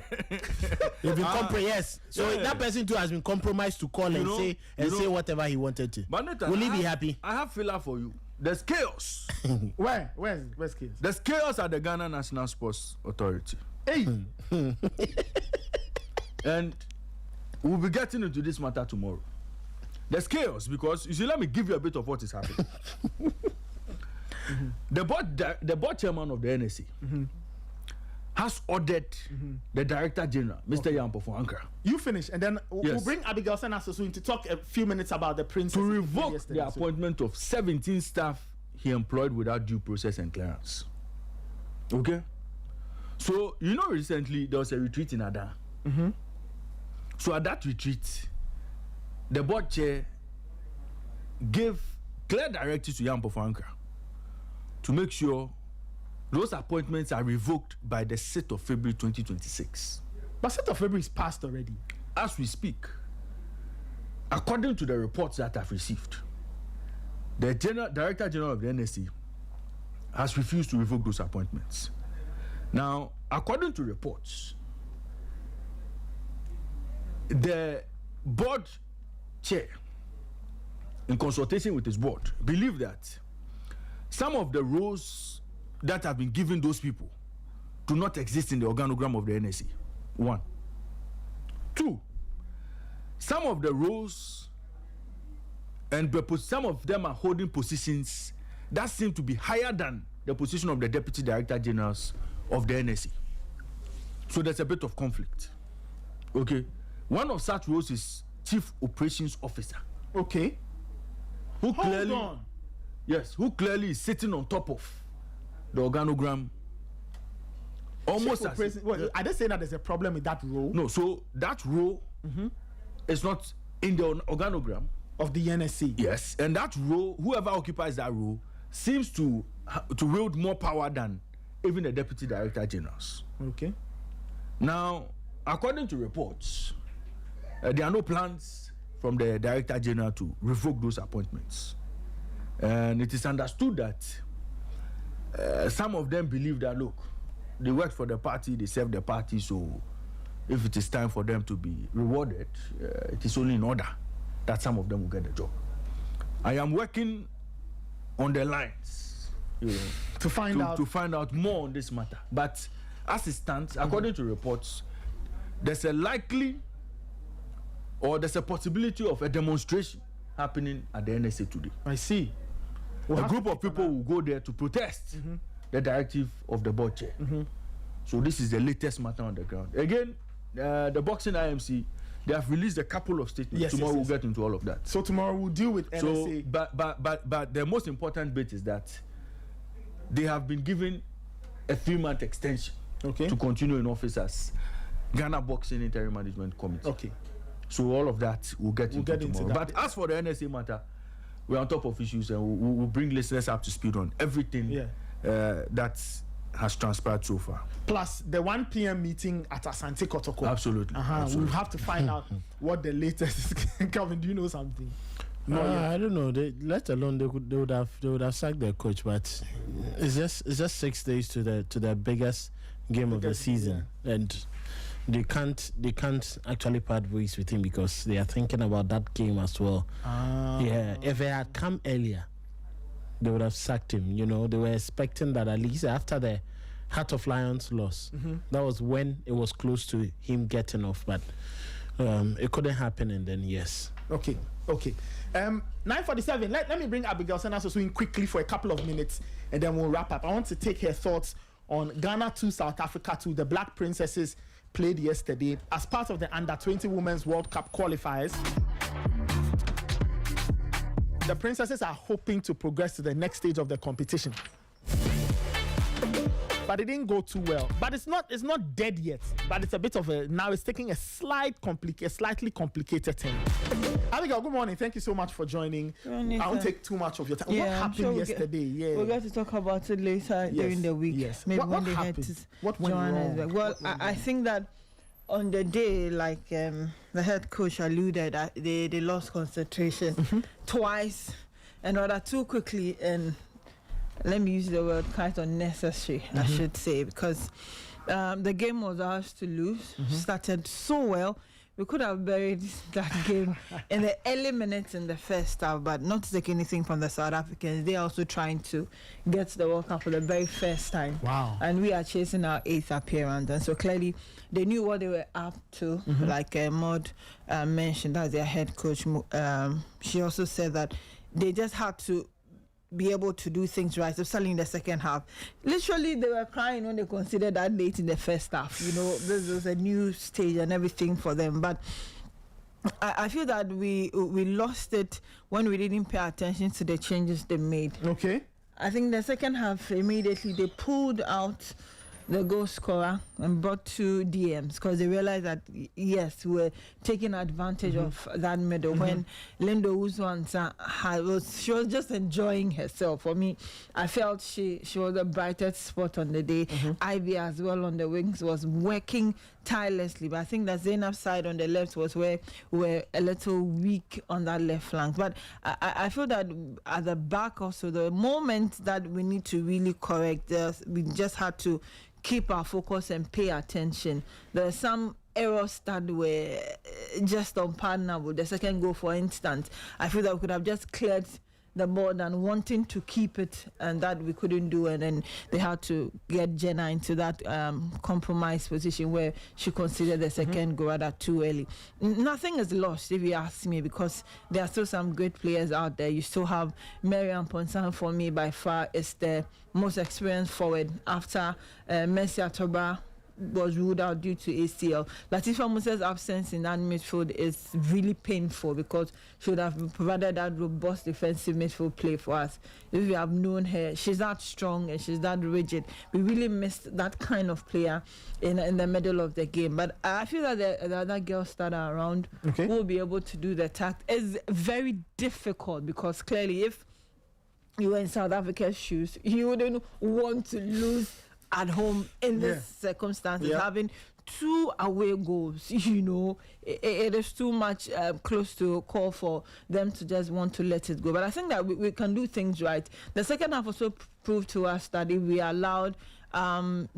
They've been compromised. So that person too has been compromised to call and say whatever he wanted to. But will he be happy? I have filler for you. There's chaos. Where's chaos? There's chaos at the Ghana National Sports Authority. Hey. And we'll be getting into this matter tomorrow. There's chaos because, you see, let me give you a bit of what is happening. The board chairman of the NSC has ordered the Director General, Mr. Yampo for Ankara. You finish, and then we'll bring Abigail Senasosu to talk a few minutes about the princess. To revoke the appointment of 17 staff he employed without due process and clearance. Okay? So, recently there was a retreat in Ada. So at that retreat, the board chair gave clear directives to Jan Pofanka to make sure those appointments are revoked by the 6th of February 2026. But 6th of February is passed already. As we speak, according to the reports that I've received, the Director General of the NSC has refused to revoke those appointments. Now, according to reports, the board chair, in consultation with his board, believe that some of the roles that have been given those people do not exist in the organogram of the NSC. 1. 2, some of the roles and some of them are holding positions that seem to be higher than the position of the Deputy Director Generals of the NSC. So there's a bit of conflict. Okay. One of such roles is Chief Operations Officer. Okay. Who clearly is sitting on top of the organogram. Almost as are they saying that there's a problem with that role? No, so that role is not in the organogram of the NSC. Yes, and that role, whoever occupies that role, seems to wield more power than even the Deputy Director Generals. Okay. Now, according to reports, there are no plans from the Director General to revoke those appointments. And it is understood that some of them believe that, look, they work for the party, they serve the party, so if it is time for them to be rewarded, it is only in order that some of them will get the job. I am working on the lines, to find out more on this matter. But as it stands, according to reports, there's a possibility of a demonstration happening at the NSA today. I see. A group of people will go there to protest the directive of the board chair. So this is the latest matter on the ground. Again, the boxing IMC, they have released a couple of statements. Yes, tomorrow we'll get into all of that. So tomorrow we'll deal with NSA. So, but the most important bit is that they have been given a 3-month extension to continue in office as Ghana Boxing Interim Management Committee. Okay. So all of that we'll get into tomorrow. But as for the NSA matter, we're on top of issues and we'll bring listeners up to speed on everything that has transpired so far. Plus the 1 p.m. meeting at Asante Kotoko. Absolutely. We'll have to find out what the latest is. Calvin, do you know something? No, I don't know. Let alone they would have sacked their coach, but it's just 6 days to the biggest game of the season, and they can't actually part ways with him because they are thinking about that game as well. Yeah, if it had come earlier, they would have sacked him. You know, they were expecting that at least after the Heart of Lions loss, that was when it was close to him getting off, but it couldn't happen, and then yes. Okay. 9:47. Let me bring Abigail Senaso in quickly for a couple of minutes, and then we'll wrap up. I want to take her thoughts on Ghana 2, South Africa 2. The Black Princesses played yesterday as part of the Under-20 Women's World Cup qualifiers. The Princesses are hoping to progress to the next stage of the competition, but it didn't go too well. But it's not dead yet. But it's a bit of now it's taking a slightly complicated turn. Abigail, good morning. Thank you so much for joining. I won't take too much of your time. What happened yesterday? We're going to talk about it later during the week. Yes. Maybe what they happened? had to what went wrong? Well, I think that on the day, like the head coach alluded, they lost concentration twice, and rather too quickly, and let me use the word quite unnecessary, I should say, because the game was ours to lose. Started so well. We could have buried that game in the early minutes in the first half, but not to take anything from the South Africans. They're also trying to get to the World Cup for the very first time. Wow. And we are chasing our 8th appearance. And so clearly they knew what they were up to, like Maud mentioned, as their head coach. She also said that they just had to be able to do things right, especially in the second half. Literally, they were crying when they considered that late in the first half. You know, this was a new stage and everything for them. But I feel that we lost it when we didn't pay attention to the changes they made. Okay. I think the second half, immediately, they pulled out the goal scorer and brought 2 DMs because they realized that yes, we're taking advantage of that middle. When Lindo Uzwansa she was just enjoying herself. For me, I felt she was the brightest spot on the day. Ivy as well on the wings was working tirelessly, but I think that Zainab's side on the left was where we're a little weak on that left flank. But I feel that at the back also, the moment that we need to really correct, we just had to keep our focus and pay attention. There are some errors that were just unpardonable. The second goal, for instance, I feel that we could have just cleared the ball than wanting to keep it, and that we couldn't do, and then they had to get Jenna into that compromise position where she considered the second goal rather too early. Nothing is lost, if you ask me, because there are still some great players out there. You still have Mariam Ponsan, for me by far is the most experienced forward after Mercy Atoba was ruled out due to ACL. Latifa Musa's absence in that midfield is really painful because she would have provided that robust defensive midfield play for us. If we have known her, she's that strong and she's that rigid. We really missed that kind of player in the middle of the game. But I feel that the other girls that are around will be able to do the task. It's very difficult because clearly if you were in South Africa's shoes, you wouldn't want to lose at home in this circumstances, having 2 away goals. It is too much close to call for them to just want to let it go. But I think that we can do things right. The second half also proved to us that if we allowed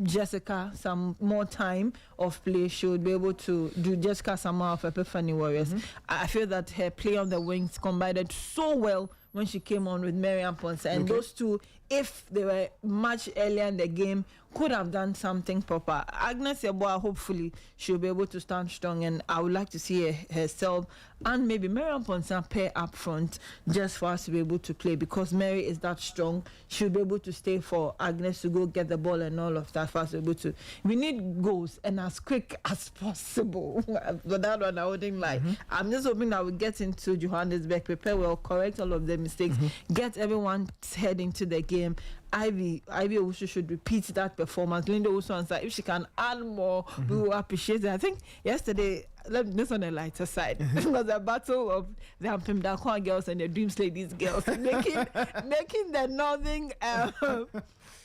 Jessica some more time of play, she would be able to do Jessica Sama of Epiphany Warriors. I feel that her play on the wings combined so well when she came on with Mariam Ponce, and those two, if they were much earlier in the game, could have done something proper. Agnes Yeboah, hopefully she'll be able to stand strong, and I would like to see herself and maybe Mariam Ponce pair up front just for us to be able to play, because Mary is that strong. She'll be able to stay for Agnes to go get the ball and all of that for us to be able to. We need goals and as quick as possible. But that one I wouldn't lie. I'm just hoping that we get into Johannesburg, prepare well, correct all of the mistakes, get everyone's head into the game. Ivy also should repeat that performance. Linda also answered, if she can add more, we will appreciate it. I think yesterday, this on the lighter side, it was a battle of the Ampimdakwa girls and the Dreams Ladies girls, making the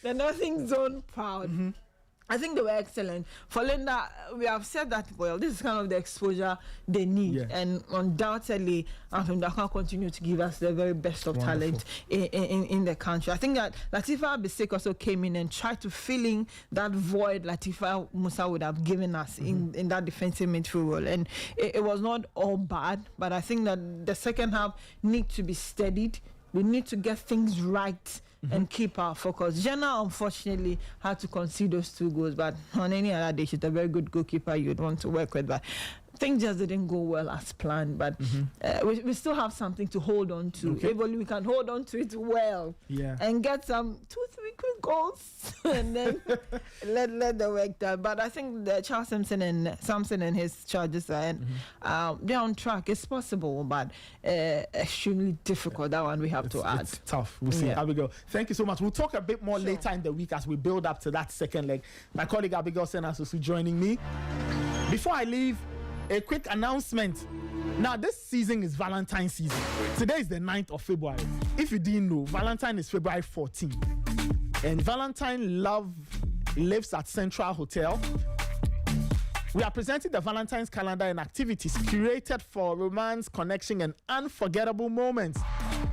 northern zone proud. I think they were excellent. For Linda, we have said that, well, this is kind of the exposure they need. And undoubtedly, Dakar continue to give us the very best of talent in the country. I think that Latifa Bisek also came in and tried to fill in that void Latifa Musa would have given us in that defensive midfield role. And it was not all bad, but I think that the second half needs to be steadied. We need to get things right and keep our focus. Jenna, unfortunately, had to concede those 2 goals, but on any other day, she's a very good goalkeeper you'd want to work with. But things just didn't go well as planned, but we still have something to hold on to. If only we can hold on to it well and get some 2-3 quick goals and then let the work done. But I think that Charles Samson and his charges are they're on track. It's possible, but extremely difficult. That one we have to add. It's tough. We'll see. Abigail, thank you so much. We'll talk a bit more later in the week as we build up to that second leg. My colleague Abigail Senas is joining me. Before I leave, a quick announcement. Now, this season is Valentine's season. Today is the 9th of February. If you didn't know, Valentine is February 14th. And Valentine love lives at Central Hotel. We are presenting the Valentine's calendar and activities curated for romance, connection, and unforgettable moments.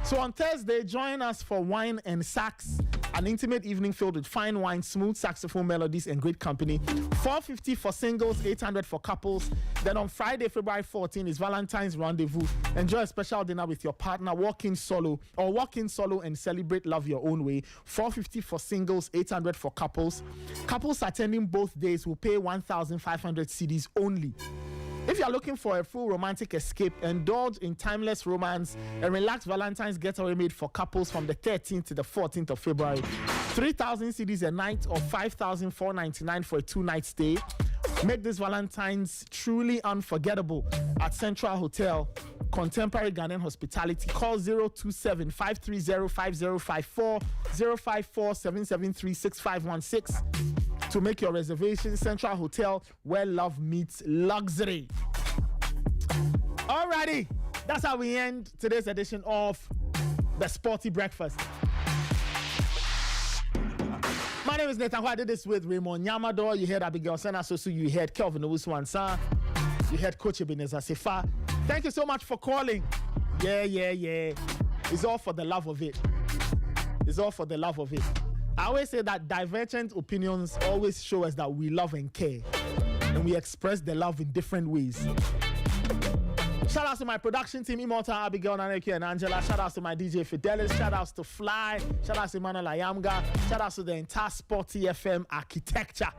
So on Thursday, join us for wine and sax, an intimate evening filled with fine wine, smooth saxophone melodies, and great company. $450 for singles, $800 for couples. Then on Friday, February 14, is Valentine's Rendezvous. Enjoy a special dinner with your partner. Walk in solo and celebrate love your own way. $450 for singles, $800 for couples. Couples attending both days will pay 1,500 cedis only. If you are looking for a full romantic escape, indulge in timeless romance and relax Valentine's getaway made for couples from the 13th to the 14th of February. 3,000 cedis a night or 5,499 for a 2-night stay. Make this Valentine's truly unforgettable at Central Hotel. Contemporary Ghanaian hospitality. Call 027-530-5054, 054-773-6516 to make your reservation. Central Hotel, where love meets luxury. Alrighty, that's how we end today's edition of the Sporty Breakfast. My name is Nathan Who I did this with Raymond Yamador. You heard Abigail Sena Sosu. You heard Kelvin Owusu-Ansah. You heard Coach Ebenezer Sefa. Thank you so much for calling. Yeah. It's all for the love of it. It's all for the love of it. I always say that divergent opinions always show us that we love and care. And we express the love in different ways. Shout out to my production team, Immortal, Abigail, Naneki, and Angela. Shout out to my DJ Fidelis. Shout out to Fly. Shout out to Emmanuel Ayamga. Shout out to the entire Sporty FM architecture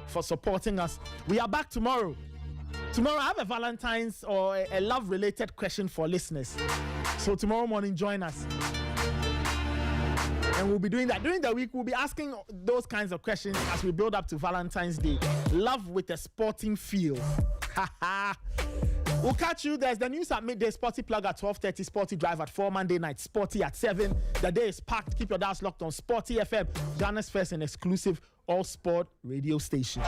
for supporting us. We are back tomorrow. Tomorrow I have a Valentine's or a love-related question for listeners. So tomorrow morning, join us. And we'll be doing that. During the week, we'll be asking those kinds of questions as we build up to Valentine's Day. Love with a sporting feel. We'll catch you. There's the news at midday. Sporty Plug at 12:30. Sporty Drive at 4. Monday night. Sporty at 7. The day is packed. Keep your dials locked on Sporty FM. Ghana's first and exclusive all-sport radio station.